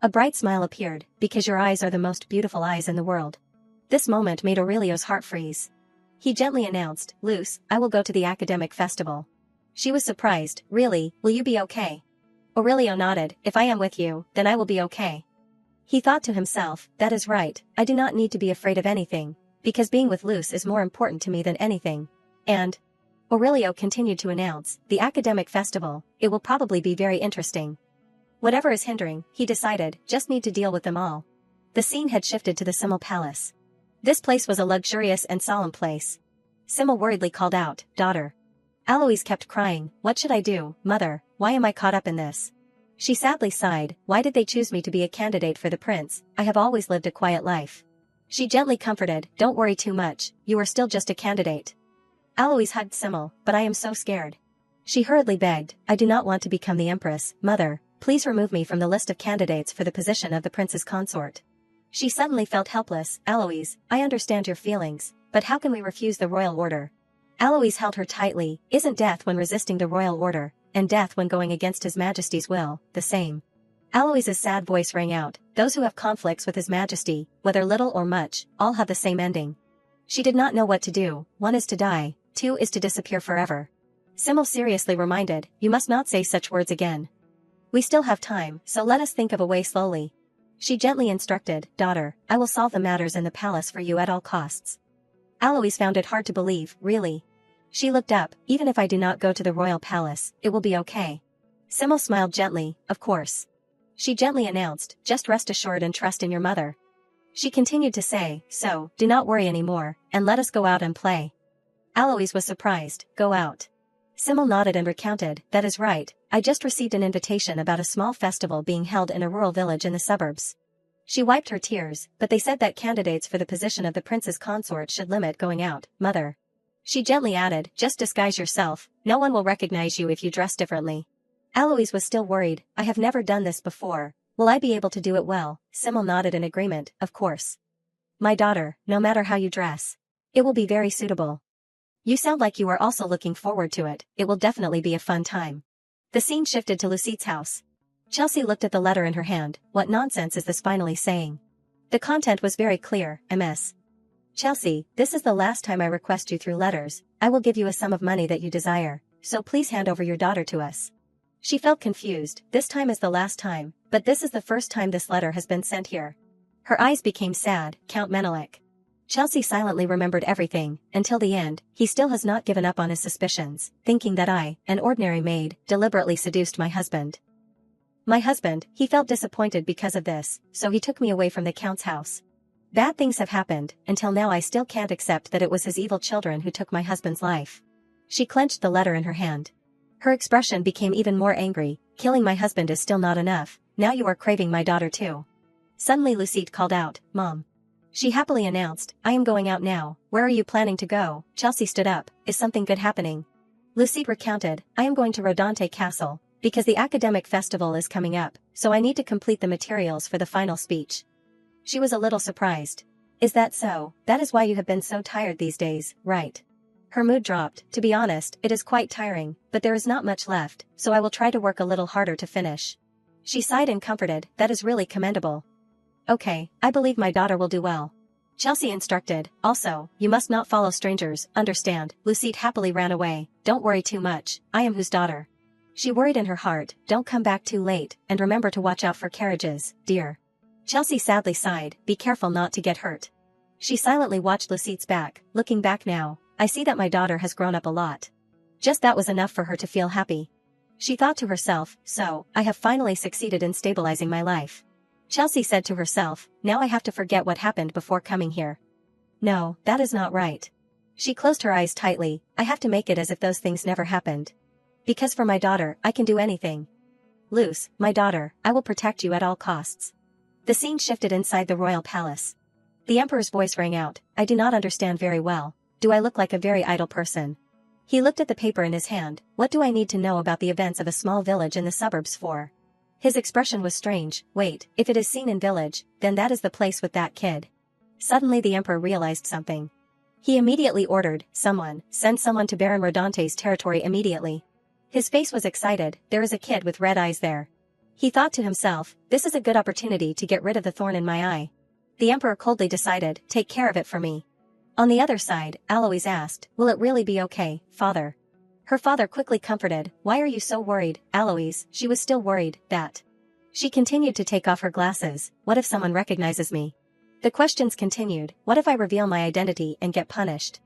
A bright smile appeared, "Because your eyes are the most beautiful eyes in the world." This moment made Aurelio's heart freeze. He gently announced, "Luce, I will go to the academic festival." She was surprised, "Really, will you be okay?" Aurelio nodded, "If I am with you, then I will be okay." He thought to himself, "That is right, I do not need to be afraid of anything, because being with Luce is more important to me than anything. And Aurelio continued to announce, "The academic festival, it will probably be very interesting." Whatever is hindering, he decided, just need to deal with them all. The scene had shifted to the Simmel Palace. This place was a luxurious and solemn place. Simmel worriedly called out, "Daughter." Alois kept crying, "What should I do, mother, why am I caught up in this?" She sadly sighed, "Why did they choose me to be a candidate for the prince? I have always lived a quiet life." She gently comforted, "Don't worry too much, you are still just a candidate." Alois hugged Simmel, "But I am so scared." She hurriedly begged, "I do not want to become the empress, mother, please remove me from the list of candidates for the position of the prince's consort." She suddenly felt helpless, "Alois, I understand your feelings, but how can we refuse the royal order?" Alois held her tightly, "Isn't death when resisting the royal order, and death when going against His Majesty's will, the same?" Alois's sad voice rang out, "Those who have conflicts with His Majesty, whether little or much, all have the same ending." She did not know what to do. One is to die, two is to disappear forever. Simmel seriously reminded, "You must not say such words again. We still have time, so let us think of a way slowly." She gently instructed, "Daughter, I will solve the matters in the palace for you at all costs." Alois found it hard to believe, "Really?" She looked up, "Even if I do not go to the royal palace, it will be okay." Simmel smiled gently, "Of course." She gently announced, "Just rest assured and trust in your mother." She continued to say, "So, do not worry anymore, and let us go out and play." Alois was surprised, "Go out?" Simmel nodded and recounted, that is right, I just received an invitation about a small festival being held in a rural village in the suburbs. She wiped her tears, but they said that candidates for the position of the prince's consort should limit going out, mother. She gently added, just disguise yourself, no one will recognize you if you dress differently. Alois was still worried, I have never done this before, will I be able to do it well? Simmel nodded in agreement, of course. My daughter, no matter how you dress. It will be very suitable. You sound like you are also looking forward to it, it will definitely be a fun time. The scene shifted to Lucide's house. Chelsea looked at the letter in her hand, what nonsense is this finally saying? The content was very clear, MS. Chelsea, this is the last time I request you through letters, I will give you a sum of money that you desire, so please hand over your daughter to us. She felt confused, this time is the last time, but this is the first time this letter has been sent here. Her eyes became sad, Count Menelik. Chelsea silently remembered everything, until the end, he still has not given up on his suspicions, thinking that I, an ordinary maid, deliberately seduced my husband. My husband, he felt disappointed because of this, so he took me away from the Count's house. Bad things have happened, until now I still can't accept that it was his evil children who took my husband's life. She clenched the letter in her hand. Her expression became even more angry, killing my husband is still not enough, now you are craving my daughter too. Suddenly Lucide called out, Mom. She happily announced, I am going out now, where are you planning to go? Chelsea stood up, is something good happening? Lucide recounted, I am going to Rodante Castle, because the academic festival is coming up, so I need to complete the materials for the final speech. She was a little surprised. Is that so? That is why you have been so tired these days, right? Her mood dropped, to be honest, it is quite tiring, but there is not much left, so I will try to work a little harder to finish. She sighed and comforted, that is really commendable. Okay, I believe my daughter will do well. Chelsea instructed, also, you must not follow strangers, understand? Lucide happily ran away, don't worry too much, I am whose daughter? She worried in her heart, don't come back too late, and remember to watch out for carriages, dear. Chelsea sadly sighed, be careful not to get hurt. She silently watched Lucide's back, looking back now, I see that my daughter has grown up a lot. Just that was enough for her to feel happy. She thought to herself, so, I have finally succeeded in stabilizing my life. Chelsea said to herself, now I have to forget what happened before coming here. No, that is not right. She closed her eyes tightly, I have to make it as if those things never happened. Because for my daughter, I can do anything. Luce, my daughter, I will protect you at all costs. The scene shifted inside the royal palace. The emperor's voice rang out, I do not understand very well, do I look like a very idle person? He looked at the paper in his hand, what do I need to know about the events of a small village in the suburbs for? His expression was strange, wait, if it is seen in village, then that is the place with that kid. Suddenly the emperor realized something. He immediately ordered, someone, send someone to Baron Rodante's territory immediately. His face was excited, there is a kid with red eyes there. He thought to himself, this is a good opportunity to get rid of the thorn in my eye. The emperor coldly decided, take care of it for me. On the other side, Alois asked, will it really be okay, father? Her father quickly comforted, why are you so worried, Alois? She was still worried, that. She continued to take off her glasses, what if someone recognizes me? The questions continued, what if I reveal my identity and get punished?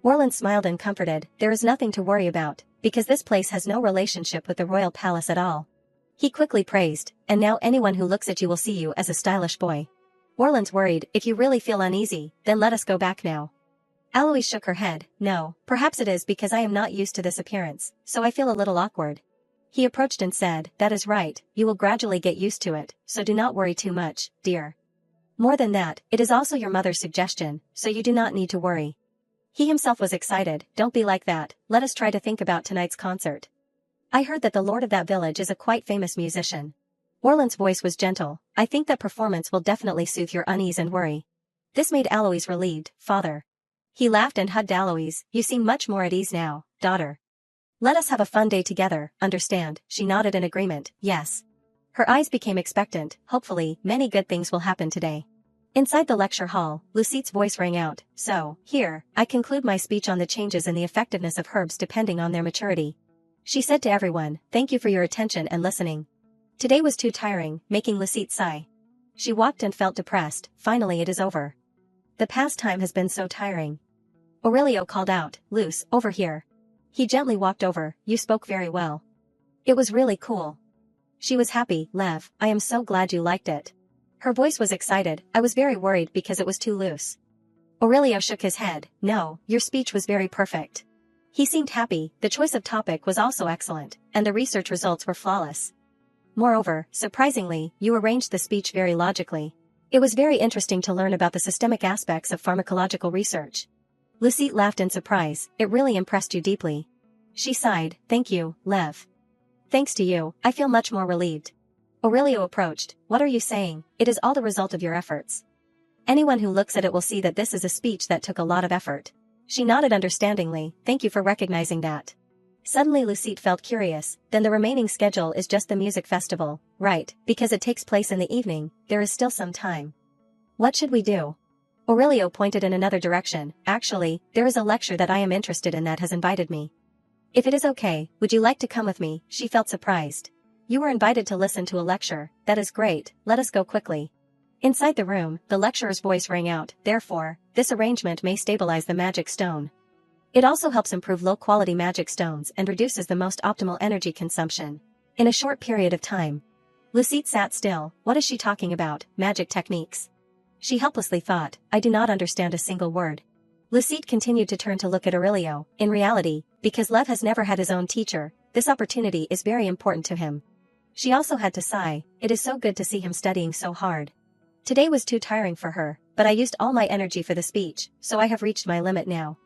Orlan smiled and comforted, there is nothing to worry about, because this place has no relationship with the royal palace at all. He quickly praised, and now anyone who looks at you will see you as a stylish boy. Orlan's worried, if you really feel uneasy, then let us go back now. Alois shook her head, no, perhaps it is because I am not used to this appearance, so I feel a little awkward. He approached and said, that is right, you will gradually get used to it, so do not worry too much, dear. More than that, it is also your mother's suggestion, so you do not need to worry. He himself was excited, don't be like that, let us try to think about tonight's concert. I heard that the lord of that village is a quite famous musician. Orlan's voice was gentle, I think that performance will definitely soothe your unease and worry. This made Alois relieved, father. He laughed and hugged Alois, you seem much more at ease now, daughter. Let us have a fun day together, understand? She nodded in agreement, yes. Her eyes became expectant, hopefully, many good things will happen today. Inside the lecture hall, Lucide's voice rang out, so, here, I conclude my speech on the changes in the effectiveness of herbs depending on their maturity. She said to everyone, thank you for your attention and listening. Today was too tiring, making Lucide sigh. She walked and felt depressed, finally it is over. The past time has been so tiring. Aurelio called out, Luce, over here. He gently walked over, you spoke very well. It was really cool. She was happy, Lev, I am so glad you liked it. Her voice was excited, I was very worried because it was too loose. Aurelio shook his head, no, your speech was very perfect. He seemed happy, the choice of topic was also excellent, and the research results were flawless. Moreover, surprisingly, you arranged the speech very logically. It was very interesting to learn about the systemic aspects of pharmacological research. Lucette laughed in surprise, it really impressed you deeply. She sighed, thank you, Lev. Thanks to you, I feel much more relieved. Aurelio approached, what are you saying? It is all the result of your efforts. Anyone who looks at it will see that this is a speech that took a lot of effort. She nodded understandingly, thank you for recognizing that. Suddenly Lucette felt curious, then the remaining schedule is just the music festival, right, because it takes place in the evening, there is still some time. What should we do? Aurelio pointed in another direction, actually, there is a lecture that I am interested in that has invited me. If it is okay, would you like to come with me? She felt surprised. You were invited to listen to a lecture, that is great, let us go quickly. Inside the room, the lecturer's voice rang out, therefore, this arrangement may stabilize the magic stone. It also helps improve low-quality magic stones and reduces the most optimal energy consumption. In a short period of time. Lucette sat still, what is she talking about, magic techniques? She helplessly thought, I do not understand a single word. Lucette continued to turn to look at Aurelio, in reality, because Lev has never had his own teacher, this opportunity is very important to him. She also had to sigh, it is so good to see him studying so hard. Today was too tiring for her, but I used all my energy for the speech, so I have reached my limit now.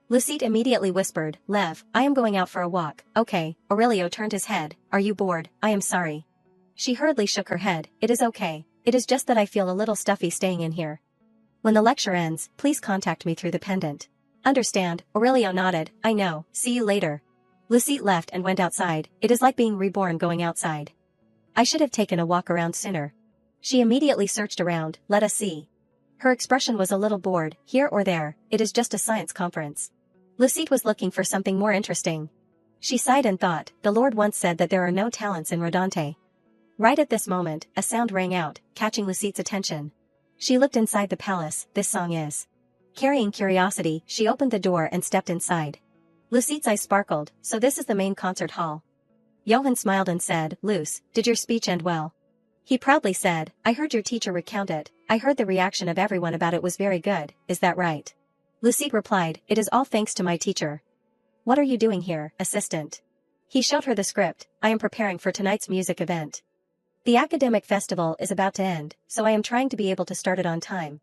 Lucette immediately whispered, Lev, I am going out for a walk, okay. Aurelio turned his head, are you bored? I am sorry. She hurriedly shook her head, it is okay, it is just that I feel a little stuffy staying in here. When the lecture ends, please contact me through the pendant. Understand, Aurelio nodded, I know, see you later. Lucette left and went outside, it is like being reborn going outside. I should have taken a walk around sooner. She immediately searched around, let us see. Her expression was a little bored, here or there, it is just a science conference. Lucette was looking for something more interesting. She sighed and thought, the Lord once said that there are no talents in Rodante. Right at this moment, a sound rang out, catching Lucette's attention. She looked inside the palace, this song is. Carrying curiosity, she opened the door and stepped inside. Lucette's eyes sparkled, so this is the main concert hall. Johann smiled and said, Luce, did your speech end well? He proudly said, I heard your teacher recount it, I heard the reaction of everyone about it was very good, is that right? Lucette replied, it is all thanks to my teacher. What are you doing here, assistant? He showed her the script, I am preparing for tonight's music event. The academic festival is about to end, so I am trying to be able to start it on time.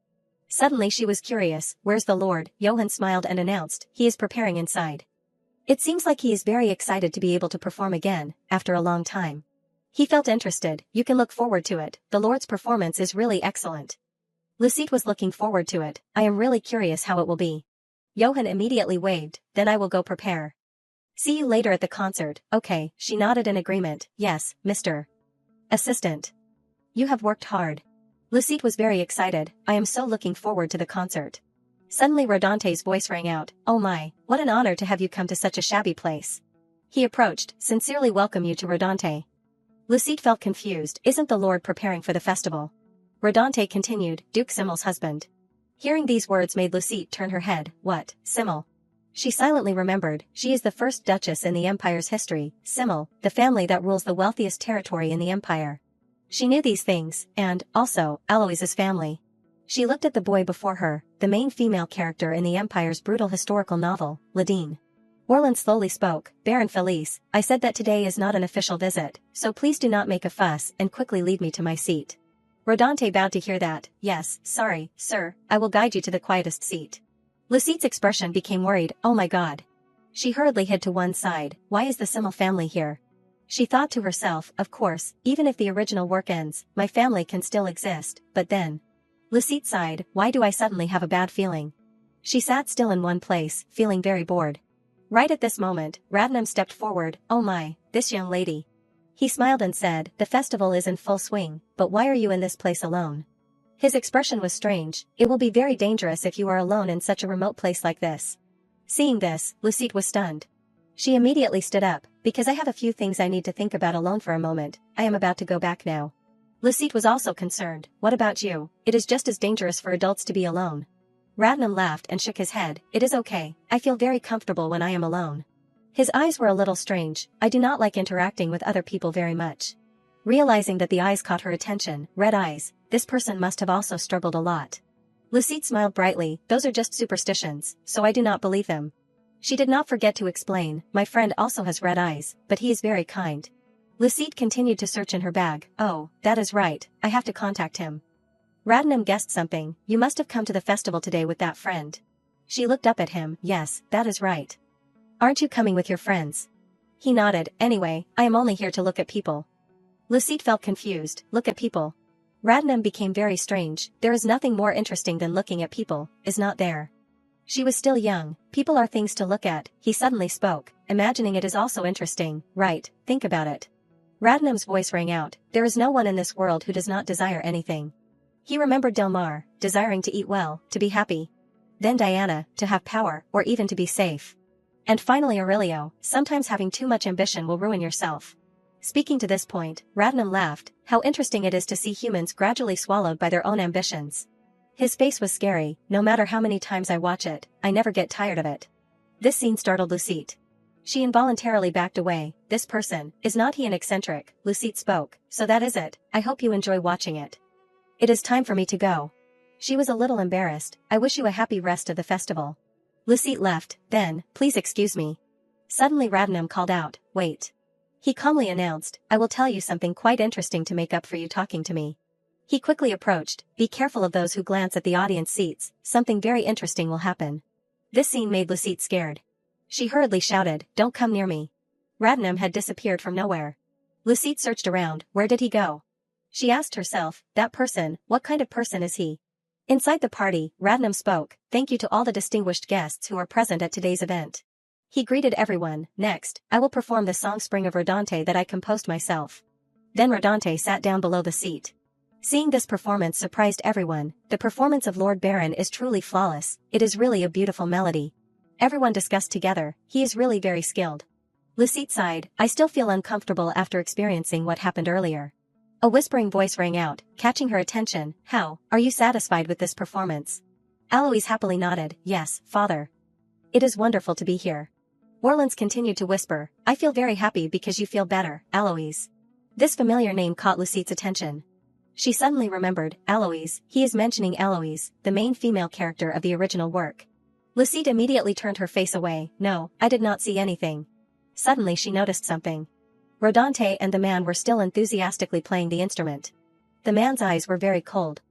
Suddenly she was curious, where's the Lord? Johann smiled and announced, he is preparing inside. It seems like he is very excited to be able to perform again, after a long time. He felt interested, you can look forward to it, the Lord's performance is really excellent. Lucette was looking forward to it, I am really curious how it will be. Johann immediately waved, then I will go prepare. See you later at the concert, okay, she nodded in agreement, yes, Mr. Assistant. You have worked hard. Lucette was very excited, I am so looking forward to the concert. Suddenly Rodante's voice rang out, oh my, what an honor to have you come to such a shabby place. He approached, sincerely welcome you to Rodante. Lucette felt confused, isn't the Lord preparing for the festival? Rodante continued, Duke Simmel's husband. Hearing these words made Lucette turn her head, what, Simmel? She silently remembered, she is the first duchess in the empire's history, Simmel, the family that rules the wealthiest territory in the empire. She knew these things, and, also, Alois's family. She looked at the boy before her, the main female character in the empire's brutal historical novel, Ladine. Orlan slowly spoke, Baron Felice, I said that today is not an official visit, so please do not make a fuss and quickly lead me to my seat. Rodante bowed to hear that, yes, sorry, sir, I will guide you to the quietest seat. Lucette's expression became worried, oh my god. She hurriedly hid to one side, why is the Simmel family here? She thought to herself, of course, even if the original work ends, my family can still exist, but then. Lucette sighed, why do I suddenly have a bad feeling? She sat still in one place, feeling very bored. Right at this moment, Radnam stepped forward, oh my, this young lady. He smiled and said, the festival is in full swing, but why are you in this place alone? His expression was strange, it will be very dangerous if you are alone in such a remote place like this. Seeing this, Lucette was stunned. She immediately stood up, because I have a few things I need to think about alone for a moment, I am about to go back now. Lucette was also concerned, what about you, it is just as dangerous for adults to be alone. Radnam laughed and shook his head, it is okay, I feel very comfortable when I am alone. His eyes were a little strange, I do not like interacting with other people very much. Realizing that the eyes caught her attention, red eyes, this person must have also struggled a lot. Lucette smiled brightly, those are just superstitions, so I do not believe them. She did not forget to explain, my friend also has red eyes, but he is very kind. Lucette continued to search in her bag. Oh, that is right, I have to contact him. Radnam guessed something. You must have come to the festival today with that friend. She looked up at him. Yes, that is right. Aren't you coming with your friends? He nodded. Anyway, I am only here to look at people. Lucette felt confused. Look at people. Radnam became very strange. There is nothing more interesting than looking at people, is not there? She was still young. People are things to look at, he suddenly spoke, imagining it is also interesting. Right, think about it. Radnam's voice rang out. There is no one in this world who does not desire anything. He remembered Delmar, desiring to eat well, to be happy. Then Diana, to have power, or even to be safe. And finally Aurelio, sometimes having too much ambition will ruin yourself. Speaking to this point, Radnam laughed. How interesting it is to see humans gradually swallowed by their own ambitions. His face was scary. No matter how many times I watch it, I never get tired of it. This scene startled Lucette. She involuntarily backed away. This person, is not he an eccentric? Lucette spoke. So that is it. I hope you enjoy watching it. It is time for me to go. She was a little embarrassed. I wish you a happy rest of the festival. Lucette left. Then, please excuse me. Suddenly Radnam called out, wait. He calmly announced, I will tell you something quite interesting to make up for you talking to me. He quickly approached. Be careful of those who glance at the audience seats, something very interesting will happen. This scene made Lucette scared. She hurriedly shouted, don't come near me. Radnam had disappeared from nowhere. Lucette searched around. Where did he go? She asked herself, that person, what kind of person is he? Inside the party, Radnam spoke. Thank you to all the distinguished guests who are present at today's event. He greeted everyone. Next, I will perform the song Spring of Rodante that I composed myself. Then Rodante sat down below the seat. Seeing this performance surprised everyone. The performance of Lord Baron is truly flawless. It is really a beautiful melody. Everyone discussed together. He is really very skilled. Lucette sighed. I still feel uncomfortable after experiencing what happened earlier. A whispering voice rang out, catching her attention. How, are you satisfied with this performance? Alois happily nodded. Yes, father. It is wonderful to be here. Orleans continued to whisper. I feel very happy because you feel better, Alois. This familiar name caught Lucette's attention. She suddenly remembered, Alois, he is mentioning Alois, the main female character of the original work. Lucette immediately turned her face away. No, I did not see anything. Suddenly she noticed something. Rodante and the man were still enthusiastically playing the instrument. The man's eyes were very cold.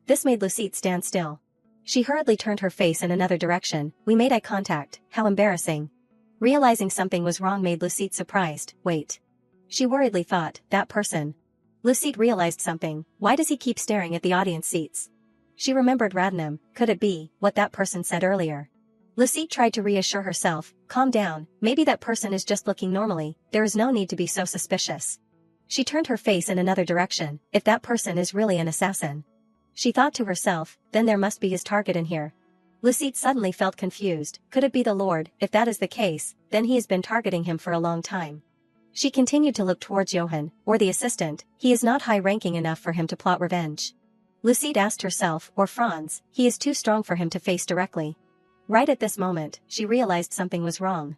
This made Lucette stand still. She hurriedly turned her face in another direction. We made eye contact. How embarrassing. Realizing something was wrong made Lucette surprised. Wait. She worriedly thought, that person. Lucette realized something. Why does he keep staring at the audience seats? She remembered Radnam. Could it be what that person said earlier? Lucette tried to reassure herself. Calm down, maybe that person is just looking normally, there is no need to be so suspicious. She turned her face in another direction. If that person is really an assassin. She thought to herself, then there must be his target in here. Lucette suddenly felt confused. Could it be the Lord? If that is the case, then he has been targeting him for a long time. She continued to look towards Johann, or the assistant. He is not high-ranking enough for him to plot revenge. Lucette asked herself, or Franz, he is too strong for him to face directly. Right at this moment, she realized something was wrong.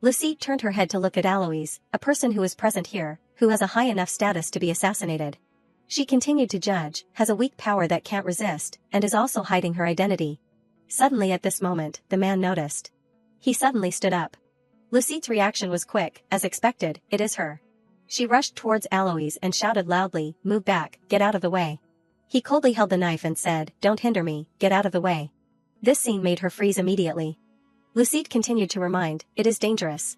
Lucette turned her head to look at Alois, a person who is present here, who has a high enough status to be assassinated. She continued to judge, has a weak power that can't resist, and is also hiding her identity. Suddenly at this moment, the man noticed. He suddenly stood up. Lucette's reaction was quick, as expected, it is her. She rushed towards Alois and shouted loudly, move back, get out of the way. He coldly held the knife and said, don't hinder me, get out of the way. This scene made her freeze immediately. Lucette continued to remind, it is dangerous.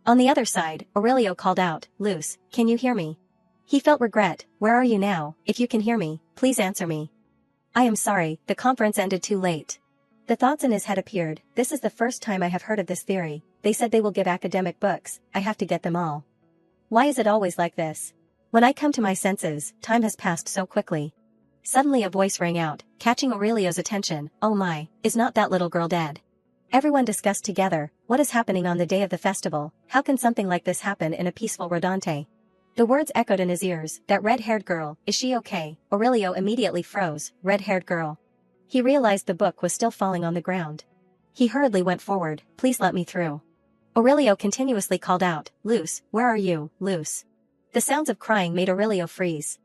On the other side, Aurelio called out, Luce, can you hear me? He felt regret. Where are you now? If you can hear me, please answer me. I am sorry, the conference ended too late. The thoughts in his head appeared. This is the first time I have heard of this theory. They said they will give academic books, I have to get them all. Why is it always like this? When I come to my senses, time has passed so quickly. Suddenly a voice rang out, catching Aurelio's attention. Oh my, is not that little girl dead? Everyone discussed together, what is happening on the day of the festival? How can something like this happen in a peaceful Rodante? The words echoed in his ears, that red-haired girl, is she okay? Aurelio immediately froze, red-haired girl. He realized the book was still falling on the ground. He hurriedly went forward, please let me through. Aurelio continuously called out, Luce, where are you, Luce? The sounds of crying made Aurelio freeze.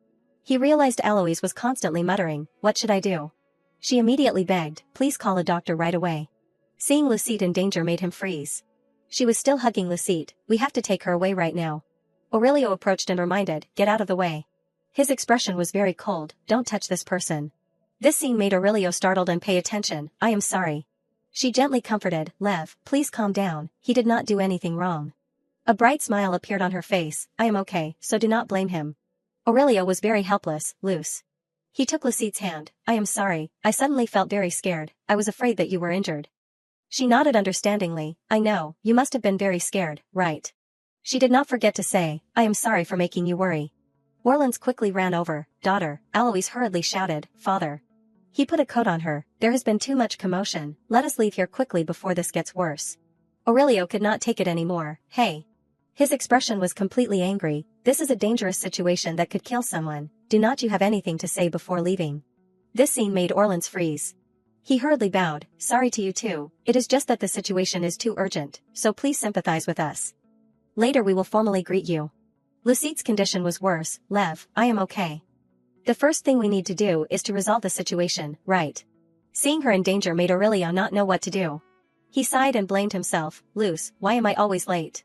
He realized Alois was constantly muttering, what should I do? She immediately begged, please call a doctor right away. Seeing Lucette in danger made him freeze. She was still hugging Lucette. We have to take her away right now. Aurelio approached and reminded, get out of the way. His expression was very cold, don't touch this person. This scene made Aurelio startled and pay attention, I am sorry. She gently comforted, Lev, please calm down, he did not do anything wrong. A bright smile appeared on her face, I am okay, so do not blame him. Aurelio was very helpless, Luce. He took Lucette's hand, I am sorry, I suddenly felt very scared, I was afraid that you were injured. She nodded understandingly, I know, you must have been very scared, right? She did not forget to say, I am sorry for making you worry. Orleans quickly ran over, daughter, Alois hurriedly shouted, father. He put a coat on her, there has been too much commotion, let us leave here quickly before this gets worse. Aurelio could not take it anymore, hey. His expression was completely angry, this is a dangerous situation that could kill someone, do not you have anything to say before leaving? This scene made Orleans freeze. He hurriedly bowed, sorry to you too, it is just that the situation is too urgent, so please sympathize with us. Later we will formally greet you. Lucette's condition was worse, Lev, I am okay. The first thing we need to do is to resolve the situation, right? Seeing her in danger made Aurelio not know what to do. He sighed and blamed himself, Luce, why am I always late?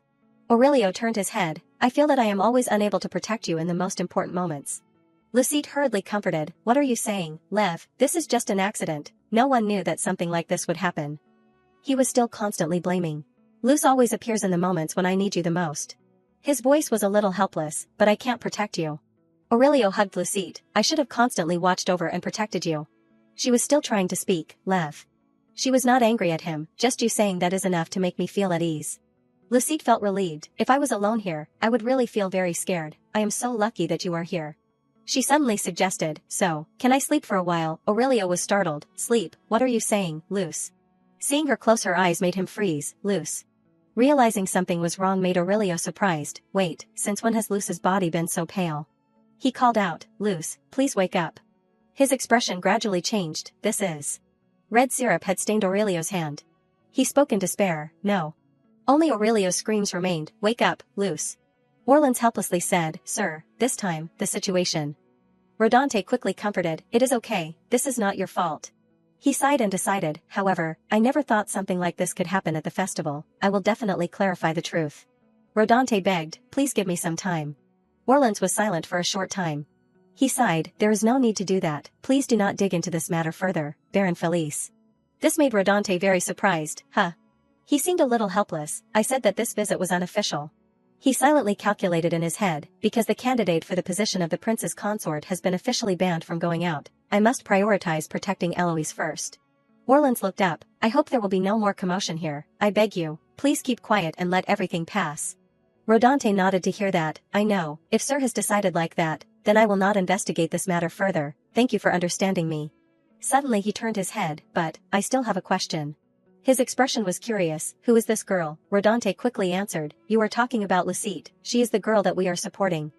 Aurelio turned his head, I feel that I am always unable to protect you in the most important moments. Lucette hurriedly comforted, what are you saying, Lev, this is just an accident, no one knew that something like this would happen. He was still constantly blaming. Luce always appears in the moments when I need you the most. His voice was a little helpless, but I can't protect you. Aurelio hugged Lucette, I should have constantly watched over and protected you. She was still trying to speak, Lev. She was not angry at him, just you saying that is enough to make me feel at ease. Lucette felt relieved, if I was alone here, I would really feel very scared, I am so lucky that you are here. She suddenly suggested, so, can I sleep for a while? Aurelio was startled, sleep, what are you saying, Luce? Seeing her close her eyes made him freeze, Luce. Realizing something was wrong made Aurelio surprised, wait, since when has Luce's body been so pale? He called out, Luce, please wake up. His expression gradually changed, this is. Red syrup had stained Aurelio's hand. He spoke in despair, no. Only Aurelio's screams remained, wake up, Luce. Orleans helplessly said, sir, this time, the situation. Rodante quickly comforted, it is okay, this is not your fault. He sighed and decided, however, I never thought something like this could happen at the festival, I will definitely clarify the truth. Rodante begged, please give me some time. Orleans was silent for a short time. He sighed, there is no need to do that, please do not dig into this matter further, Baron Felice. This made Rodante very surprised, huh? He seemed a little helpless, I said that this visit was unofficial. He silently calculated in his head, because the candidate for the position of the prince's consort has been officially banned from going out, I must prioritize protecting Eloise first. Orleans looked up, I hope there will be no more commotion here, I beg you, please keep quiet and let everything pass. Rodante nodded to hear that, I know, if Sir has decided like that, then I will not investigate this matter further, thank you for understanding me. Suddenly he turned his head, but, I still have a question. His expression was curious, who is this girl? Rodante quickly answered, you are talking about Lucette, she is the girl that we are supporting.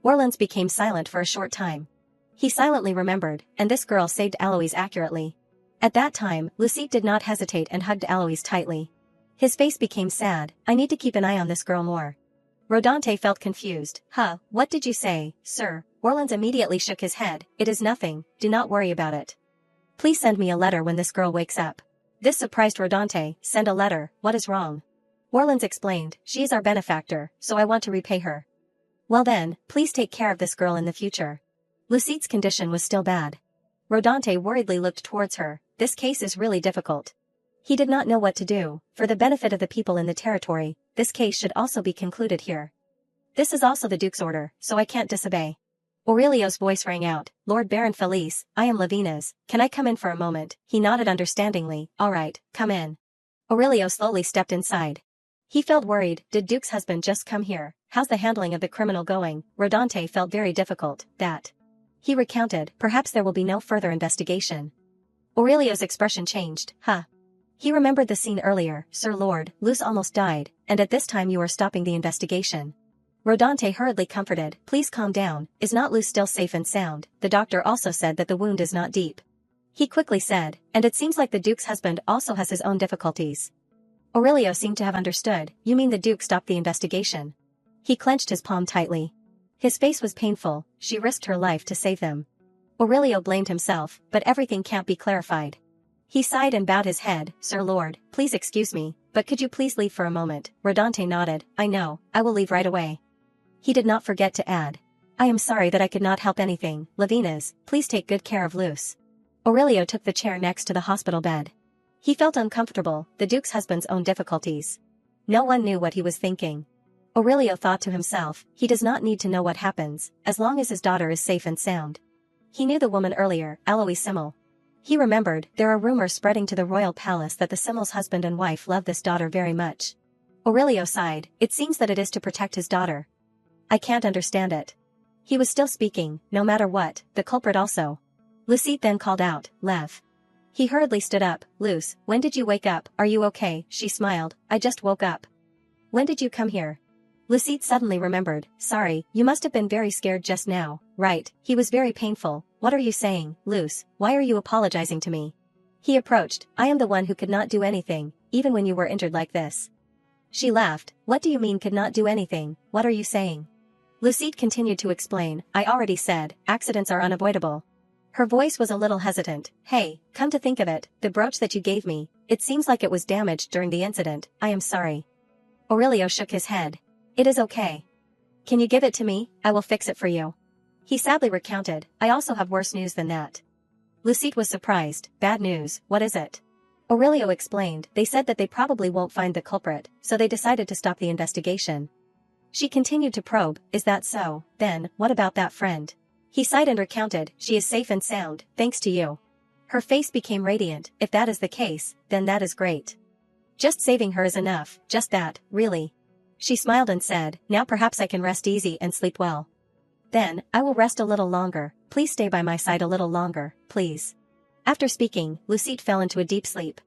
Orleans became silent for a short time. He silently remembered, and this girl saved Alois accurately. At that time, Lucette did not hesitate and hugged Alois tightly. His face became sad, I need to keep an eye on this girl more. Rodante felt confused, huh, what did you say, sir? Orleans immediately shook his head, it is nothing, do not worry about it. Please send me a letter when this girl wakes up. This surprised Rodante, send a letter, what is wrong? Orleans explained, she is our benefactor, so I want to repay her. Well then, please take care of this girl in the future. Lucette's condition was still bad. Rodante worriedly looked towards her, this case is really difficult. He did not know what to do, for the benefit of the people in the territory, this case should also be concluded here. This is also the Duke's order, so I can't disobey. Aurelio's voice rang out, Lord Baron Felice, I am Lavina's, can I come in for a moment? He nodded understandingly, all right, come in. Aurelio slowly stepped inside. He felt worried, did Duke's husband just come here? How's the handling of the criminal going? Rodante felt very difficult, that. He recounted, perhaps there will be no further investigation. Aurelio's expression changed, huh? He remembered the scene earlier, Sir Lord, Luce almost died, and at this time you are stopping the investigation. Rodante hurriedly comforted, please calm down, is not Luce still safe and sound? The doctor also said that the wound is not deep. He quickly said, and it seems like the Duke's husband also has his own difficulties. Aurelio seemed to have understood, you mean the Duke stopped the investigation? He clenched his palm tightly. His face was painful, she risked her life to save them. Aurelio blamed himself, but everything can't be clarified. He sighed and bowed his head, Sir Lord, please excuse me, but could you please leave for a moment? Rodante nodded. I know, I will leave right away. He did not forget to add. I am sorry that I could not help anything, Levinas, please take good care of Luce. Aurelio took the chair next to the hospital bed. He felt uncomfortable, the Duke's husband's own difficulties. No one knew what he was thinking. Aurelio thought to himself, he does not need to know what happens, as long as his daughter is safe and sound. He knew the woman earlier, Alois Simmel. He remembered, there are rumors spreading to the royal palace that the Simmel's husband and wife love this daughter very much. Aurelio sighed, it seems that it is to protect his daughter. I can't understand it. He was still speaking, no matter what, the culprit also. Lucette then called out, Lev. He hurriedly stood up, Luce, when did you wake up? Are you okay? She smiled, I just woke up. When did you come here? Lucette suddenly remembered, sorry, you must have been very scared just now, right, he was very painful, what are you saying, Luce, why are you apologizing to me? He approached, I am the one who could not do anything, even when you were injured like this. She laughed, what do you mean could not do anything, what are you saying? Lucette continued to explain, I already said, accidents are unavoidable. Her voice was a little hesitant, hey, come to think of it, the brooch that you gave me, it seems like it was damaged during the incident, I am sorry. Aurelio shook his head. It is okay. Can you give it to me? I will fix it for you. He sadly recounted, I also have worse news than that. Lucette was surprised, bad news, what is it? Aurelio explained, they said that they probably won't find the culprit, so they decided to stop the investigation. She continued to probe, is that so, then, what about that friend? He sighed and recounted, she is safe and sound, thanks to you. Her face became radiant, if that is the case, then that is great. Just saving her is enough, just that, really. She smiled and said, now perhaps I can rest easy and sleep well. Then, I will rest a little longer, please stay by my side a little longer, please. After speaking, Lucette fell into a deep sleep.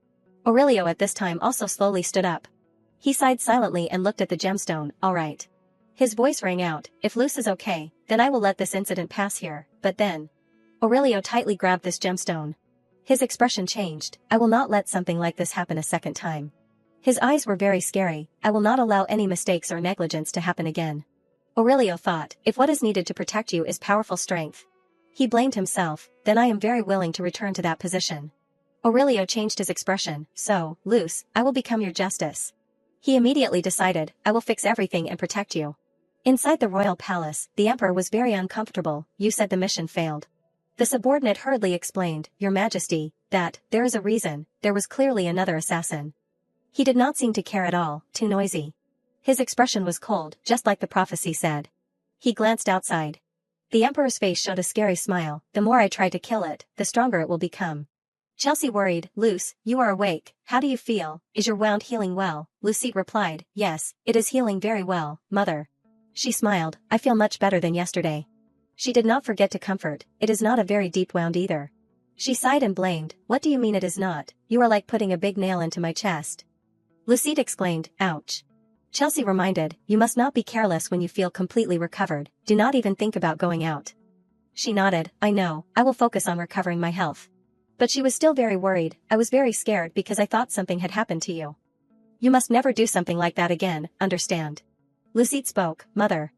Aurelio at this time also slowly stood up. He sighed silently and looked at the gemstone, all right. His voice rang out, if Luce is okay, then I will let this incident pass here, but then. Aurelio tightly grabbed this gemstone. His expression changed, I will not let something like this happen a second time. His eyes were very scary, I will not allow any mistakes or negligence to happen again. Aurelio thought, if what is needed to protect you is powerful strength. He blamed himself, then I am very willing to return to that position. Aurelio changed his expression, so, Luce, I will become your justice. He immediately decided, I will fix everything and protect you. Inside the royal palace, the emperor was very uncomfortable, you said the mission failed. The subordinate hurriedly explained, Your Majesty, that, there is a reason, there was clearly another assassin. He did not seem to care at all, too noisy. His expression was cold, just like the prophecy said. He glanced outside. The emperor's face showed a scary smile, the more I try to kill it, the stronger it will become. Chelsea worried, Luce, you are awake, how do you feel, is your wound healing well? Lucette replied, yes, it is healing very well, mother. She smiled, I feel much better than yesterday. She did not forget to comfort, it is not a very deep wound either. She sighed and blamed, what do you mean it is not, you are like putting a big nail into my chest. Lucette exclaimed, ouch. Chelsea reminded, you must not be careless when you feel completely recovered, do not even think about going out. She nodded, I know, I will focus on recovering my health. But she was still very worried, I was very scared because I thought something had happened to you. You must never do something like that again, understand? Lucette spoke, mother.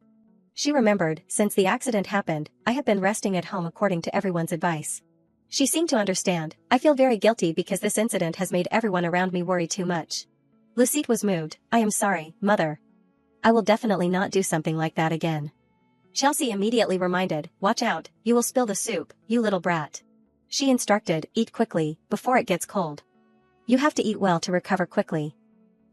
She remembered, since the accident happened, I have been resting at home according to everyone's advice. She seemed to understand, I feel very guilty because this incident has made everyone around me worry too much. Lucette was moved, I am sorry, mother. I will definitely not do something like that again. Chelsea immediately reminded, watch out, you will spill the soup, you little brat. She instructed, eat quickly, before it gets cold. You have to eat well to recover quickly.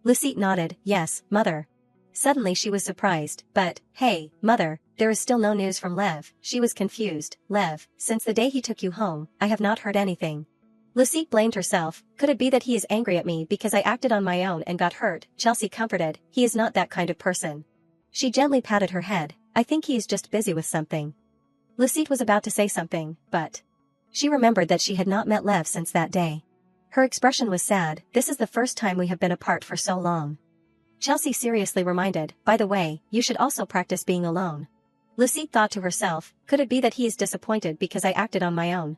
Lucette nodded, yes, mother. Suddenly she was surprised, but, hey, mother, there is still no news from Lev. She was confused, Lev, since the day he took you home, I have not heard anything. Lucette blamed herself, could it be that he is angry at me because I acted on my own and got hurt? Chelsea comforted, he is not that kind of person. She gently patted her head, I think he is just busy with something. Lucette was about to say something, but she remembered that she had not met Lev since that day. Her expression was sad, this is the first time we have been apart for so long. Chelsea seriously reminded, by the way, you should also practice being alone. Lucette thought to herself, could it be that he is disappointed because I acted on my own?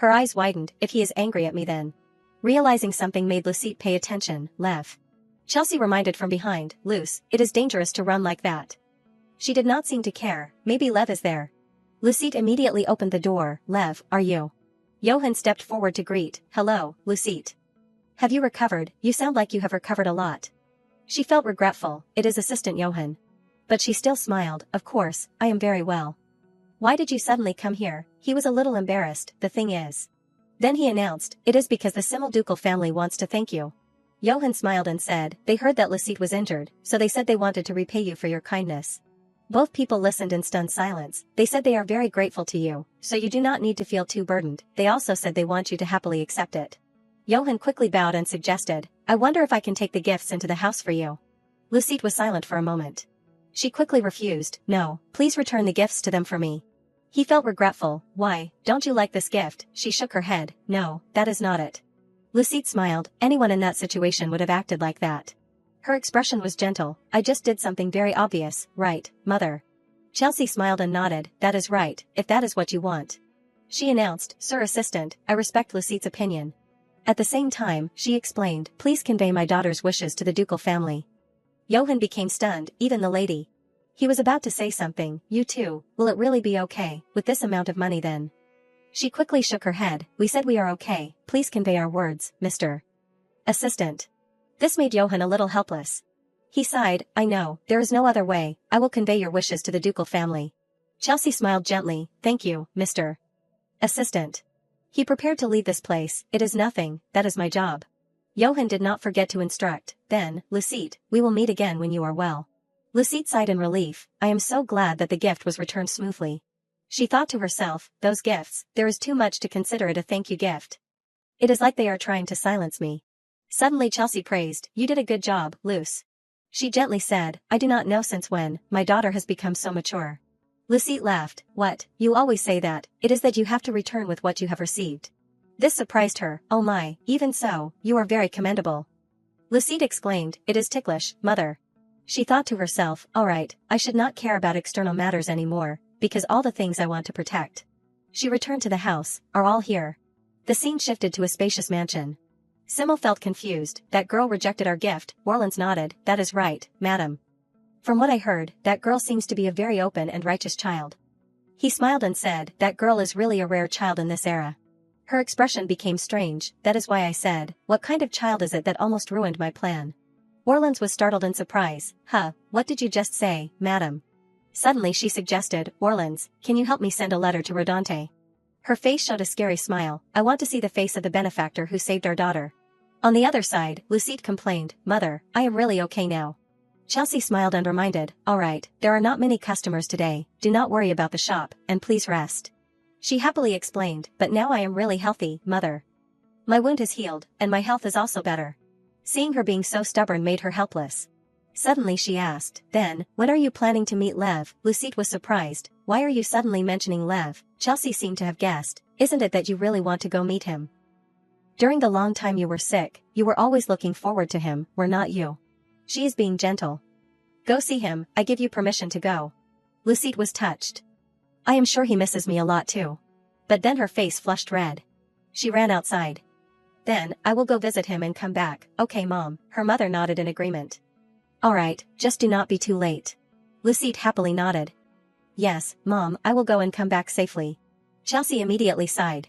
Her eyes widened, if he is angry at me then. Realizing something made Lucette pay attention, Lev. Chelsea reminded from behind, Luce, it is dangerous to run like that. She did not seem to care, maybe Lev is there. Lucette immediately opened the door, Lev, are you? Johan stepped forward to greet, hello, Lucette. Have you recovered? You sound like you have recovered a lot. She felt regretful. It is Assistant Johan. But she still smiled. Of course, I am very well. Why did you suddenly come here? He was a little embarrassed. The thing is. Then he announced, it is because the Similducal family wants to thank you. Johan smiled and said, they heard that Lucette was injured, so they said they wanted to repay you for your kindness. Both people listened in stunned silence. They said they are very grateful to you, so you do not need to feel too burdened. They also said they want you to happily accept it. Johan quickly bowed and suggested, I wonder if I can take the gifts into the house for you. Lucette was silent for a moment. She quickly refused, no, please return the gifts to them for me. He felt regretful. Why, don't you like this gift? She shook her head. No, that is not it. Lucette smiled. Anyone in that situation would have acted like that. Her expression was gentle. I just did something very obvious, right, mother? Chelsea smiled and nodded. That is right, if that is what you want. She announced, Sir Assistant, I respect Lucette's opinion. At the same time, she explained, please convey my daughter's wishes to the ducal family. Johan became stunned, even the lady. He was about to say something. You too, will it really be okay, with this amount of money then? She quickly shook her head. We said we are okay, please convey our words, Mr. Assistant. This made Johan a little helpless. He sighed, I know, there is no other way, I will convey your wishes to the ducal family. Chelsea smiled gently, thank you, Mr. Assistant. He prepared to leave this place. It is nothing, that is my job. Johan did not forget to instruct, then, Lucette, we will meet again when you are well. Lucette sighed in relief. I am so glad that the gift was returned smoothly. She thought to herself, those gifts, there is too much to consider it a thank you gift. It is like they are trying to silence me. Suddenly Chelsea praised, you did a good job, Luce. She gently said, I do not know since when, my daughter has become so mature. Lucette laughed, what, you always say that, it is that you have to return with what you have received. This surprised her, oh my, even so, you are very commendable. Lucette exclaimed, it is ticklish, mother. She thought to herself, all right, I should not care about external matters anymore, because all the things I want to protect. She returned to the house, are all here. The scene shifted to a spacious mansion. Simmel felt confused, that girl rejected our gift. Orleans nodded, that is right, madam. From what I heard, that girl seems to be a very open and righteous child. He smiled and said, that girl is really a rare child in this era. Her expression became strange, that is why I said, what kind of child is it that almost ruined my plan? Orleans was startled in surprise, what did you just say, madam? Suddenly she suggested, Orleans, can you help me send a letter to Rodante? Her face showed a scary smile, I want to see the face of the benefactor who saved our daughter. On the other side, Lucette complained, Mother, I am really okay now. Chelsea smiled and reminded, all right, there are not many customers today, do not worry about the shop, and please rest. She happily explained, but now I am really healthy, Mother. My wound is healed, and my health is also better. Seeing her being so stubborn made her helpless. Suddenly she asked, then, when are you planning to meet Lev? Lucette was surprised, why are you suddenly mentioning Lev? Chelsea seemed to have guessed, isn't it that you really want to go meet him? During the long time you were sick, you were always looking forward to him, were not you? She is being gentle. Go see him, I give you permission to go. Lucette was touched. I am sure he misses me a lot too. But then her face flushed red. She ran outside. Then, I will go visit him and come back, okay Mom, her mother nodded in agreement. Alright, just do not be too late. Lucette happily nodded. Yes, Mom, I will go and come back safely. Chelsea immediately sighed.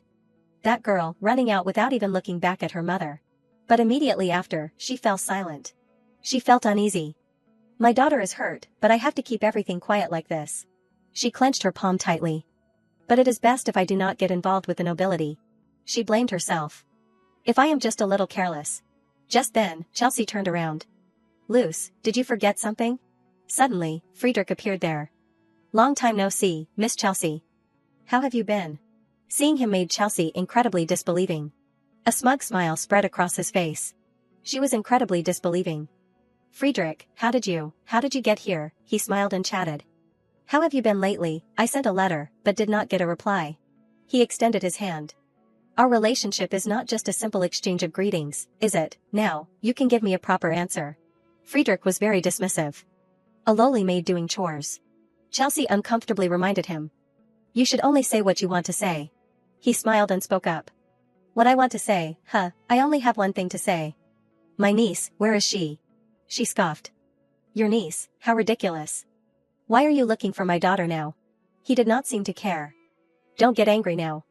That girl, running out without even looking back at her mother. But immediately after, she fell silent. She felt uneasy. My daughter is hurt, but I have to keep everything quiet like this. She clenched her palm tightly. But it is best if I do not get involved with the nobility. She blamed herself. If I am just a little careless. Just then, Chelsea turned around. Luce, did you forget something? Suddenly, Friedrich appeared there. Long time no see, Miss Chelsea. How have you been? Seeing him made Chelsea incredibly disbelieving. A smug smile spread across his face. She was incredibly disbelieving. Friedrich, how did you get here? He smiled and chatted. How have you been lately? I sent a letter, but did not get a reply. He extended his hand. Our relationship is not just a simple exchange of greetings, is it? Now, you can give me a proper answer. Friedrich was very dismissive. A lowly maid doing chores. Chelsea uncomfortably reminded him. You should only say what you want to say. He smiled and spoke up. What I want to say, I only have one thing to say. My niece, where is she? She scoffed. Your niece, how ridiculous. Why are you looking for my daughter now? He did not seem to care. Don't get angry now.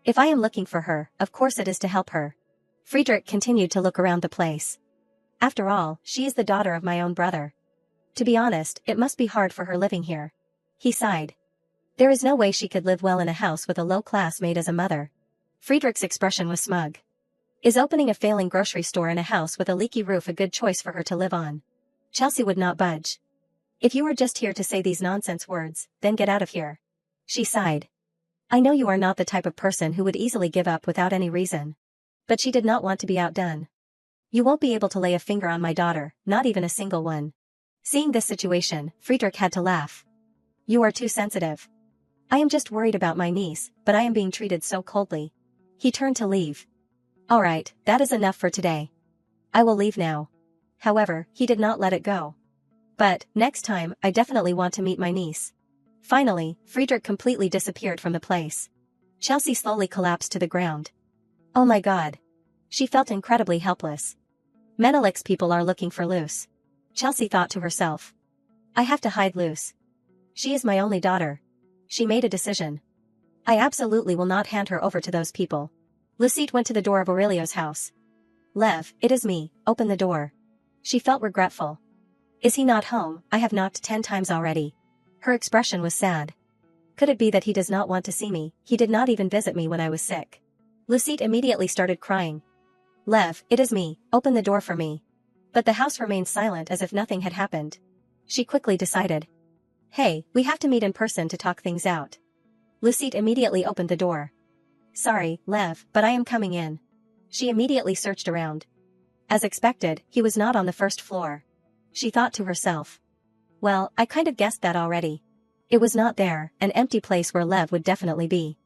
If I am looking for her, of course it is to help her. Friedrich continued to look around the place. After all, she is the daughter of my own brother. To be honest, it must be hard for her living here. He sighed. There is no way she could live well in a house with a low-class maid as a mother. Friedrich's expression was smug. Is opening a failing grocery store in a house with a leaky roof a good choice for her to live on? Chelsea would not budge. If you were just here to say these nonsense words, then get out of here. She sighed. I know you are not the type of person who would easily give up without any reason. But she did not want to be outdone. You won't be able to lay a finger on my daughter, not even a single one. Seeing this situation, Friedrich had to laugh. You are too sensitive. I am just worried about my niece, but I am being treated so coldly. He turned to leave. All right, that is enough for today. I will leave now. However, he did not let it go. But, next time, I definitely want to meet my niece. Finally, Friedrich completely disappeared from the place. Chelsea slowly collapsed to the ground. Oh my God. She felt incredibly helpless. Menelek's people are looking for Luce. Chelsea thought to herself. I have to hide Luce. She is my only daughter. She made a decision. I absolutely will not hand her over to those people. Lucette went to the door of Aurelio's house. Lev, it is me, open the door. She felt regretful. Is he not home? I have knocked 10 times already. Her expression was sad. Could it be that he does not want to see me? He did not even visit me when I was sick. Lucette immediately started crying. Lev, it is me, open the door for me. But the house remained silent as if nothing had happened. She quickly decided. Hey, we have to meet in person to talk things out. Lucette immediately opened the door. Sorry, Lev, but I am coming in. She immediately searched around. As expected, he was not on the first floor. She thought to herself. Well, I kind of guessed that already. It was not there, an empty place where Lev would definitely be.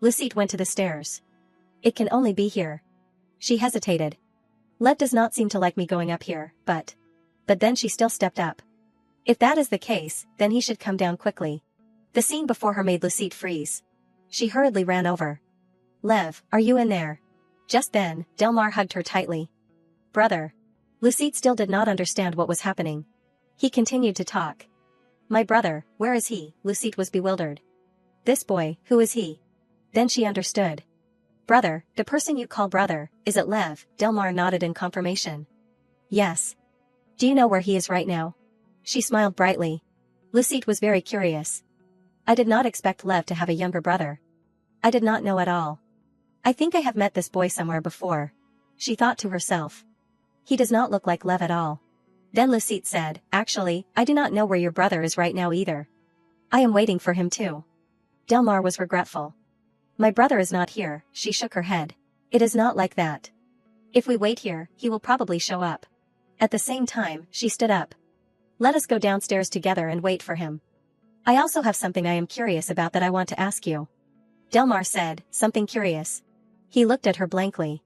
Lucette went to the stairs. It can only be here. She hesitated. Lev does not seem to like me going up here, but then she still stepped up. If that is the case, then he should come down quickly. The scene before her made Lucette freeze. She hurriedly ran over. Lev, are you in there? Just then, Delmar hugged her tightly. Brother. Lucette still did not understand what was happening. He continued to talk. My brother, where is he? Lucette was bewildered. This boy, who is he? Then she understood. Brother, the person you call brother, is it Lev? Delmar nodded in confirmation. Yes. Do you know where he is right now? She smiled brightly. Lucette was very curious. I did not expect Lev to have a younger brother. I did not know at all. I think I have met this boy somewhere before. She thought to herself. He does not look like Lev at all. Then Lucette said, actually, I do not know where your brother is right now either. I am waiting for him too. Delmar was regretful. My brother is not here, she shook her head. It is not like that. If we wait here, he will probably show up. At the same time, she stood up. Let us go downstairs together and wait for him. I also have something I am curious about that I want to ask you. Delmar said, something curious. He looked at her blankly.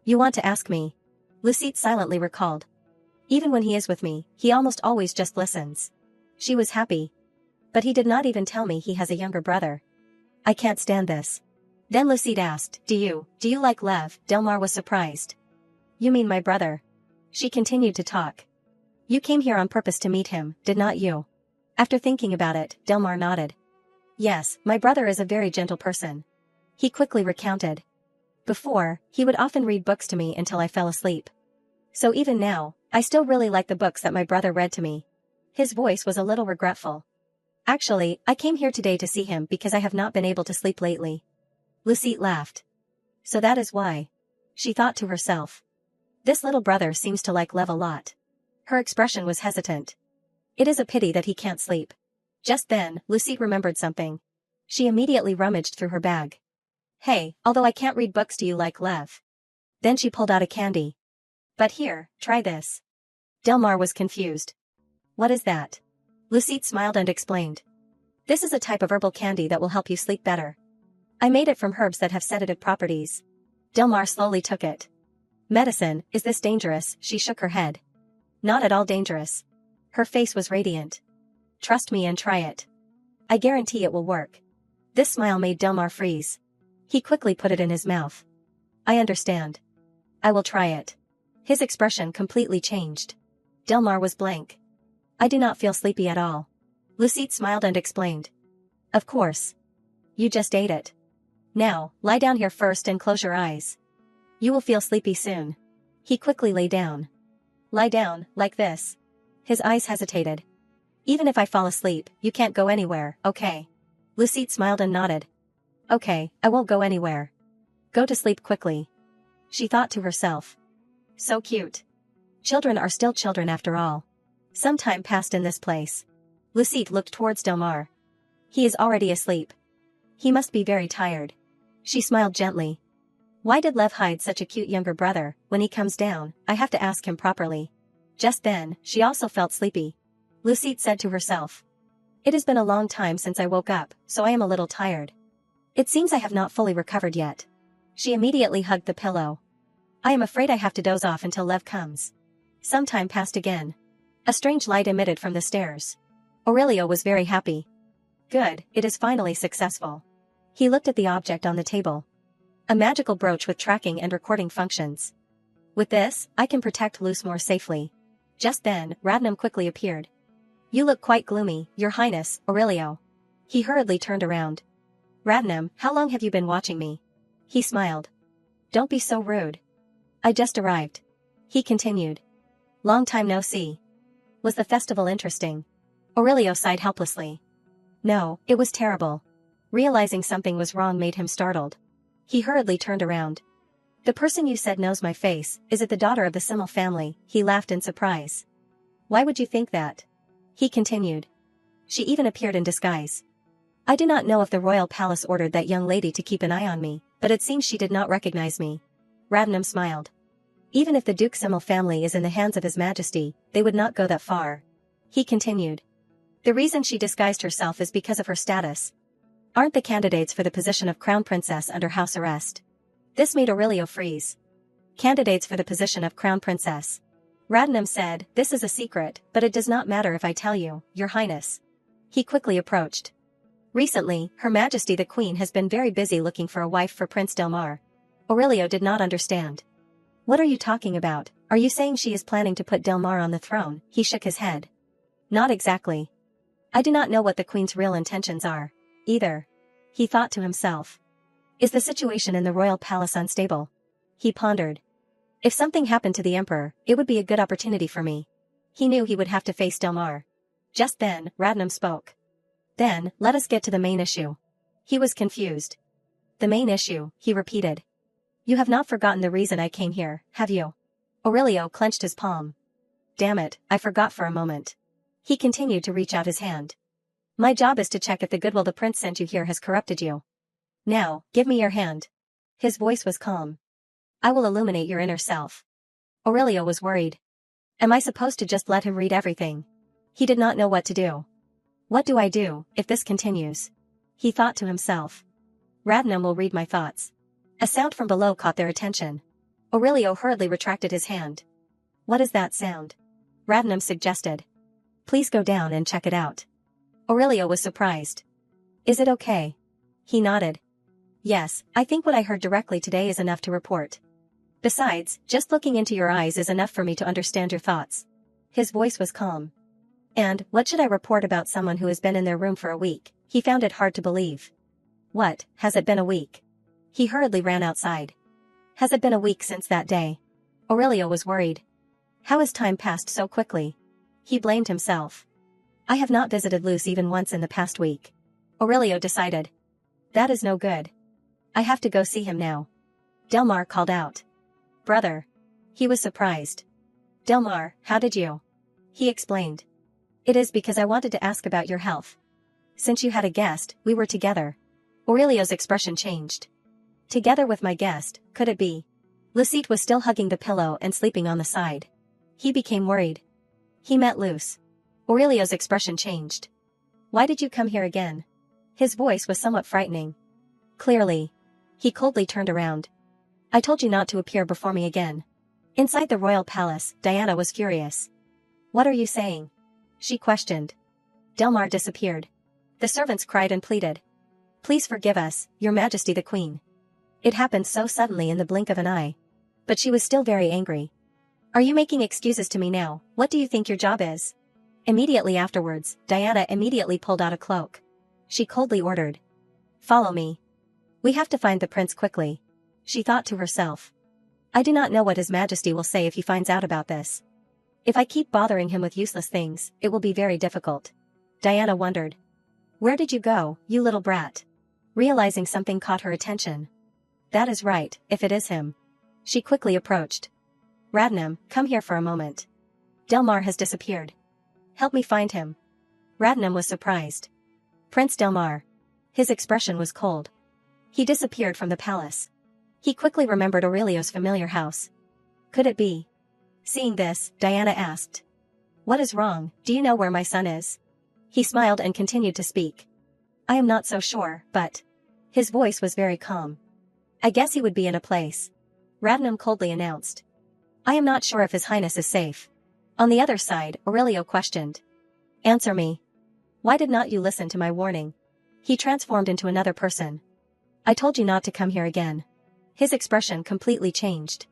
You want to ask me? Lucette silently recalled. Even when he is with me, he almost always just listens. She was happy. But he did not even tell me he has a younger brother. I can't stand this. Then Lucette asked, Do you like Lev? Delmar was surprised. You mean my brother? She continued to talk. You came here on purpose to meet him, did not you? After thinking about it, Delmar nodded. Yes, my brother is a very gentle person. He quickly recounted. Before, he would often read books to me until I fell asleep. So even now, I still really like the books that my brother read to me. His voice was a little regretful. Actually, I came here today to see him because I have not been able to sleep lately. Lucette laughed. So that is why. She thought to herself. This little brother seems to like Lev a lot. Her expression was hesitant. It is a pity that he can't sleep. Just then, Lucette remembered something. She immediately rummaged through her bag. Hey, although I can't read books, do you like Lev? Then she pulled out a candy. But here, try this. Delmar was confused. What is that? Lucette smiled and explained. This is a type of herbal candy that will help you sleep better. I made it from herbs that have sedative properties. Delmar slowly took it. Medicine, is this dangerous? She shook her head. Not at all dangerous. Her face was radiant. Trust me and try it. I guarantee it will work. This smile made Delmar freeze. He quickly put it in his mouth. I understand. I will try it. His expression completely changed. Delmar was blank. I do not feel sleepy at all. Lucette smiled and explained. Of course. You just ate it. Now, lie down here first and close your eyes. You will feel sleepy soon. He quickly lay down. Lie down, like this. His eyes hesitated. Even if I fall asleep, you can't go anywhere, okay? Lucite smiled and nodded. Okay, I won't go anywhere. Go to sleep quickly. She thought to herself. So cute. Children are still children after all. Some time passed in this place. Lucite looked towards Delmar. He is already asleep. He must be very tired. She smiled gently. Why did Lev hide such a cute younger brother? When he comes down, I have to ask him properly. Just then, she also felt sleepy. Lucite said to herself. It has been a long time since I woke up, so I am a little tired. It seems I have not fully recovered yet. She immediately hugged the pillow. I am afraid I have to doze off until Lev comes. Some time passed again. A strange light emitted from the stairs. Aurelio was very happy. Good, it is finally successful. He looked at the object on the table. A magical brooch with tracking and recording functions. With this, I can protect Luce more safely. Just then, Radnam quickly appeared. You look quite gloomy, Your Highness, Aurelio. He hurriedly turned around. Radnam, how long have you been watching me? He smiled. Don't be so rude. I just arrived. He continued. Long time no see. Was the festival interesting? Aurelio sighed helplessly. No, it was terrible. Realizing something was wrong made him startled. He hurriedly turned around. The person you said knows my face, is it the daughter of the Simmel family? He laughed in surprise. Why would you think that? He continued. She even appeared in disguise. I do not know if the royal palace ordered that young lady to keep an eye on me, but it seems she did not recognize me. Radnam smiled. Even if the Duke Simmel family is in the hands of His Majesty, they would not go that far. He continued. The reason she disguised herself is because of her status. Aren't the candidates for the position of Crown Princess under house arrest? This made Aurelio freeze. Candidates for the position of Crown Princess. Radnam said, this is a secret, but it does not matter if I tell you, Your Highness. He quickly approached. Recently, Her Majesty the Queen has been very busy looking for a wife for Prince Delmar. Aurelio did not understand. What are you talking about? Are you saying she is planning to put Delmar on the throne? He shook his head. Not exactly. I do not know what the Queen's real intentions are, either. He thought to himself. Is the situation in the royal palace unstable? He pondered. If something happened to the Emperor, it would be a good opportunity for me. He knew he would have to face Delmar. Just then, Radnam spoke. Then, let us get to the main issue. He was confused. The main issue, he repeated. You have not forgotten the reason I came here, have you? Aurelio clenched his palm. Damn it, I forgot for a moment. He continued to reach out his hand. My job is to check if the goodwill the prince sent you here has corrupted you. Now, give me your hand. His voice was calm. I will illuminate your inner self. Aurelio was worried. Am I supposed to just let him read everything? He did not know what to do. What do I do, if this continues? He thought to himself. Radnam will read my thoughts. A sound from below caught their attention. Aurelio hurriedly retracted his hand. What is that sound? Radnam suggested. Please go down and check it out. Aurelio was surprised. Is it okay? He nodded. Yes, I think what I heard directly today is enough to report. Besides, just looking into your eyes is enough for me to understand your thoughts. His voice was calm. And, what should I report about someone who has been in their room for a week? He found it hard to believe. What, has it been a week? He hurriedly ran outside. Has it been a week since that day? Aurelio was worried. How has time passed so quickly? He blamed himself. I have not visited Luce even once in the past week. Aurelio decided. That is no good. I have to go see him now. Delmar called out. Brother. He was surprised. Delmar, how did you? He explained. It is because I wanted to ask about your health. Since you had a guest, we were together. Aurelio's expression changed. Together with my guest, could it be? Lucite was still hugging the pillow and sleeping on the side. He became worried. He met Luce. Aurelio's expression changed. Why did you come here again? His voice was somewhat frightening. Clearly. He coldly turned around. I told you not to appear before me again. Inside the royal palace, Diana was furious. What are you saying? She questioned. Delmar disappeared. The servants cried and pleaded. Please forgive us, Your Majesty the Queen. It happened so suddenly in the blink of an eye. But she was still very angry. Are you making excuses to me now? What do you think your job is? Immediately afterwards, Diana immediately pulled out a cloak. She coldly ordered. Follow me. We have to find the prince quickly. She thought to herself. I do not know what His Majesty will say if he finds out about this. If I keep bothering him with useless things, it will be very difficult. Diana wondered. Where did you go, you little brat? Realizing something caught her attention. That is right, if it is him. She quickly approached. Radnam, come here for a moment. Delmar has disappeared. Help me find him. Radnam was surprised. Prince Delmar. His expression was cold. He disappeared from the palace. He quickly remembered Aurelio's familiar house. Could it be? Seeing this, Diana asked. What is wrong, do you know where my son is? He smiled and continued to speak. I am not so sure, but... His voice was very calm. I guess he would be in a place. Radnam coldly announced. I am not sure if His Highness is safe. On the other side, Aurelio questioned. Answer me. Why did not you listen to my warning? He transformed into another person. I told you not to come here again. His expression completely changed.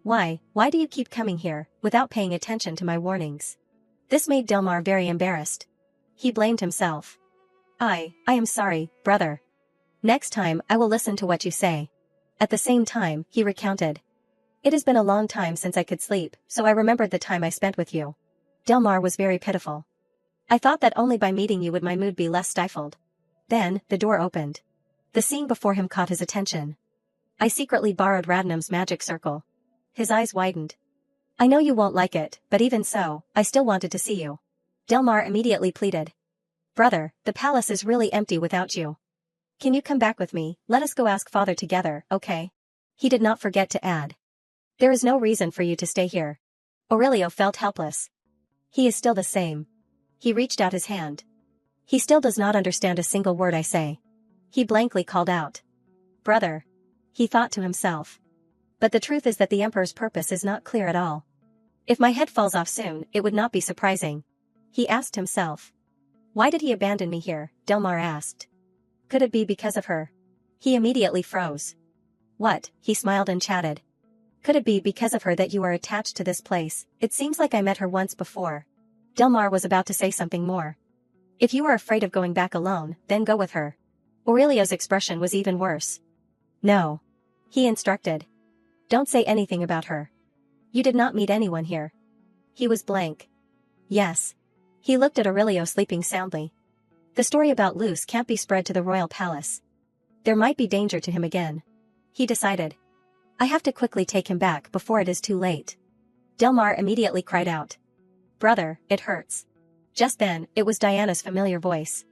Why do you keep coming here, without paying attention to my warnings? This made Delmar very embarrassed. He blamed himself. I am sorry, brother. Next time I will listen to what you say. At the same time, he recounted. It has been a long time since I could sleep, so I remembered the time I spent with you. Delmar was very pitiful. I thought that only by meeting you would my mood be less stifled. Then, the door opened. The scene before him caught his attention. I secretly borrowed Radnam's magic circle. His eyes widened. I know you won't like it, but even so, I still wanted to see you. Delmar immediately pleaded. Brother, the palace is really empty without you. Can you come back with me? Let us go ask father together, okay? He did not forget to add. There is no reason for you to stay here. Aurelio felt helpless. He is still the same. He reached out his hand. He still does not understand a single word I say. He blankly called out. Brother. He thought to himself. But the truth is that the Emperor's purpose is not clear at all. If my head falls off soon, it would not be surprising. He asked himself. Why did he abandon me here? Delmar asked. Could it be because of her? He immediately froze. What? He smiled and chatted. Could it be because of her that you are attached to this place? It seems like I met her once before. Delmar was about to say something more. If you are afraid of going back alone, then go with her. Aurelio's expression was even worse. No. He instructed. Don't say anything about her. You did not meet anyone here. He was blank. Yes. He looked at Aurelio sleeping soundly. The story about Luce can't be spread to the royal palace. There might be danger to him again. He decided. I have to quickly take him back before it is too late. Delmar immediately cried out. Brother, it hurts. Just then, it was Diana's familiar voice.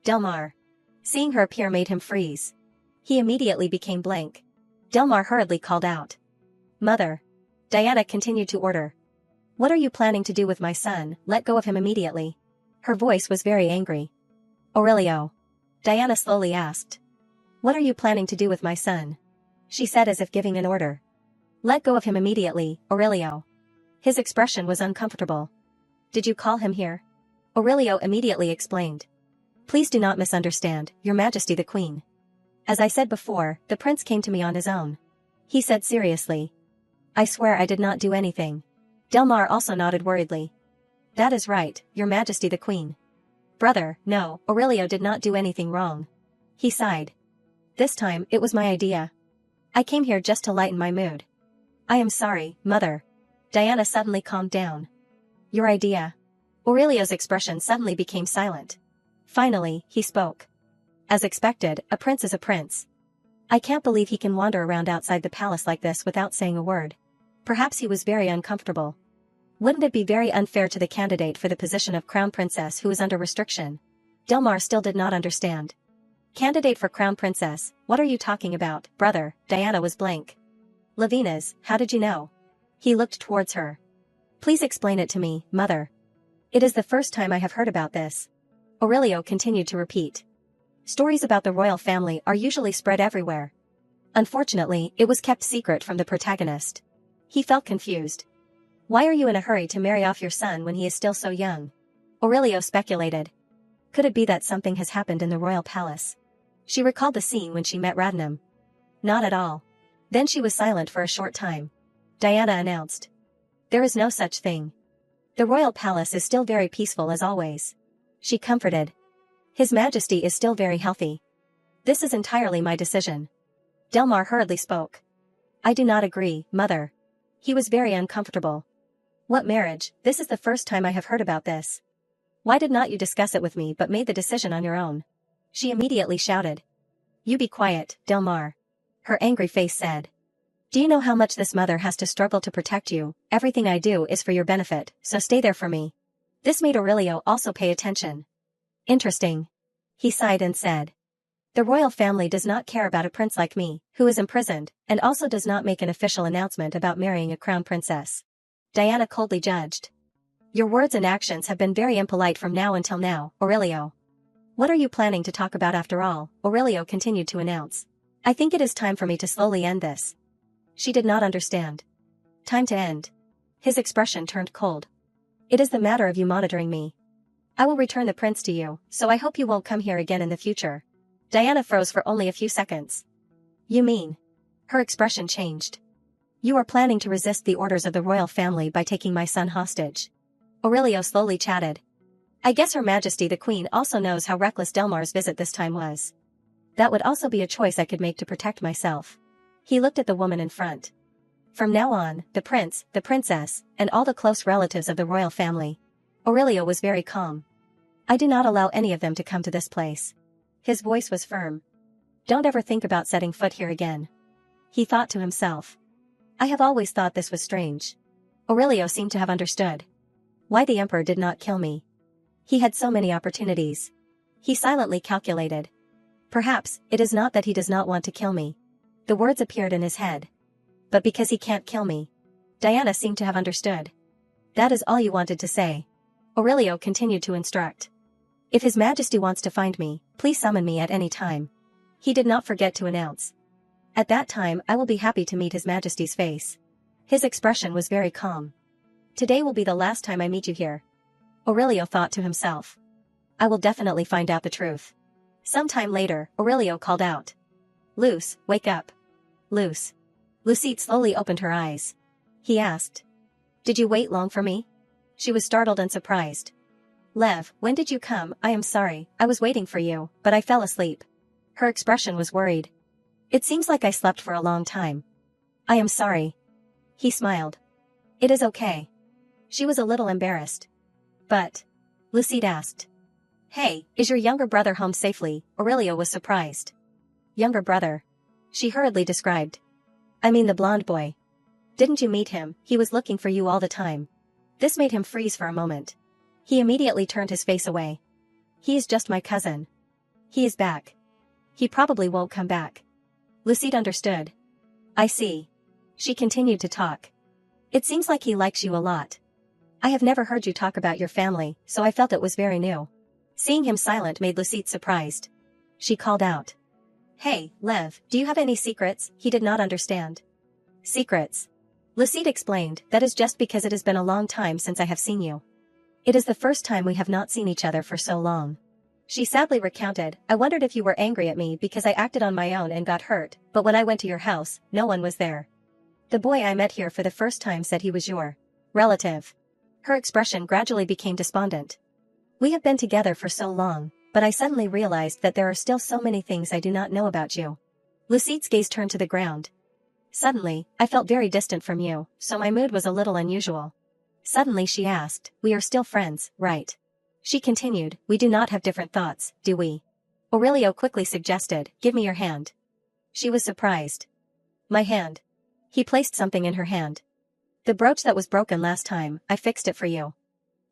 Delmar. Seeing her appear made him freeze. He immediately became blank. Delmar hurriedly called out. Mother. Diana continued to order. What are you planning to do with my son? Let go of him immediately. Her voice was very angry. Aurelio. Diana slowly asked. What are you planning to do with my son? She said as if giving an order. Let go of him immediately, Aurelio. His expression was uncomfortable. Did you call him here? Aurelio immediately explained. Please do not misunderstand, Your Majesty the Queen. As I said before, the prince came to me on his own. He said seriously. I swear I did not do anything. Delmar also nodded worriedly. That is right, Your Majesty the Queen. Brother, no, Aurelio did not do anything wrong. He sighed. This time, it was my idea. I came here just to lighten my mood. I am sorry, Mother. Diana suddenly calmed down. Your idea. Aurelio's expression suddenly became silent. Finally, he spoke. As expected, a prince is a prince. I can't believe he can wander around outside the palace like this without saying a word. Perhaps he was very uncomfortable. Wouldn't it be very unfair to the candidate for the position of crown princess who is under restriction? Delmar still did not understand. Candidate for crown princess, what are you talking about, brother? Diana was blank. Lavina's, how did you know? He looked towards her. Please explain it to me, Mother. It is the first time I have heard about this. Aurelio continued to repeat. Stories about the royal family are usually spread everywhere. Unfortunately, it was kept secret from the protagonist. He felt confused. Why are you in a hurry to marry off your son when he is still so young? Aurelio speculated. Could it be that something has happened in the royal palace? She recalled the scene when she met Radnam. Not at all. Then she was silent for a short time. Diana announced. There is no such thing. The royal palace is still very peaceful as always. She comforted. His Majesty is still very healthy. This is entirely my decision. Delmar hurriedly spoke. I do not agree, mother. He was very uncomfortable. What marriage? This is the first time I have heard about this. Why did not you discuss it with me but made the decision on your own? She immediately shouted. You be quiet, Delmar. Her angry face said. Do you know how much this mother has to struggle to protect you? Everything I do is for your benefit, so stay there for me. This made Aurelio also pay attention. Interesting. He sighed and said. The royal family does not care about a prince like me, who is imprisoned, and also does not make an official announcement about marrying a crown princess. Diana coldly judged. Your words and actions have been very impolite from now until now, Aurelio. What are you planning to talk about after all? Aurelio continued to announce. I think it is time for me to slowly end this. She did not understand. Time to end. His expression turned cold. It is the matter of you monitoring me. I will return the prince to you, so I hope you won't come here again in the future. Diana froze for only a few seconds. You mean? Her expression changed. You are planning to resist the orders of the royal family by taking my son hostage. Aurelio slowly chatted. I guess Her Majesty the Queen also knows how reckless Delmar's visit this time was. That would also be a choice I could make to protect myself. He looked at the woman in front. From now on, the prince, the princess, and all the close relatives of the royal family. Aurelio was very calm. I do not allow any of them to come to this place. His voice was firm. Don't ever think about setting foot here again. He thought to himself. I have always thought this was strange. Aurelio seemed to have understood. Why the emperor did not kill me. He had so many opportunities. He silently calculated. Perhaps, it is not that he does not want to kill me. The words appeared in his head. But because he can't kill me. Diana seemed to have understood. That is all you wanted to say. Aurelio continued to instruct. If His Majesty wants to find me, please summon me at any time. He did not forget to announce. At that time I will be happy to meet His Majesty's face. His expression was very calm. Today will be the last time I meet you here. Aurelio thought to himself. I will definitely find out the truth. Some time later, Aurelio called out. Luce, wake up. Luce. Lucette slowly opened her eyes. He asked. Did you wait long for me? She was startled and surprised. Lev, when did you come? I am sorry, I was waiting for you, but I fell asleep. Her expression was worried. It seems like I slept for a long time. I am sorry. He smiled. It is okay. She was a little embarrassed. But? Lucette asked. Hey, is your younger brother home safely? Aurelio was surprised. Younger brother. She hurriedly described. I mean the blonde boy. Didn't you meet him? He was looking for you all the time. This made him freeze for a moment. He immediately turned his face away. He is just my cousin. He is back. He probably won't come back. Lucette understood. I see. She continued to talk. It seems like he likes you a lot. I have never heard you talk about your family, so I felt it was very new. Seeing him silent made Lucette surprised. She called out. Hey, Lev, do you have any secrets? He did not understand. Secrets? Lucette explained, that is just because it has been a long time since I have seen you. It is the first time we have not seen each other for so long. She sadly recounted, I wondered if you were angry at me because I acted on my own and got hurt, but when I went to your house, no one was there. The boy I met here for the first time said he was your relative. Her expression gradually became despondent. We have been together for so long, but I suddenly realized that there are still so many things I do not know about you. Lucette's gaze turned to the ground. Suddenly, I felt very distant from you, so my mood was a little unusual. Suddenly she asked, we are still friends, right? She continued, we do not have different thoughts, do we? Aurelio quickly suggested, give me your hand. She was surprised. My hand. He placed something in her hand. The brooch that was broken last time, I fixed it for you.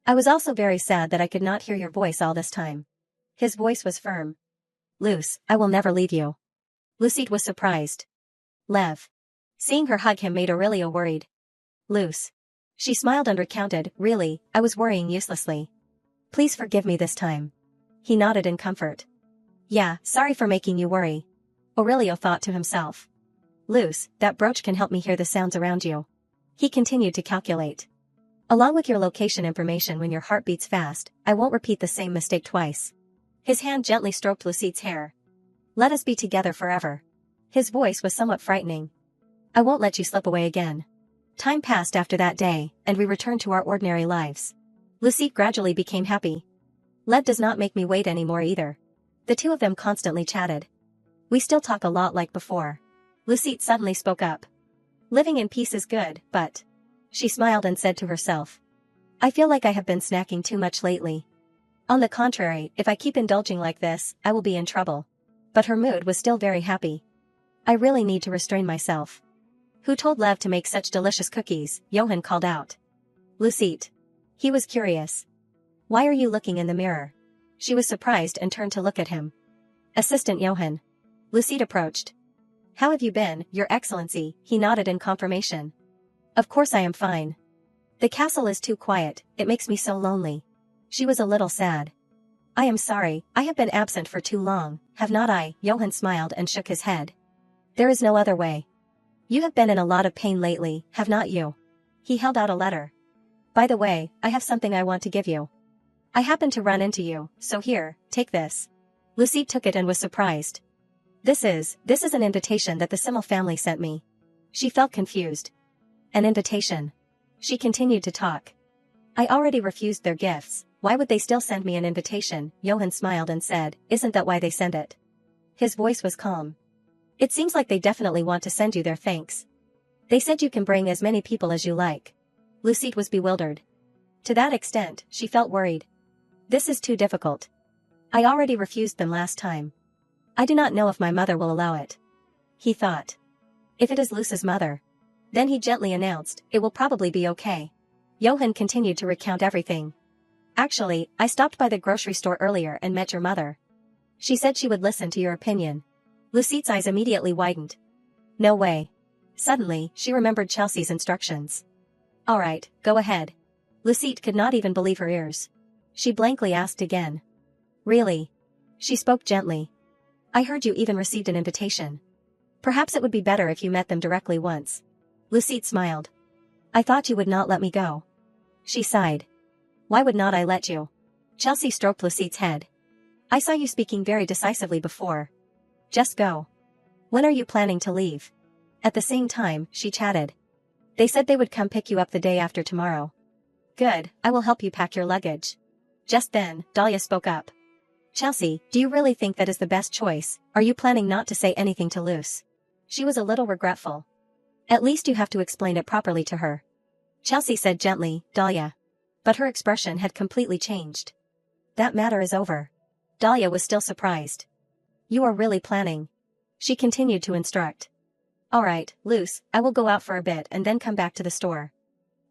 I was also very sad that I could not hear your voice all this time. His voice was firm. Luce, I will never leave you. Lucette was surprised. Lev. Seeing her hug him made Aurelio worried. Luce. She smiled and recounted, really, I was worrying uselessly. Please forgive me this time. He nodded in comfort. Yeah, sorry for making you worry. Aurelio thought to himself. Luce, that brooch can help me hear the sounds around you. He continued to calculate. Along with your location information when your heart beats fast, I won't repeat the same mistake twice. His hand gently stroked Lucette's hair. Let us be together forever. His voice was somewhat frightening. I won't let you slip away again. Time passed after that day, and we returned to our ordinary lives. Lucette gradually became happy. Lev does not make me wait anymore either. The two of them constantly chatted. We still talk a lot like before. Lucette suddenly spoke up. Living in peace is good, but... She smiled and said to herself. I feel like I have been snacking too much lately. On the contrary, if I keep indulging like this, I will be in trouble. But her mood was still very happy. I really need to restrain myself. Who told Lev to make such delicious cookies? Johan called out. Lucette. He was curious. Why are you looking in the mirror? She was surprised and turned to look at him. Assistant Johan. Lucette approached. How have you been, Your Excellency? He nodded in confirmation. Of course I am fine. The castle is too quiet, it makes me so lonely. She was a little sad. I am sorry, I have been absent for too long, have not I? Johan smiled and shook his head. There is no other way. You have been in a lot of pain lately, have not you? He held out a letter. By the way, I have something I want to give you. I happened to run into you, so here, take this. Lucette took it and was surprised. This is an invitation that the Simmel family sent me. She felt confused. An invitation. She continued to talk. I already refused their gifts, why would they still send me an invitation? Johan smiled and said, Isn't that why they send it? His voice was calm. It seems like they definitely want to send you their thanks. They said you can bring as many people as you like. Lucette was bewildered. To that extent, she felt worried. This is too difficult. I already refused them last time. I do not know if my mother will allow it. He thought. If it is Luce's mother. Then he gently announced, it will probably be okay. Johan continued to recount everything. Actually, I stopped by the grocery store earlier and met your mother. She said she would listen to your opinion. Lucette's eyes immediately widened. No way. Suddenly, she remembered Chelsea's instructions. Alright, go ahead. Lucette could not even believe her ears. She blankly asked again. Really? She spoke gently. I heard you even received an invitation. Perhaps it would be better if you met them directly once. Lucette smiled. I thought you would not let me go. She sighed. Why would not I let you? Chelsea stroked Lucette's head. I saw you speaking very decisively before. Just go. When are you planning to leave? At the same time, she chatted. They said they would come pick you up the day after tomorrow. Good, I will help you pack your luggage. Just then, Dahlia spoke up. Chelsea, do you really think that is the best choice? Are you planning not to say anything to Luce? She was a little regretful. At least you have to explain it properly to her. Chelsea said gently, Dahlia. But her expression had completely changed. That matter is over. Dahlia was still surprised. You are really planning. She continued to instruct. Alright, Luce, I will go out for a bit and then come back to the store.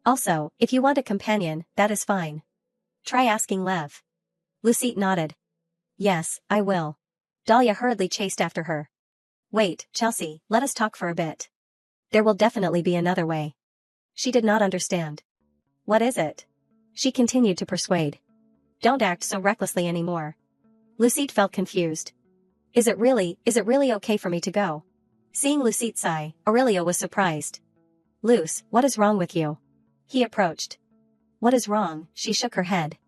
Also, if you want a companion, that is fine. Try asking Lev. Lucette nodded. Yes, I will. Dahlia hurriedly chased after her. Wait, Chelsea, let us talk for a bit. There will definitely be another way. She did not understand. What is it? She continued to persuade. Don't act so recklessly anymore. Lucette felt confused. Is it really okay for me to go? Seeing Lucette sigh, Aurelio was surprised. Luce, what is wrong with you? He approached. What is wrong? She shook her head.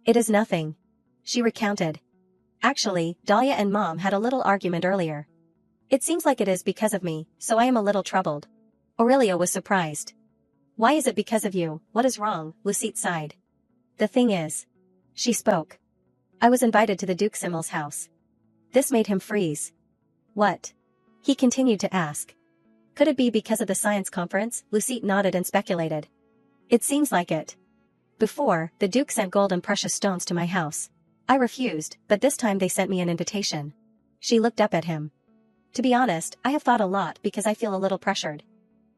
It is nothing. She recounted. Actually, Dahlia and Mom had a little argument earlier. It seems like it is because of me, so I am a little troubled. Aurelio was surprised. Why is it because of you? What is wrong? Lucette sighed. The thing is. She spoke. I was invited to the Duke Simmel's house. This made him freeze. What? He continued to ask. Could it be because of the science conference? Lucette nodded and speculated. It seems like it. Before, the Duke sent gold and precious stones to my house. I refused, but this time they sent me an invitation. She looked up at him. To be honest, I have thought a lot because I feel a little pressured.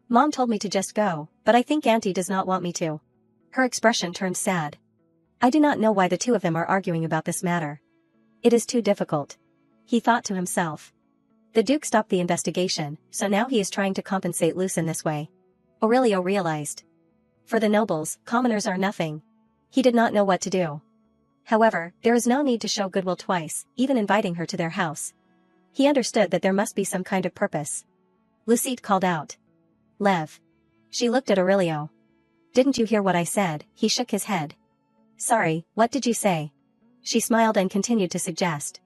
Mom told me to just go, but I think Auntie does not want me to. Her expression turned sad. I do not know why the two of them are arguing about this matter. It is too difficult. He thought to himself. The Duke stopped the investigation, so now he is trying to compensate Luce in this way. Aurelio realized. For the nobles, commoners are nothing. He did not know what to do. However, there is no need to show goodwill twice, even inviting her to their house. He understood that there must be some kind of purpose. Lucette called out. Lev. She looked at Aurelio. Didn't you hear what I said? He shook his head. Sorry, what did you say? She smiled and continued to suggest.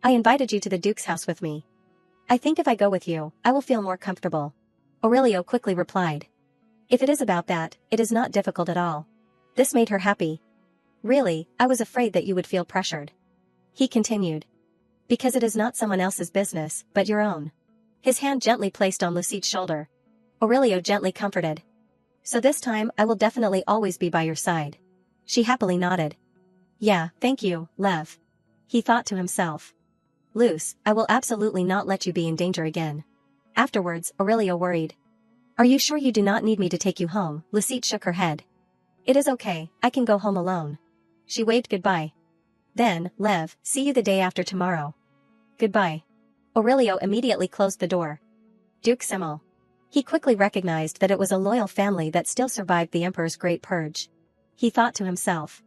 I invited you to the Duke's house with me. I think if I go with you, I will feel more comfortable. Aurelio quickly replied. If it is about that, it is not difficult at all. This made her happy. Really, I was afraid that you would feel pressured. He continued. Because it is not someone else's business, but your own. His hand gently placed on Lucette's shoulder. Aurelio gently comforted. So this time I will definitely always be by your side. She happily nodded. Yeah, thank you, Lev. He thought to himself. Luce, I will absolutely not let you be in danger again. Afterwards, Aurelio worried. Are you sure you do not need me to take you home? Lucette shook her head. It is okay, I can go home alone. She waved goodbye. Then, Lev, see you the day after tomorrow. Goodbye. Aurelio immediately closed the door. Duke Simmel. He quickly recognized that it was a loyal family that still survived the Emperor's Great Purge. He thought to himself.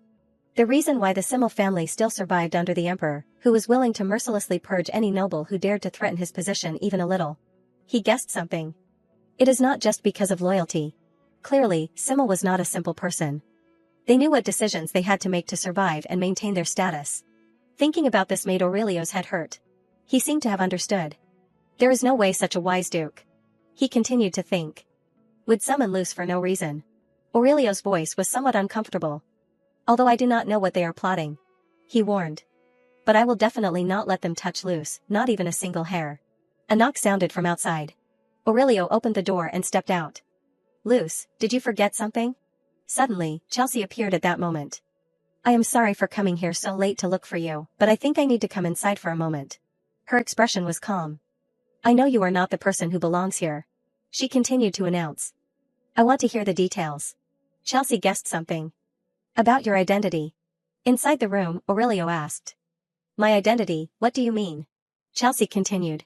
The reason why the Simmel family still survived under the Emperor, who was willing to mercilessly purge any noble who dared to threaten his position even a little. He guessed something. It is not just because of loyalty. Clearly, Simmel was not a simple person. They knew what decisions they had to make to survive and maintain their status. Thinking about this made Aurelio's head hurt. He seemed to have understood. There is no way such a wise duke. He continued to think. Would summon Luce for no reason. Aurelio's voice was somewhat uncomfortable. Although I do not know what they are plotting. He warned. But I will definitely not let them touch Luce, not even a single hair. A knock sounded from outside. Aurelio opened the door and stepped out. Luce, did you forget something? Suddenly, Chelsea appeared at that moment. I am sorry for coming here so late to look for you, but I think I need to come inside for a moment. Her expression was calm. I know you are not the person who belongs here. She continued to announce. I want to hear the details. Chelsea guessed something. About your identity. Inside the room, Aurelio asked. My identity, what do you mean? Chelsea continued.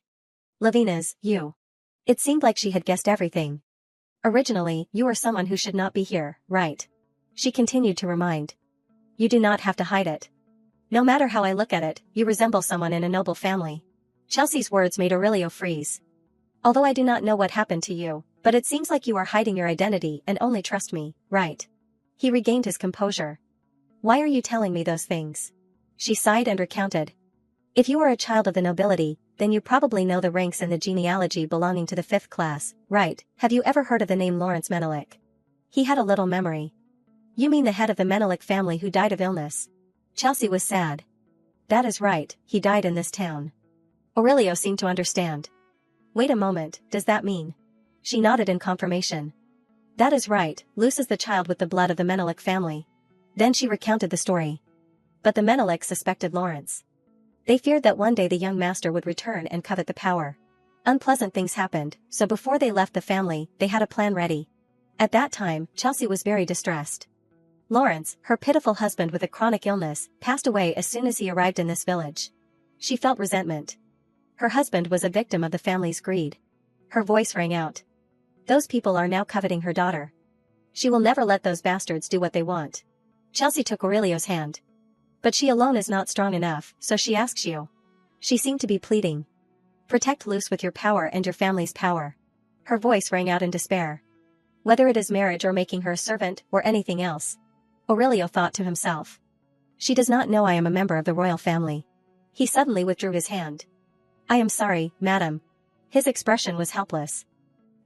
Lavina's, you. It seemed like she had guessed everything. Originally, you are someone who should not be here, right? She continued to remind. You do not have to hide it. No matter how I look at it, you resemble someone in a noble family. Chelsea's words made Aurelio freeze. Although I do not know what happened to you, but it seems like you are hiding your identity and only trust me, right? He regained his composure. Why are you telling me those things? She sighed and recounted. If you are a child of the nobility, then you probably know the ranks and the genealogy belonging to the 5th class, right? Have you ever heard of the name Lawrence Menelik? He had a little memory. You mean the head of the Menelik family who died of illness? Chelsea was sad. That is right, he died in this town. Aurelio seemed to understand. Wait a moment, does that mean? She nodded in confirmation. That is right, Luce is the child with the blood of the Menelik family. Then she recounted the story. But the Menelik suspected Lawrence. They feared that one day the young master would return and covet the power. Unpleasant things happened, so before they left the family, they had a plan ready. At that time, Chelsea was very distressed. Lawrence, her pitiful husband with a chronic illness, passed away as soon as he arrived in this village. She felt resentment. Her husband was a victim of the family's greed. Her voice rang out. Those people are now coveting her daughter. She will never let those bastards do what they want. Chelsea took Aurelio's hand. But she alone is not strong enough, so she asks you. She seemed to be pleading. Protect Luce with your power and your family's power. Her voice rang out in despair. Whether it is marriage or making her a servant, or anything else. Aurelio thought to himself. She does not know I am a member of the royal family. He suddenly withdrew his hand. I am sorry, madam. His expression was helpless.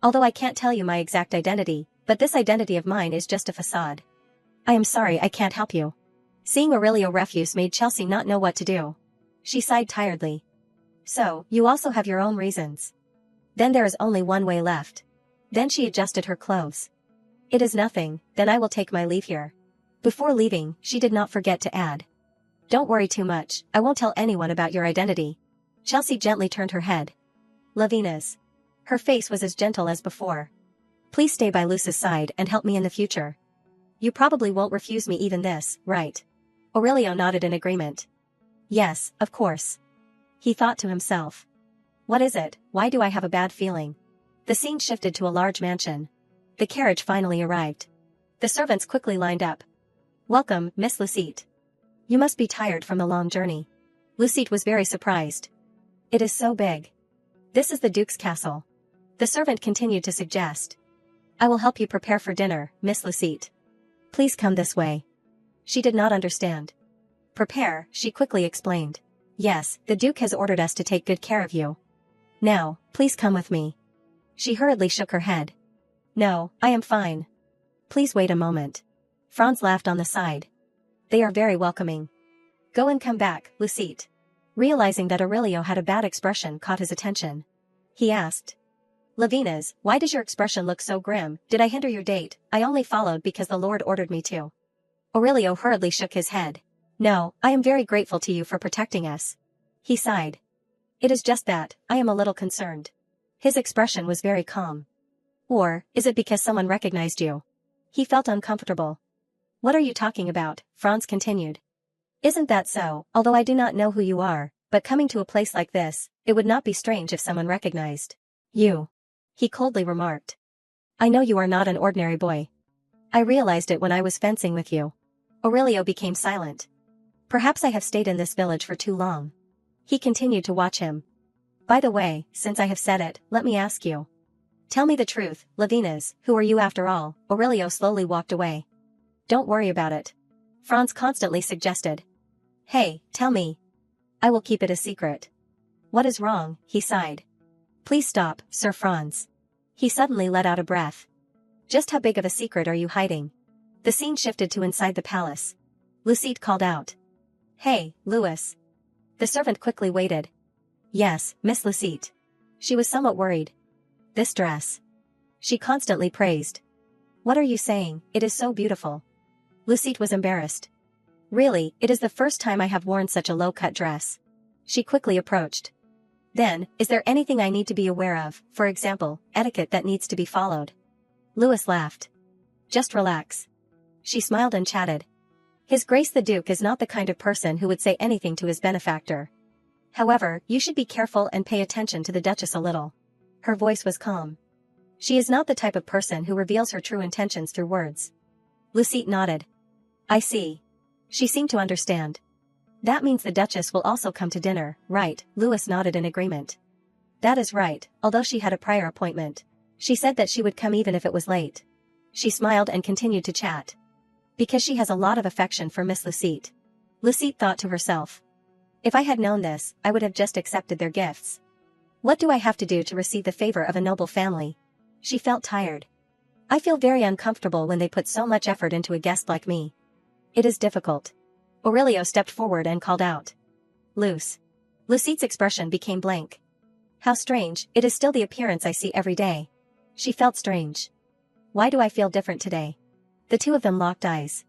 Although I can't tell you my exact identity, but this identity of mine is just a facade. I am sorry I can't help you. Seeing Aurelio refuse made Chelsea not know what to do. She sighed tiredly. So, you also have your own reasons. Then there is only one way left. Then she adjusted her clothes. It is nothing, then I will take my leave here. Before leaving, she did not forget to add. Don't worry too much, I won't tell anyone about your identity. Chelsea gently turned her head. Lavina's. Her face was as gentle as before. Please stay by Luce's side and help me in the future. You probably won't refuse me even this, right? Aurelio nodded in agreement. Yes, of course. He thought to himself. What is it, why do I have a bad feeling? The scene shifted to a large mansion. The carriage finally arrived. The servants quickly lined up. Welcome, Miss Lucette. You must be tired from the long journey. Lucette was very surprised. It is so big. This is the Duke's castle. The servant continued to suggest. I will help you prepare for dinner, Miss Lucette. Please come this way. She did not understand. Prepare, she quickly explained. Yes, the Duke has ordered us to take good care of you. Now, please come with me. She hurriedly shook her head. No, I am fine. Please wait a moment. Franz laughed on the side. They are very welcoming. Go and come back, Lucette. Realizing that Aurelio had a bad expression caught his attention. He asked. Lavina's, why does your expression look so grim? Did I hinder your date? I only followed because the Lord ordered me to. Aurelio hurriedly shook his head. No, I am very grateful to you for protecting us. He sighed. It is just that, I am a little concerned. His expression was very calm. Or, is it because someone recognized you? He felt uncomfortable. What are you talking about? Franz continued. Isn't that so? Although I do not know who you are, but coming to a place like this, it would not be strange if someone recognized you. He coldly remarked. I know you are not an ordinary boy. I realized it when I was fencing with you. Aurelio became silent. Perhaps I have stayed in this village for too long. He continued to watch him. By the way, since I have said it, let me ask you. Tell me the truth, Lavina's, who are you after all? Aurelio slowly walked away. Don't worry about it. Franz constantly suggested. Hey, tell me. I will keep it a secret. What is wrong? He sighed. Please stop, Sir Franz. He suddenly let out a breath. Just how big of a secret are you hiding? The scene shifted to inside the palace. Lucite called out. Hey, Louis. The servant quickly waited. Yes, Miss Lucite. She was somewhat worried. This dress. She constantly praised. What are you saying? It is so beautiful. Lucite was embarrassed. Really, it is the first time I have worn such a low-cut dress. She quickly approached. Then, is there anything I need to be aware of, for example, etiquette that needs to be followed? Louis laughed. Just relax. She smiled and chatted. His Grace the Duke is not the kind of person who would say anything to his benefactor. However, you should be careful and pay attention to the Duchess a little. Her voice was calm. She is not the type of person who reveals her true intentions through words. Lucite nodded. I see. She seemed to understand. That means the Duchess will also come to dinner, right? Louis nodded in agreement. That is right, although she had a prior appointment. She said that she would come even if it was late. She smiled and continued to chat. Because she has a lot of affection for Miss Lucite. Lucite thought to herself. If I had known this, I would have just accepted their gifts. What do I have to do to receive the favor of a noble family? She felt tired. I feel very uncomfortable when they put so much effort into a guest like me. It is difficult. Aurelio stepped forward and called out. Luce. Lucite's expression became blank. How strange, it is still the appearance I see every day. She felt strange. Why do I feel different today? The two of them locked eyes.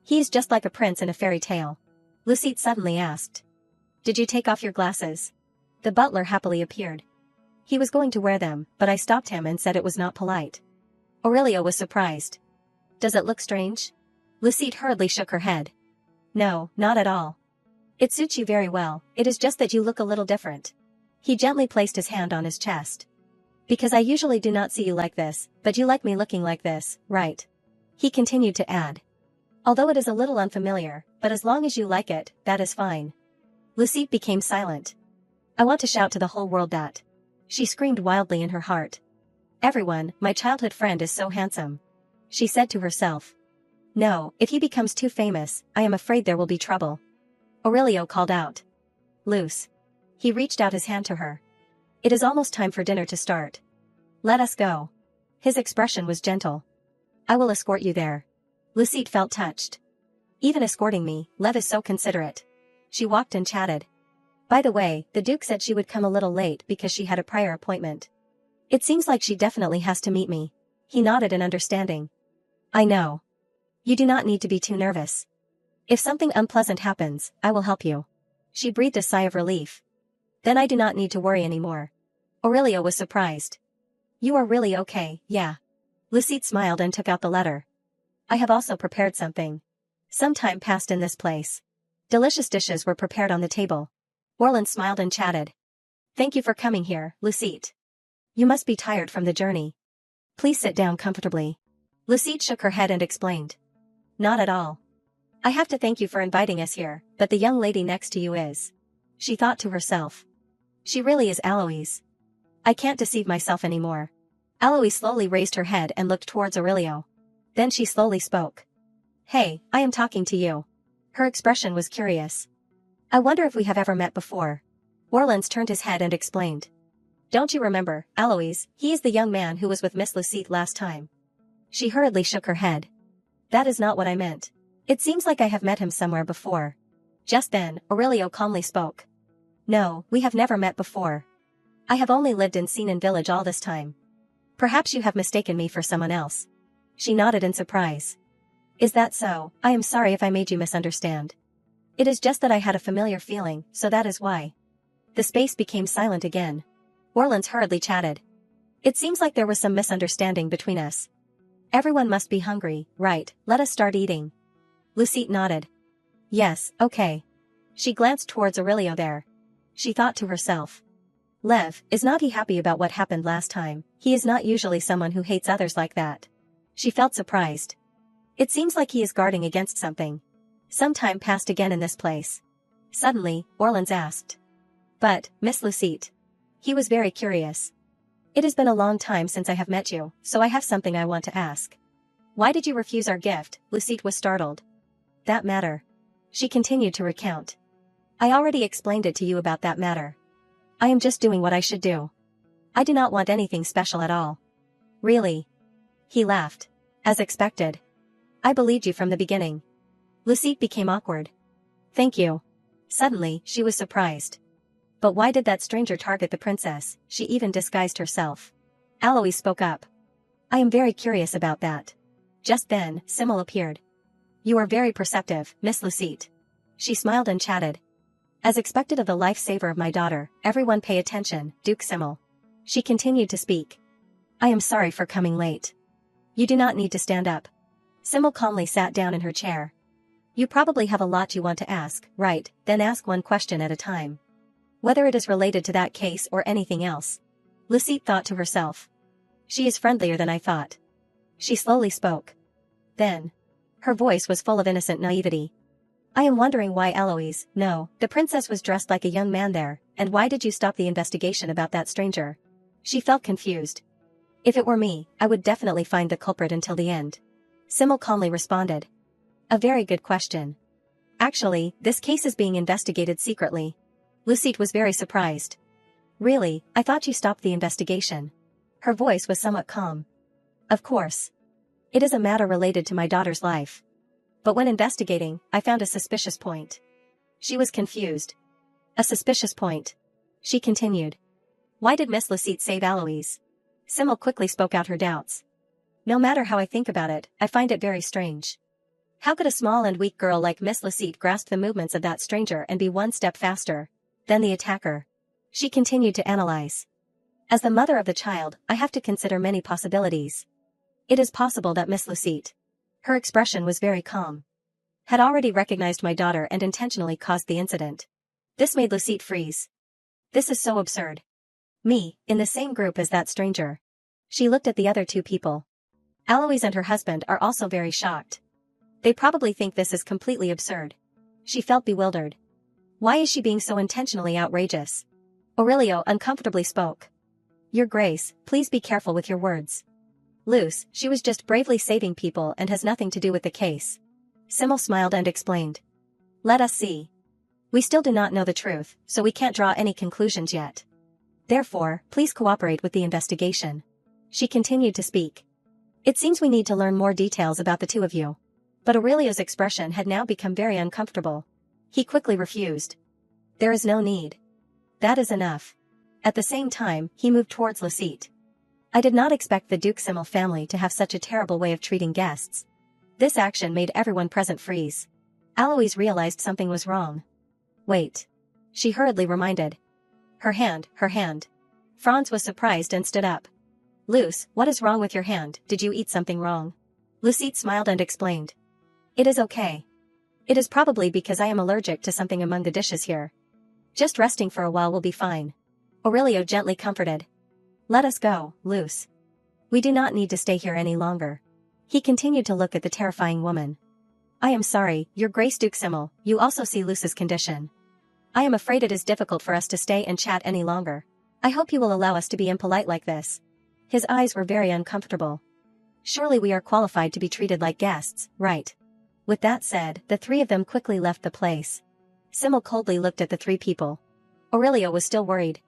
He is just like a prince in a fairy tale. Lucite suddenly asked. Did you take off your glasses? The butler happily appeared. He was going to wear them, but I stopped him and said it was not polite. Aurelio was surprised. Does it look strange? Lucite hurriedly shook her head. No, not at all. It suits you very well, it is just that you look a little different. He gently placed his hand on his chest. Because I usually do not see you like this, but you like me looking like this, right? He continued to add. Although it is a little unfamiliar, but as long as you like it, that is fine. Lucite became silent. I want to shout to the whole world that. She screamed wildly in her heart. Everyone, my childhood friend is so handsome. She said to herself. No, if he becomes too famous, I am afraid there will be trouble. Aurelio called out. Luce. He reached out his hand to her. It is almost time for dinner to start. Let us go. His expression was gentle. I will escort you there. Lucite felt touched. Even escorting me, Lev is so considerate. She walked and chatted. By the way, the Duke said she would come a little late because she had a prior appointment. It seems like she definitely has to meet me. He nodded in understanding. I know. You do not need to be too nervous. If something unpleasant happens, I will help you. She breathed a sigh of relief. Then I do not need to worry anymore. Aurelio was surprised. You are really okay, yeah. Lucite smiled and took out the letter. I have also prepared something. Some time passed in this place. Delicious dishes were prepared on the table. Orland smiled and chatted. Thank you for coming here, Lucite. You must be tired from the journey. Please sit down comfortably. Lucite shook her head and explained. Not at all. I have to thank you for inviting us here, but the young lady next to you is. She thought to herself. She really is Aloise. I can't deceive myself anymore. Aloise slowly raised her head and looked towards Aurelio. Then she slowly spoke. Hey, I am talking to you. Her expression was curious. I wonder if we have ever met before. Orleans turned his head and explained. Don't you remember, Aloise, he is the young man who was with Miss Lucite last time. She hurriedly shook her head. That is not what I meant. It seems like I have met him somewhere before. Just then, Aurelio calmly spoke. No, we have never met before. I have only lived in Seenan village all this time. Perhaps you have mistaken me for someone else. She nodded in surprise. Is that so? I am sorry if I made you misunderstand. It is just that I had a familiar feeling, so that is why. The space became silent again. Orleans hurriedly chatted. It seems like there was some misunderstanding between us. Everyone must be hungry, right? Let us start eating. Lucette nodded. Yes, okay. She glanced towards Aurelio there. She thought to herself. Lev, is not he happy about what happened last time? He is not usually someone who hates others like that. She felt surprised. It seems like he is guarding against something. Some time passed again in this place. Suddenly, Orleans asked. But, Miss Lucette. He was very curious. It has been a long time since I have met you, so I have something I want to ask. Why did you refuse our gift? Lucette was startled. That matter. She continued to recount. I already explained it to you about that matter. I am just doing what I should do. I do not want anything special at all. Really? He laughed. As expected. I believed you from the beginning. Lucette became awkward. Thank you. Suddenly, she was surprised. But why did that stranger target the princess? She even disguised herself. Alois spoke up. I am very curious about that. Just then, Simmel appeared. You are very perceptive, Miss Lucette. She smiled and chatted. As expected of the lifesaver of my daughter, everyone pay attention, Duke Simmel. She continued to speak. I am sorry for coming late. You do not need to stand up. Simmel calmly sat down in her chair. You probably have a lot you want to ask, right? Then ask one question at a time. Whether it is related to that case or anything else. Lucette thought to herself. She is friendlier than I thought. She slowly spoke. Then. Her voice was full of innocent naivety. I am wondering why Alois, no, the princess was dressed like a young man there, and why did you stop the investigation about that stranger? She felt confused. If it were me, I would definitely find the culprit until the end. Simmel calmly responded. A very good question. Actually, this case is being investigated secretly. Lucette was very surprised. Really, I thought you stopped the investigation. Her voice was somewhat calm. Of course. It is a matter related to my daughter's life. But when investigating, I found a suspicious point. She was confused. A suspicious point. She continued. Why did Miss Lucette save Alois? Simmel quickly spoke out her doubts. No matter how I think about it, I find it very strange. How could a small and weak girl like Miss Lucette grasp the movements of that stranger and be one step faster than the attacker? She continued to analyze. As the mother of the child, I have to consider many possibilities. It is possible that Miss Lucette, her expression was very calm, had already recognized my daughter and intentionally caused the incident. This made Lucette freeze. This is so absurd. Me, in the same group as that stranger. She looked at the other two people. Alois and her husband are also very shocked. They probably think this is completely absurd. She felt bewildered. Why is she being so intentionally outrageous? Aurelio uncomfortably spoke. Your Grace, please be careful with your words. Luce, she was just bravely saving people and has nothing to do with the case. Simmel smiled and explained. Let us see. We still do not know the truth, so we can't draw any conclusions yet. Therefore, please cooperate with the investigation. She continued to speak. It seems we need to learn more details about the two of you. But Aurelio's expression had now become very uncomfortable. He quickly refused. There is no need. That is enough. At the same time, he moved towards Lucette. I did not expect the Duke Simmel family to have such a terrible way of treating guests. This action made everyone present freeze. Alois realized something was wrong. Wait. She hurriedly reminded. Her hand. Franz was surprised and stood up. Luce, what is wrong with your hand? Did you eat something wrong? Lucette smiled and explained. It is okay. It is probably because I am allergic to something among the dishes here. Just resting for a while will be fine. Aurelio gently comforted. Let us go, Luce. We do not need to stay here any longer. He continued to look at the terrifying woman. I am sorry, Your Grace Duke Simmel, you also see Luce's condition. I am afraid it is difficult for us to stay and chat any longer. I hope you will allow us to be impolite like this. His eyes were very uncomfortable. Surely we are qualified to be treated like guests, right? With that said, the three of them quickly left the place. Simmel coldly looked at the three people. Aurelio was still worried.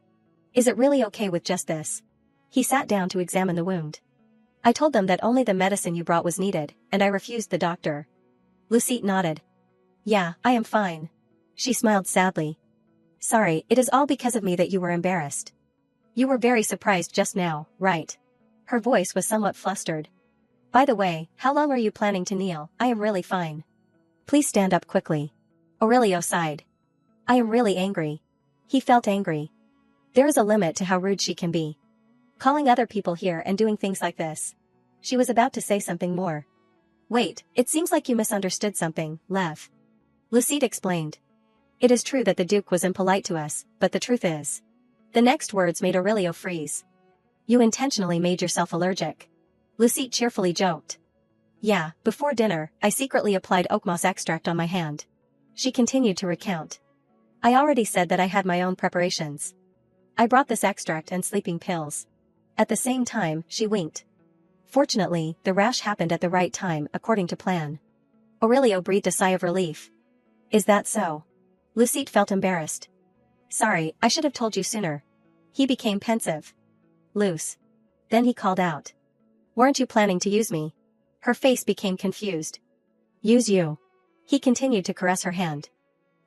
Is it really okay with just this? He sat down to examine the wound. I told them that only the medicine you brought was needed, and I refused the doctor. Lucette nodded. Yeah, I am fine. She smiled sadly. Sorry, it is all because of me that you were embarrassed. You were very surprised just now, right? Her voice was somewhat flustered. By the way, how long are you planning to kneel? I am really fine. Please stand up quickly. Aurelio sighed. I am really angry. He felt angry. There is a limit to how rude she can be. Calling other people here and doing things like this. She was about to say something more. Wait, it seems like you misunderstood something, Lev. Lucide explained. It is true that the Duke was impolite to us, but the truth is. The next words made Aurelio freeze. You intentionally made yourself allergic. Lucide cheerfully joked. Yeah, before dinner, I secretly applied oak moss extract on my hand. She continued to recount. I already said that I had my own preparations. I brought this extract and sleeping pills. At the same time, she winked. Fortunately, the rash happened at the right time, according to plan. Aurelio breathed a sigh of relief. Is that so? Lucide felt embarrassed. Sorry, I should have told you sooner. He became pensive. Luce. Then he called out. Weren't you planning to use me? Her face became confused. Use you. He continued to caress her hand.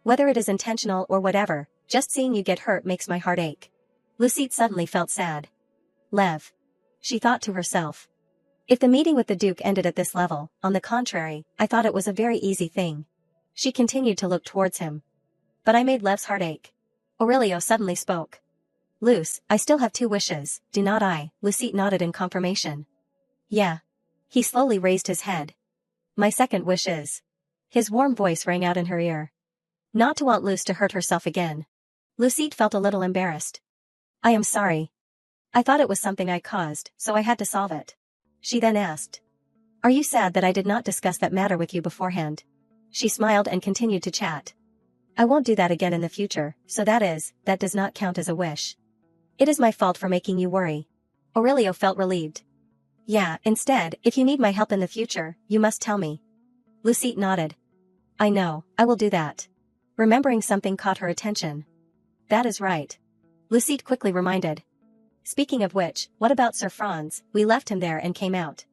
Whether it is intentional or whatever, just seeing you get hurt makes my heart ache. Lucide suddenly felt sad. Lev. She thought to herself. If the meeting with the Duke ended at this level, on the contrary, I thought it was a very easy thing. She continued to look towards him. But I made Lev's heart ache. Aurelio suddenly spoke. Luce, I still have 2 wishes, do not I? Lucide nodded in confirmation. Yeah. He slowly raised his head. My second wish is. His warm voice rang out in her ear. Not to want Luce to hurt herself again. Lucide felt a little embarrassed. I am sorry. I thought it was something I caused, so I had to solve it. She then asked. Are you sad that I did not discuss that matter with you beforehand? She smiled and continued to chat. I won't do that again in the future, so that does not count as a wish. It is my fault for making you worry. Aurelio felt relieved. Yeah, instead, if you need my help in the future, you must tell me. Lucide nodded. I know, I will do that. Remembering something caught her attention. That is right. Lucide quickly reminded. Speaking of which, what about Sir Franz? We left him there and came out.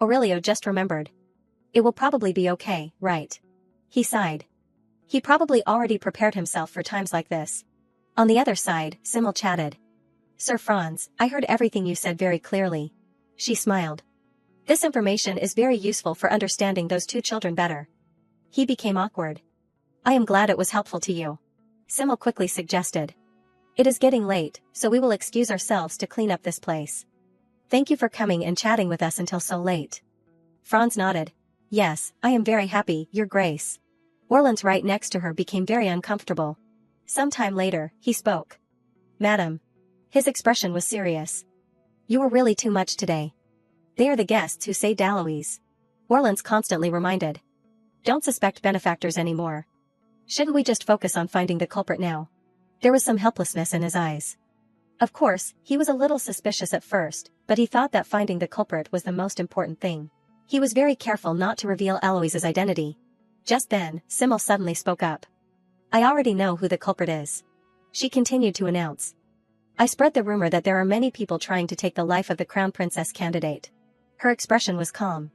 Aurelio just remembered. It will probably be okay, right? He sighed. He probably already prepared himself for times like this. On the other side, Simmel chatted. Sir Franz, I heard everything you said very clearly. She smiled. This information is very useful for understanding those 2 children better. He became awkward. I am glad it was helpful to you. Simmel quickly suggested. It is getting late, so we will excuse ourselves to clean up this place. Thank you for coming and chatting with us until so late. Franz nodded. Yes, I am very happy, Your Grace. Orlan's right next to her became very uncomfortable. Some time later, he spoke. Madam. His expression was serious. You were really too much today. They are the guests who say Daloise. Orlan's constantly reminded. Don't suspect benefactors anymore. Shouldn't we just focus on finding the culprit now? There was some helplessness in his eyes. Of course, he was a little suspicious at first, but he thought that finding the culprit was the most important thing. He was very careful not to reveal Eloise's identity. Just then, Simmel suddenly spoke up. I already know who the culprit is. She continued to announce. I spread the rumor that there are many people trying to take the life of the Crown Princess candidate. Her expression was calm.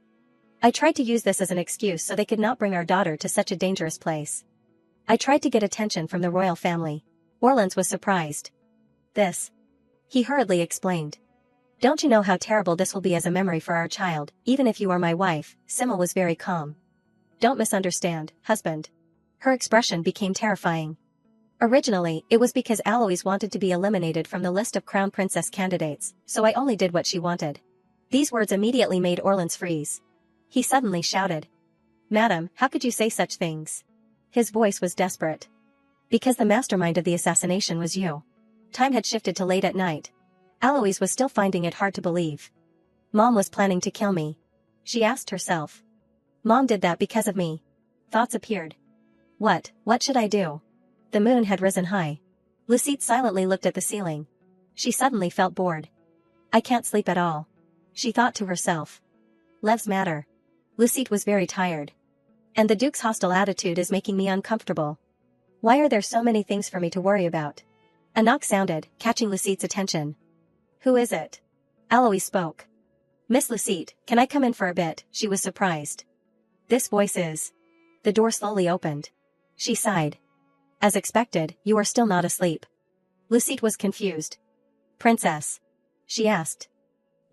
I tried to use this as an excuse so they could not bring our daughter to such a dangerous place. I tried to get attention from the royal family. Orleans was surprised. This. He hurriedly explained. Don't you know how terrible this will be as a memory for our child, even if you are my wife? Simmel was very calm. Don't misunderstand, husband. Her expression became terrifying. Originally, it was because Alois wanted to be eliminated from the list of Crown Princess candidates, so I only did what she wanted. These words immediately made Orleans freeze. He suddenly shouted. Madam, how could you say such things? His voice was desperate. Because the mastermind of the assassination was you. Time had shifted to late at night. Alois was still finding it hard to believe. Mom was planning to kill me. She asked herself. Mom did that because of me. Thoughts appeared. What should I do? The moon had risen high. Lucide silently looked at the ceiling. She suddenly felt bored. I can't sleep at all. She thought to herself. Lev's matter. Lucide was very tired. And the Duke's hostile attitude is making me uncomfortable. Why are there so many things for me to worry about? A knock sounded, catching Lucide's attention. Who is it? Alois spoke. Miss Lucide, can I come in for a bit? She was surprised. This voice is. The door slowly opened. She sighed. As expected, you are still not asleep. Lucide was confused. Princess? She asked.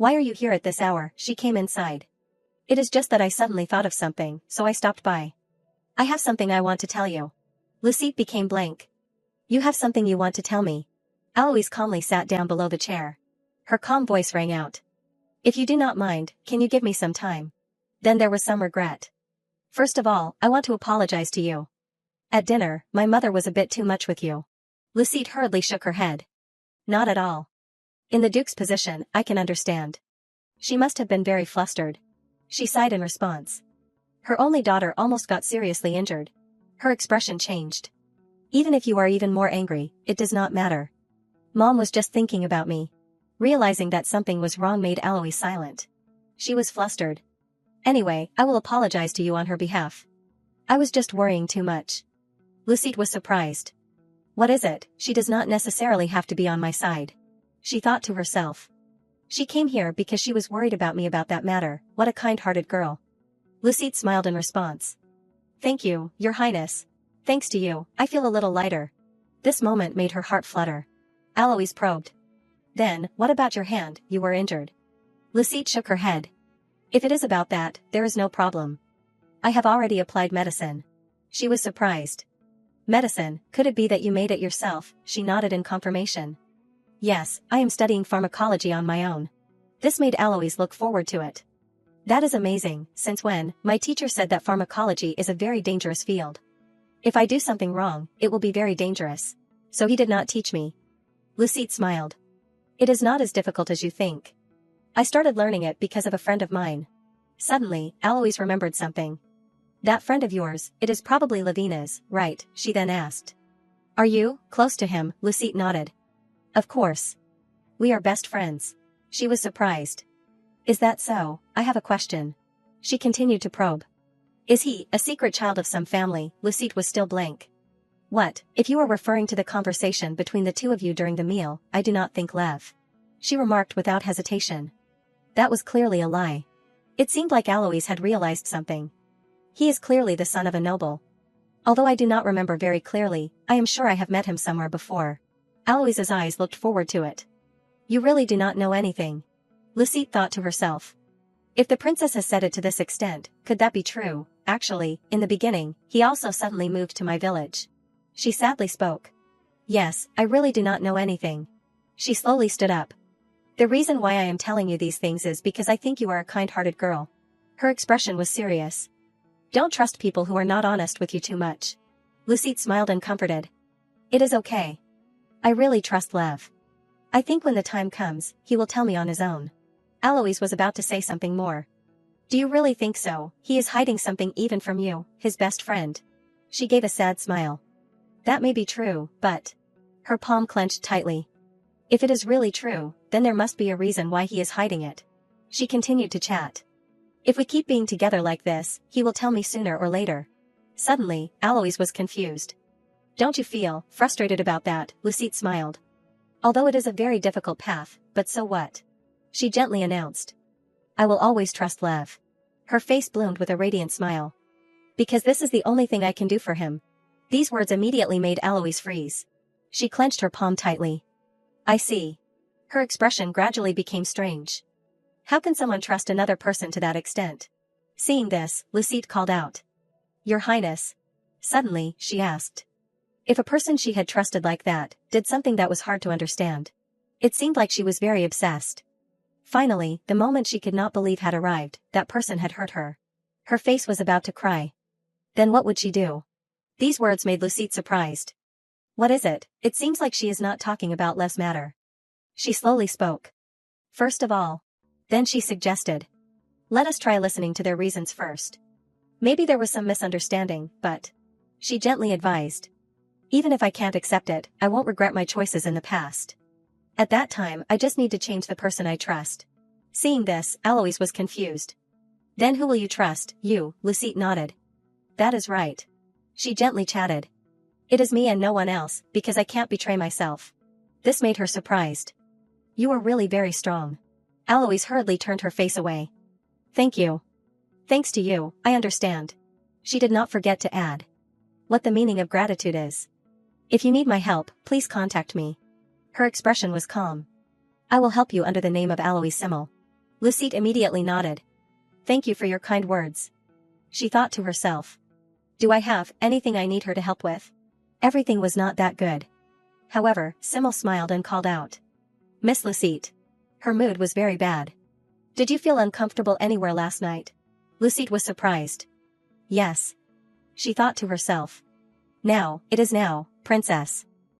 Why are you here at this hour? She came inside. It is just that I suddenly thought of something, so I stopped by. I have something I want to tell you. Lucette became blank. You have something you want to tell me? Aloise calmly sat down below the chair. Her calm voice rang out. If you do not mind, can you give me some time? Then there was some regret. First of all, I want to apologize to you. At dinner, my mother was a bit too much with you. Lucette hurriedly shook her head. Not at all. In the Duke's position, I can understand. She must have been very flustered. She sighed in response. Her only daughter almost got seriously injured. Her expression changed. Even if you are even more angry, it does not matter. Mom was just thinking about me. Realizing that something was wrong made Aloise silent. She was flustered. Anyway, I will apologize to you on her behalf. I was just worrying too much. Lucette was surprised. What is it? She does not necessarily have to be on my side. She thought to herself. She came here because she was worried about me about that matter. What a kind-hearted girl. Lucette smiled in response. Thank you, Your Highness. Thanks to you, I feel a little lighter. This moment made her heart flutter. Aloise probed. Then, what about your hand? You were injured. Lucette shook her head. If it is about that, there is no problem. I have already applied medicine. She was surprised. Medicine, could it be that you made it yourself? She nodded in confirmation. Yes, I am studying pharmacology on my own. This made Aloise look forward to it. That is amazing, since when, my teacher said that pharmacology is a very dangerous field. If I do something wrong, it will be very dangerous. So he did not teach me. Lucette smiled. It is not as difficult as you think. I started learning it because of a friend of mine. Suddenly, Aloise remembered something. That friend of yours, it is probably Lavina's, right? She then asked. Are you close to him? Lucette nodded. Of course. We are best friends. She was surprised. Is that so? I have a question. She continued to probe. Is he a secret child of some family? Lucette was still blank. What, if you are referring to the conversation between the two of you during the meal, I do not think Lev. She remarked without hesitation. That was clearly a lie. It seemed like Aloise had realized something. He is clearly the son of a noble. Although I do not remember very clearly, I am sure I have met him somewhere before. Aloise's eyes looked forward to it. You really do not know anything. Lucette thought to herself. If the princess has said it to this extent, could that be true? Actually, in the beginning, he also suddenly moved to my village. She sadly spoke. Yes, I really do not know anything. She slowly stood up. The reason why I am telling you these things is because I think you are a kind-hearted girl. Her expression was serious. Don't trust people who are not honest with you too much. Lucette smiled and comforted. It is okay. I really trust Lev. I think when the time comes, he will tell me on his own. Aloise was about to say something more. Do you really think so? He is hiding something even from you, his best friend. She gave a sad smile. That may be true, but... Her palm clenched tightly. If it is really true, then there must be a reason why he is hiding it. She continued to chat. If we keep being together like this, he will tell me sooner or later. Suddenly, Aloise was confused. Don't you feel frustrated about that? Lucette smiled. Although it is a very difficult path, but so what? She gently announced. I will always trust Lev. Her face bloomed with a radiant smile. Because this is the only thing I can do for him. These words immediately made Aloise freeze. She clenched her palm tightly. I see. Her expression gradually became strange. How can someone trust another person to that extent? Seeing this, Lucette called out. Your Highness. Suddenly, she asked. If a person she had trusted like that, did something that was hard to understand. It seemed like she was very obsessed. Finally, the moment she could not believe had arrived, that person had hurt her. Her face was about to cry. Then what would she do? These words made Lucette surprised. What is it? It seems like she is not talking about Lev's matter. She slowly spoke. First of all. Then she suggested. Let us try listening to their reasons first. Maybe there was some misunderstanding, but... She gently advised. Even if I can't accept it, I won't regret my choices in the past. At that time, I just need to change the person I trust. Seeing this, Aloise was confused. Then who will you trust? You, Lucette nodded. That is right. She gently chatted. It is me and no one else, because I can't betray myself. This made her surprised. You are really very strong. Aloise hurriedly turned her face away. Thank you. Thanks to you, I understand. She did not forget to add. What the meaning of gratitude is. If you need my help, please contact me. Her expression was calm. I will help you under the name of Aloise Simmel. Lucette immediately nodded. Thank you for your kind words. She thought to herself. Do I have anything I need her to help with? Everything was not that good. However, Simmel smiled and called out. Miss Lucette. Her mood was very bad. Did you feel uncomfortable anywhere last night? Lucette was surprised. Yes. She thought to herself. Now, it is now, princess.